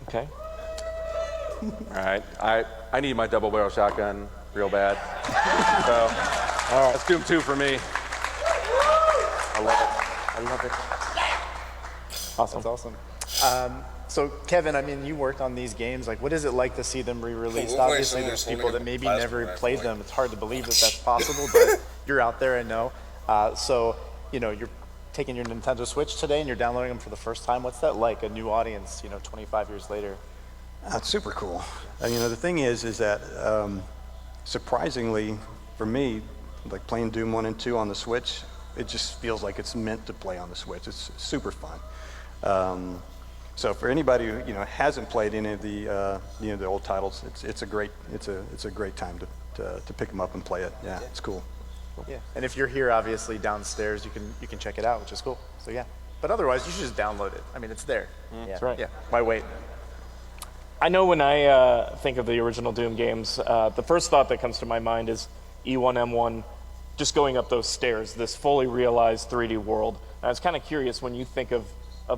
Okay. All right, I need my double barrel shotgun real bad. So, all right, that's Doom 2 for me. I love it. I love it. Awesome. That's awesome. So Kevin, I mean, you worked on these games. Like, what is it like to see them re-released? Well, Obviously, there's people that maybe never played them. It's hard to believe that that's possible, but you're out there and know. So, you know, you're taking your Nintendo Switch today and you're downloading them for the first time. What's that like? A new audience, 25 years later. It's super cool. And, the thing is that surprisingly for me, like playing Doom 1 and 2 on the Switch, it just feels like it's meant to play on the Switch. It's super fun. So for anybody who hasn't played any of the the old titles, it's a great time to pick them up and play it. Yeah, it's cool. Yeah, and if you're here, obviously downstairs, you can check it out, which is cool. So yeah, but otherwise, you should just download it. I mean, it's there. That's right. Yeah. Why wait? I know when I think of the original Doom games, the first thought that comes to my mind is E1M1, just going up those stairs, this fully realized 3D world. And I was kind of curious when you think of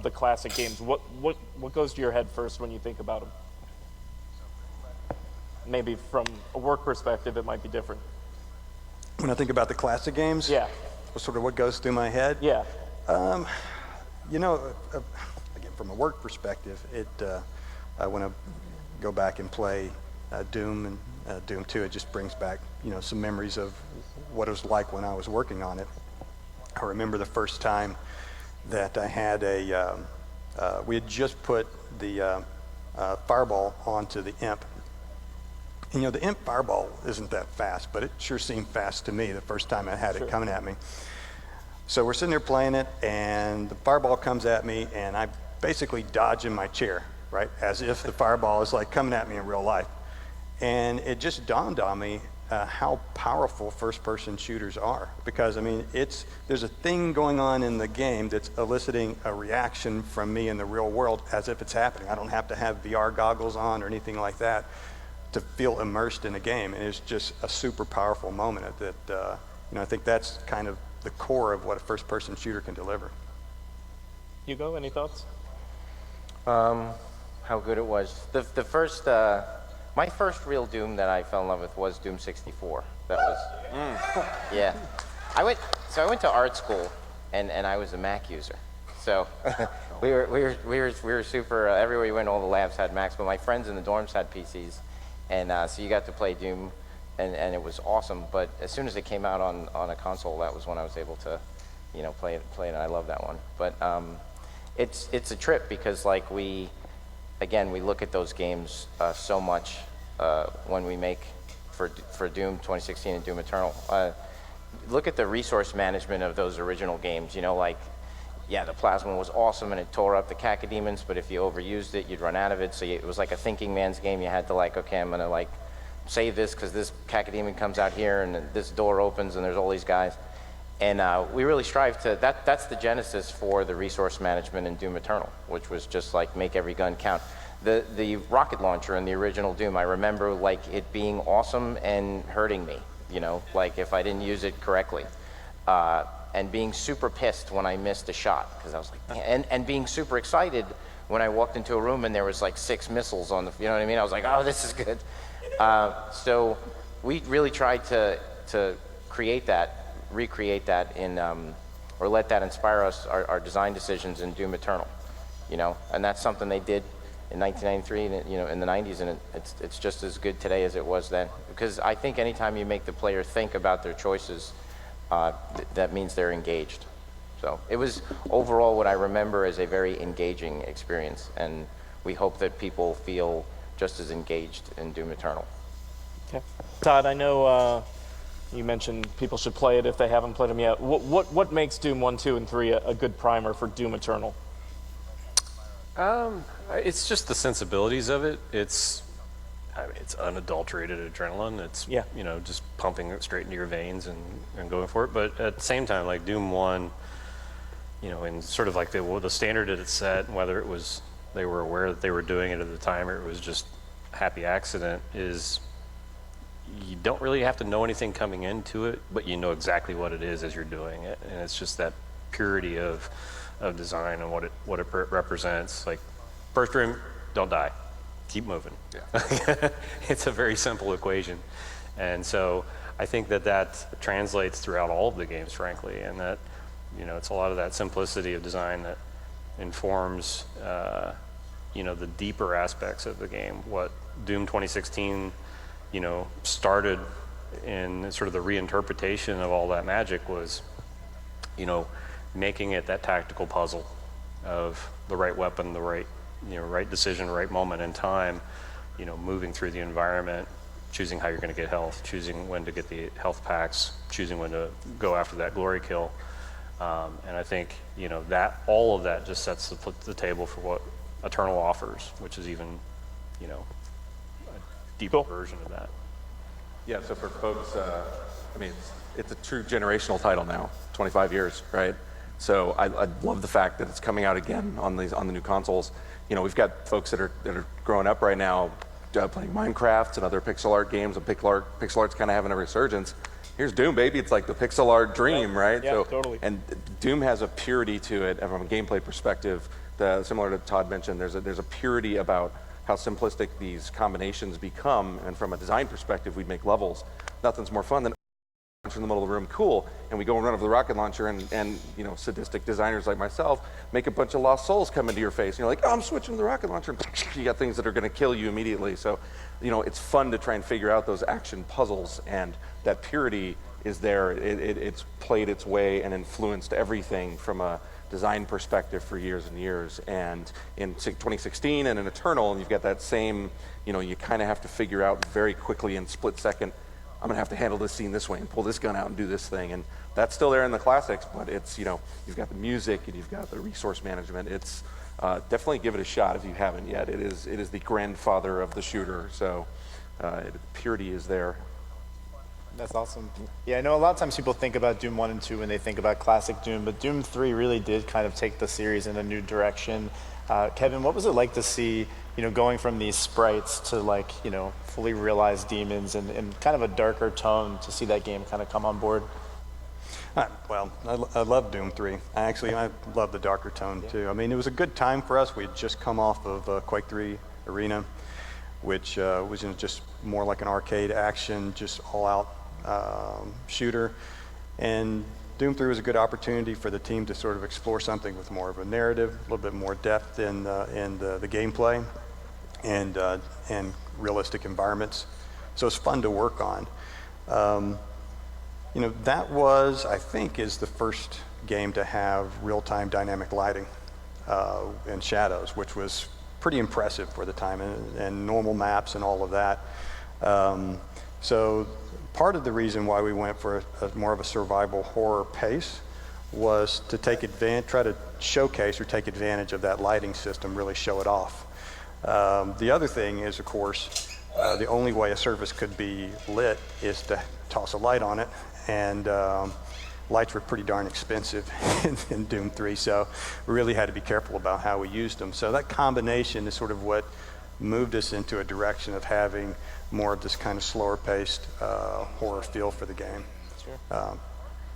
the classic games, what goes to your head first when you think about them? Maybe from a work perspective, it might be different. When I think about the classic games, yeah, what goes through my head? Yeah. Again, from a work perspective, when I go back and play Doom and Doom 2, it just brings back some memories of what it was like when I was working on it. I remember the first time that I had we had just put the fireball onto the imp. And, the imp fireball isn't that fast, but it sure seemed fast to me the first time I had it coming at me. So we're sitting there playing it, and the fireball comes at me, and I basically dodge in my chair, right, as if the fireball is like coming at me in real life. And it just dawned on me how powerful first-person shooters are, because I mean, there's a thing going on in the game that's eliciting a reaction from me in the real world as if it's happening. I don't have to have VR goggles on or anything like that to feel immersed in a game, and it's just a super powerful moment that I think that's kind of the core of what a first-person shooter can deliver. Hugo, any thoughts? How good it was. The first. My first real Doom that I fell in love with was Doom 64. That was, yeah. I went to art school, and I was a Mac user. So we were super. Everywhere you went, all the labs had Macs, but my friends in the dorms had PCs, and so you got to play Doom, and it was awesome. But as soon as it came out on a console, that was when I was able to, play it. And I love that one. But it's a trip because we look at those games so much when we make for Doom 2016 and Doom Eternal. Look at the resource management of those original games. The plasma was awesome and it tore up the cacodemons, but if you overused it, you'd run out of it. So it was like a thinking man's game. You had to okay, I'm gonna save this because this cacodemon comes out here and this door opens and there's all these guys. And we really strive to, that's the genesis for the resource management in Doom Eternal, which was just make every gun count. The rocket launcher in the original Doom, I remember it being awesome and hurting me, if I didn't use it correctly. And being super pissed when I missed a shot, because I was and being super excited when I walked into a room and there was 6 missiles on the, you know what I mean? I was like, oh, this is good. So we really tried to recreate that in, or let that inspire us, our design decisions in Doom Eternal, and that's something they did in 1993, in the 90s, and it's just as good today as it was then. Because I think anytime you make the player think about their choices, that means they're engaged. So it was overall what I remember as a very engaging experience, and we hope that people feel just as engaged in Doom Eternal. Okay. Todd, I know You mentioned people should play it if they haven't played them yet. What makes Doom 1, 2, and 3 a good primer for Doom Eternal? It's just the sensibilities of it. It's unadulterated adrenaline. It's just pumping it straight into your veins and going for it. But at the same time, like Doom 1, and sort of like the standard that it set, and whether it was they were aware that they were doing it at the time or it was just a happy accident, is you don't really have to know anything coming into it, but you know exactly what it is as you're doing it, and it's just that purity of design and what it represents. Like, first room, don't die, keep moving. Yeah. It's a very simple equation, and so I think that translates throughout all of the games, frankly, and that it's a lot of that simplicity of design that informs the deeper aspects of the game. What Doom 2016 started in sort of the reinterpretation of all that magic was, making it that tactical puzzle of the right weapon, the right, right decision, right moment in time, moving through the environment, choosing how you're going to get health, choosing when to get the health packs, choosing when to go after that glory kill. And I think, that all of that just sets the table for what Eternal offers, which is even, a deeper version of that. Yeah, so for folks, it's a true generational title now, 25 years, right? So I love the fact that it's coming out again on the new consoles. We've got folks that are growing up right now playing Minecraft and other pixel art games, and pixel art's kind of having a resurgence. Here's Doom, baby. It's like the pixel art dream, right? Yeah, totally. And Doom has a purity to it from a gameplay perspective, similar to Todd mentioned. There's a purity about how simplistic these combinations become, and from a design perspective, we'd make levels. Nothing's more fun than in the middle of the room, cool, and we go and run over the rocket launcher, and sadistic designers like myself make a bunch of lost souls come into your face, and you're like, oh, I'm switching to the rocket launcher, and you got things that are going to kill you immediately. So it's fun to try and figure out those action puzzles, and that purity is there. It's played its way and influenced everything from a design perspective for years and years. And in 2016 and in Eternal, you've got that same, you kind of have to figure out very quickly in split second, I'm gonna have to handle this scene this way and pull this gun out and do this thing. And that's still there in the classics, but it's, you've got the music and you've got the resource management. It's definitely give it a shot if you haven't yet. It is the grandfather of the shooter, so purity is there. That's awesome. Yeah, I know a lot of times people think about Doom 1 and 2 when they think about classic Doom, but Doom 3 really did kind of take the series in a new direction. Kevin, what was it like to see, going from these sprites to fully realized demons and kind of a darker tone to see that game kind of come on board? Well, I love Doom 3. I love the darker tone too. I mean, it was a good time for us. We had just come off of Quake 3 Arena, which was just more like an arcade action, just all-out shooter. And Doom 3 was a good opportunity for the team to sort of explore something with more of a narrative, a little bit more depth in the gameplay, and realistic environments. So it's fun to work on. That was, I think, is the first game to have real-time dynamic lighting and shadows, which was pretty impressive for the time, and normal maps and all of that. So part of the reason why we went for more of a survival horror pace was to try to showcase or take advantage of that lighting system, really show it off. The other thing is, of course, the only way a surface could be lit is to toss a light on it, and lights were pretty darn expensive in Doom 3, so we really had to be careful about how we used them. So that combination is sort of what moved us into a direction of having more of this kind of slower paced horror feel for the game. Sure.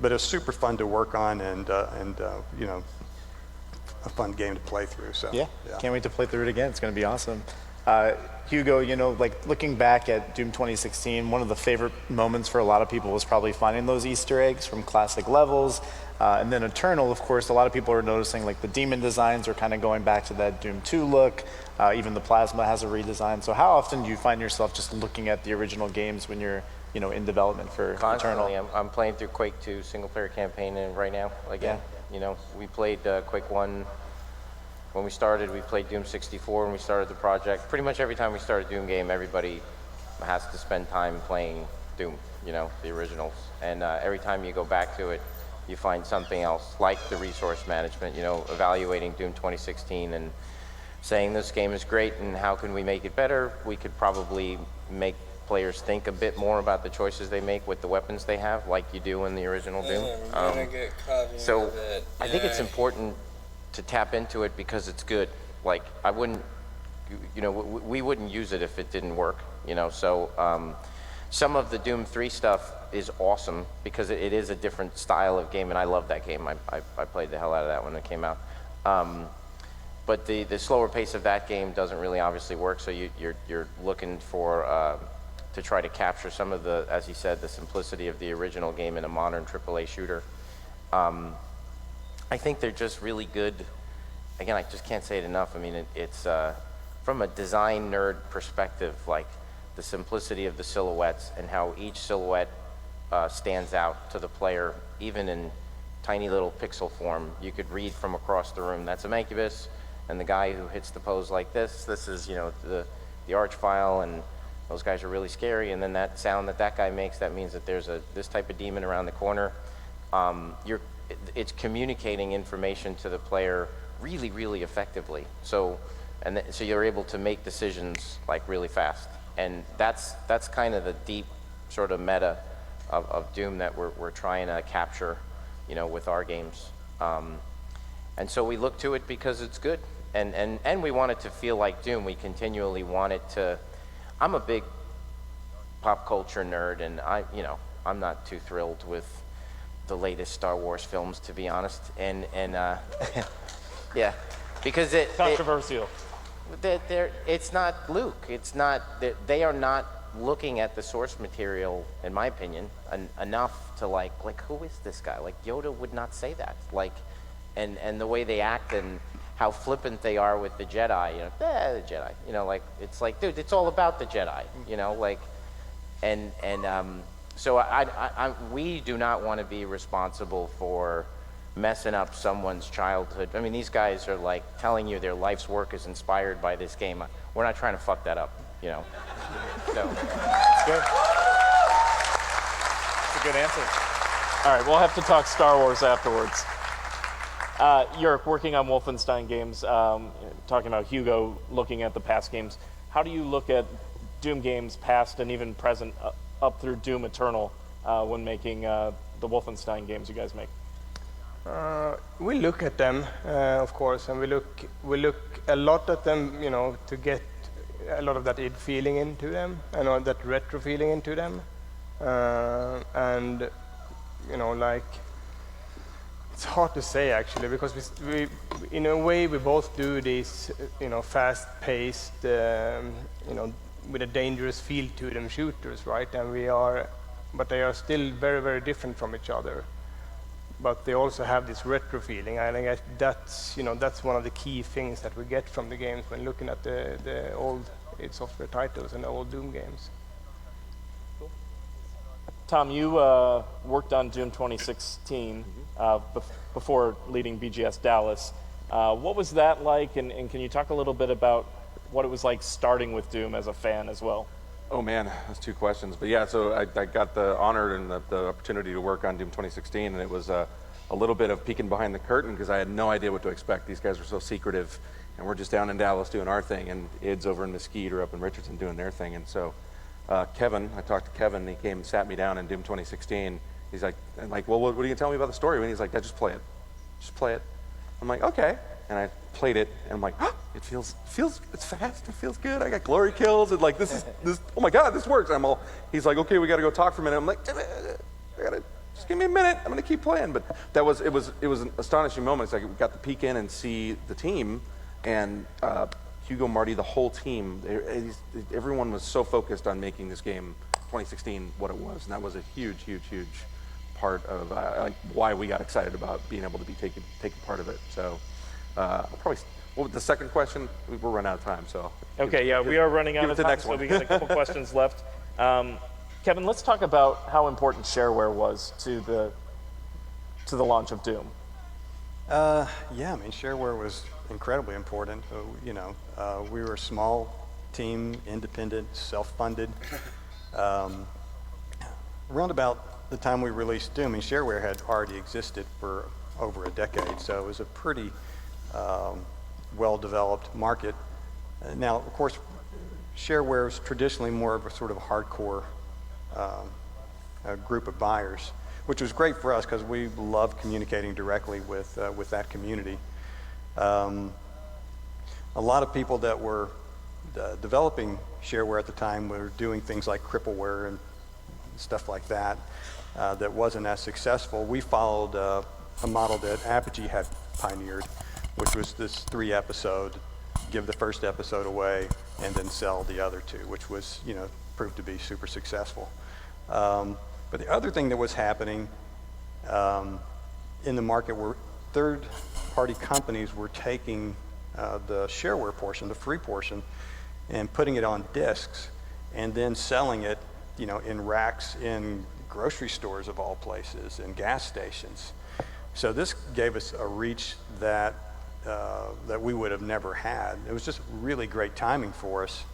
But it was super fun to work on, and a fun game to play through. So yeah, can't wait to play through it again. It's going to be awesome. Hugo, looking back at Doom 2016, one of the favorite moments for a lot of people was probably finding those Easter eggs from classic levels. And then Eternal, of course, a lot of people are noticing the demon designs are kind of going back to that Doom 2 look. Even the plasma has a redesign. So how often do you find yourself just looking at the original games when you're in development for Constantly. Eternal? I'm playing through Quake 2 single player campaign right now again. Yeah. We played Quake 1 when we started. We played Doom 64 when we started the project. Pretty much every time we start a Doom game, everybody has to spend time playing Doom. you know, the originals. And every time you go back to it, you find something else, like the resource management, you know, evaluating Doom 2016 and saying this game is great and how can we make it better. We could probably make players think a bit more about the choices they make with the weapons they have, like you do in the original Doom. We're gonna get caught So into that. I think it's important to tap into it because it's good. Like, I wouldn't, you know, we wouldn't use it if it didn't work, you know. So some of the Doom 3 stuff is awesome because it is a different style of game, and I love that game. I played the hell out of that when it came out. But the slower pace of that game doesn't really obviously work, so you're looking for to try to capture some of the, as he said, the simplicity of the original game in a modern AAA shooter. I think they're just really good. Again, I just can't say it enough. I mean, it's from a design nerd perspective, like the simplicity of the silhouettes and how each silhouette stands out to the player, even in tiny little pixel form. You could read from across the room, that's a Mancubus, and the guy who hits the pose like this is, you know, the Archvile, and those guys are really scary. And then that sound that guy makes, that means that there's this type of demon around the corner. It's communicating information to the player really, really effectively. So you're able to make decisions like really fast. And that's kind of the deep sort of meta of Doom that we're trying to capture, you know, with our games. And so we look to it because it's good. And we want it to feel like Doom. We continually want it to. I'm a big pop culture nerd, and I'm not too thrilled with the latest Star Wars films, to be honest. And yeah, because controversial. It's not Luke. It's not. They are not looking at the source material, in my opinion, enough to like who is this guy? Like Yoda would not say that. Like, and the way they act and how flippant they are with the Jedi. You know, the Jedi. You know, like it's like, dude, it's all about the Jedi. You know, like, and so we do not want to be responsible for messing up someone's childhood. I mean, these guys are like telling you their life's work is inspired by this game. We're not trying to fuck that up, you know. So it's good. It's a good answer. All right, we'll have to talk Star Wars afterwards. You're working on Wolfenstein games, talking about Hugo, looking at the past games. How do you look at Doom games, past and even present, up through Doom Eternal, when making the Wolfenstein games you guys make? We look at them, of course, and we look a lot at them, you know, to get a lot of that id feeling into them and all that retro feeling into them, and you know, like, it's hard to say actually, because we in a way we both do these, you know, fast-paced, you know, with a dangerous feel to them shooters, right? And but they are still very, very different from each other. But they also have this retro feeling. I think that's, you know, that's one of the key things that we get from the games when looking at the old id Software titles and the old Doom games. Tom, you worked on Doom 2016 before leading BGS Dallas. What was that like, and can you talk a little bit about what it was like starting with Doom as a fan as well? Oh man, that's two questions. But yeah, so I got the honor and the opportunity to work on Doom 2016, and it was a little bit of peeking behind the curtain because I had no idea what to expect. These guys were so secretive, and we're just down in Dallas doing our thing, and id's over in Mesquite or up in Richardson doing their thing. And so Kevin, I talked to Kevin, and he came and sat me down in Doom 2016. He's like, well, what are you gonna tell me about the story? And he's like, just play it. Just play it. I'm like, okay. And I played it, and I'm like, oh, it's fast, it feels good. I got glory kills, and like, this, oh my God, this works. He's like, okay, we gotta go talk for a minute. I'm like, just give me a minute, I'm gonna keep playing. But it was an astonishing moment. It's like, we got to peek in and see the team, and Hugo, Marty, the whole team, everyone was so focused on making this game 2016 what it was, and that was a huge, huge, huge part of like why we got excited about being able to be taking part of it. So probably, what was the second question? We're running out of time, so. Okay, yeah, we are running out of time, so we got a couple questions left. Kevin, let's talk about how important shareware was to the launch of Doom. Yeah, I mean, shareware was incredibly important. You know, we were a small team, independent, self-funded. around about the time we released Doom, shareware had already existed for over a decade, so it was a pretty well-developed market. Now, of course, shareware is traditionally more of a sort of hardcore group of buyers, which was great for us because we love communicating directly with that community. A lot of people that were developing shareware at the time were doing things like crippleware and stuff like that that wasn't as successful. We followed a model that Apogee had pioneered, which was this 3-episode, give the first episode away and then sell the other 2, which was, proved to be super successful. But the other thing that was happening in the market were third-party companies were taking the shareware portion, the free portion, and putting it on discs and then selling it, in racks in grocery stores of all places and gas stations. So this gave us a reach that we would have never had. It was just really great timing for us.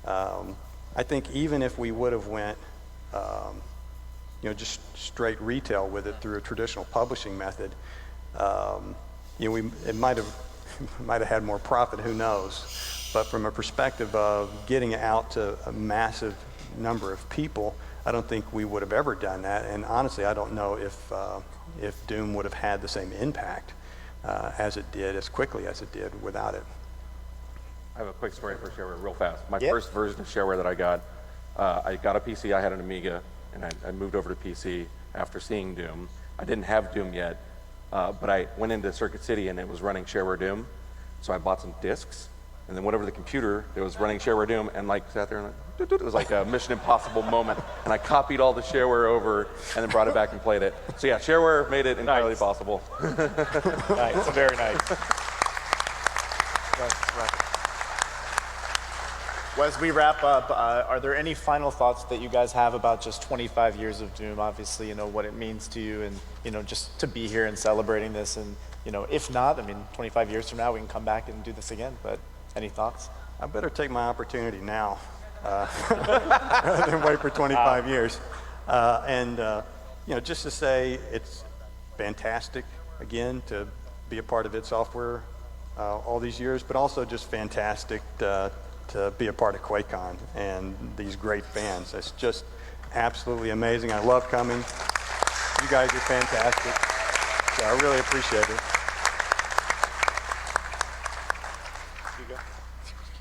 I think even if we would have went, just straight retail with it through a traditional publishing method, it might have had more profit, who knows. But from a perspective of getting out to a massive number of people, I don't think we would have ever done that. And honestly, I don't know if Doom would have had the same impact as it did, as quickly as it did without it. I have a quick story for shareware real fast. My first version of shareware that I got a PC, I had an Amiga, and I moved over to PC after seeing Doom. I didn't have Doom yet, but I went into Circuit City and it was running shareware Doom, so I bought some discs, and then went over to the computer that was running shareware Doom and sat there and it was like a Mission Impossible moment, and I copied all the shareware over and then brought it back and played it. So yeah, shareware made it entirely possible. Nice, very nice. Well, as we wrap up, are there any final thoughts that you guys have about just 25 years of Doom? Obviously, what it means to you, and just to be here and celebrating this. And if not, 25 years from now we can come back and do this again. But any thoughts? I better take my opportunity now, rather than wait for 25 years. Just to say it's fantastic again to be a part of id Software all these years, but also just fantastic to be a part of QuakeCon and these great fans. It's just absolutely amazing. I love coming. You guys are fantastic. So I really appreciate it.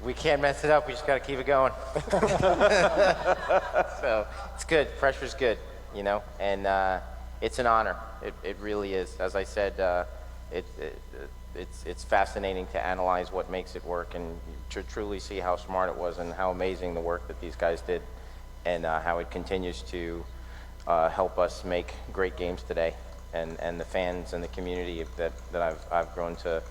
We can't mess it up. We just got to keep it going. So it's good. Pressure's good, and it's an honor. It really is. As I said, it's fascinating to analyze what makes it work and to truly see how smart it was and how amazing the work that these guys did, and how it continues to help us make great games today, and the fans and the community that I've grown to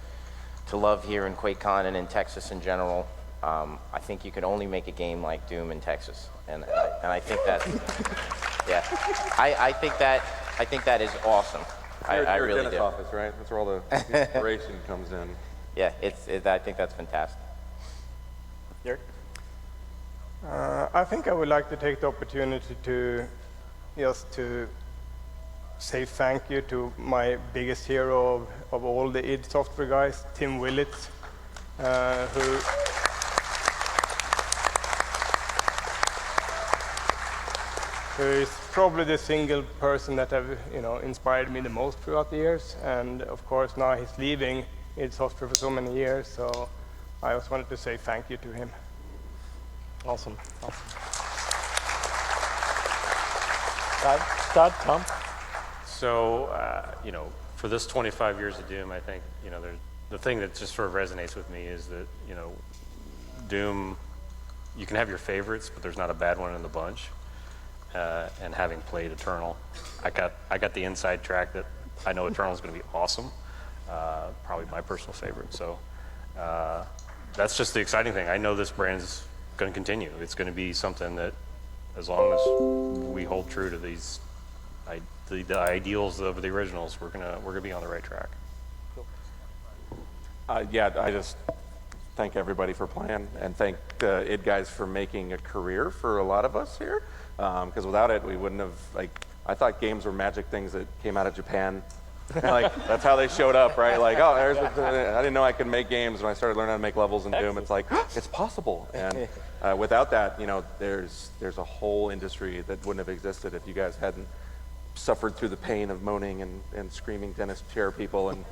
love here in QuakeCon and in Texas in general. I think you can only make a game like Doom in Texas, and I think that, yeah, I think that is awesome. I really do. Office, right? That's where all the inspiration comes in. Yeah, I think that's fantastic. Eric? I think I would like to take the opportunity to say thank you to my biggest hero of all the id Software guys, Tim Willits, who is probably the single person that have inspired me the most throughout the years. And of course now he's leaving id Software for so many years, so I just wanted to say thank you to him. Awesome. Todd, Tom? So, for this 25 years of Doom, I think, the thing that just sort of resonates with me is that, Doom, you can have your favorites, but there's not a bad one in the bunch. And having played Eternal, I got the inside track that I know Eternal is going to be awesome, probably my personal favorite. So that's just the exciting thing. I know this brand is going to continue. It's going to be something that, as long as we hold true to these the ideals of the originals, we're gonna be on the right track. Yeah, I just thank everybody for playing, and thank the id guys for making a career for a lot of us here. Because without it, we wouldn't have, like, I thought games were magic things that came out of Japan. Like, that's how they showed up, right? Like, oh, I didn't know I could make games. When I started learning how to make levels in Doom, it's like, it's possible. And without that, you know, there's a whole industry that wouldn't have existed if you guys hadn't suffered through the pain of moaning and screaming dentist chair people and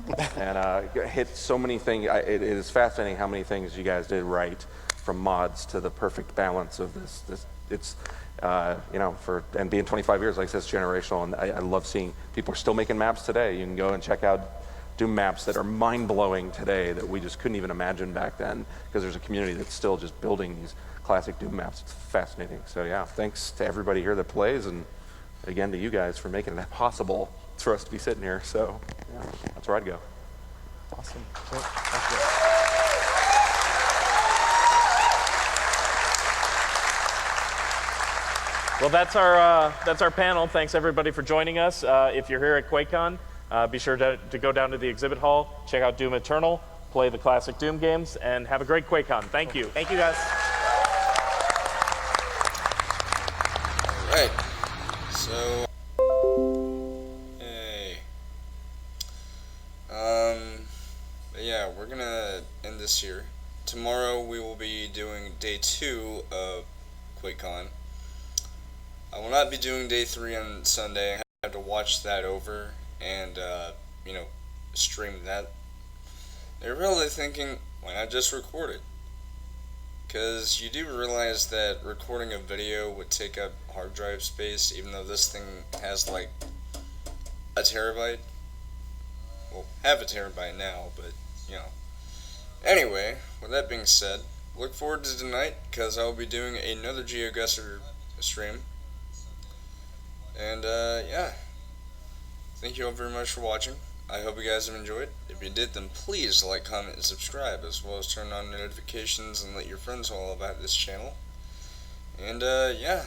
hit so many things. It is fascinating how many things you guys did right, from mods to the perfect balance of this. It's you know, and being 25 years, like I said, it's generational, and I love seeing people are still making maps today. You can go and check out Doom maps that are mind-blowing today that we just couldn't even imagine back then, because there's a community that's still just building these classic Doom maps. It's fascinating. So yeah, thanks to everybody here that plays, and again to you guys for making that possible for us to be sitting here. So yeah, that's where I'd go. Awesome. Well, that's our panel. Thanks everybody for joining us. If you're here at QuakeCon, be sure to go down to the exhibit hall, check out Doom Eternal, play the classic Doom games, and have a great QuakeCon. Thank you. Thank you, guys. All right. So, hey. But yeah, we're gonna end this here. Tomorrow we will be doing day 2 of QuakeCon. I will not be doing day 3 on Sunday. I have to watch that over and, you know, stream that. They're really thinking, why not just record it? Because you do realize that recording a video would take up hard drive space, even though this thing has like a terabyte. Well, have a terabyte now, but, you know. Anyway, with that being said, look forward to tonight, because I will be doing another GeoGuessr stream. And, yeah. Thank you all very much for watching. I hope you guys have enjoyed. If you did, then please like, comment, and subscribe, as well as turn on notifications and let your friends know all about this channel. And, yeah.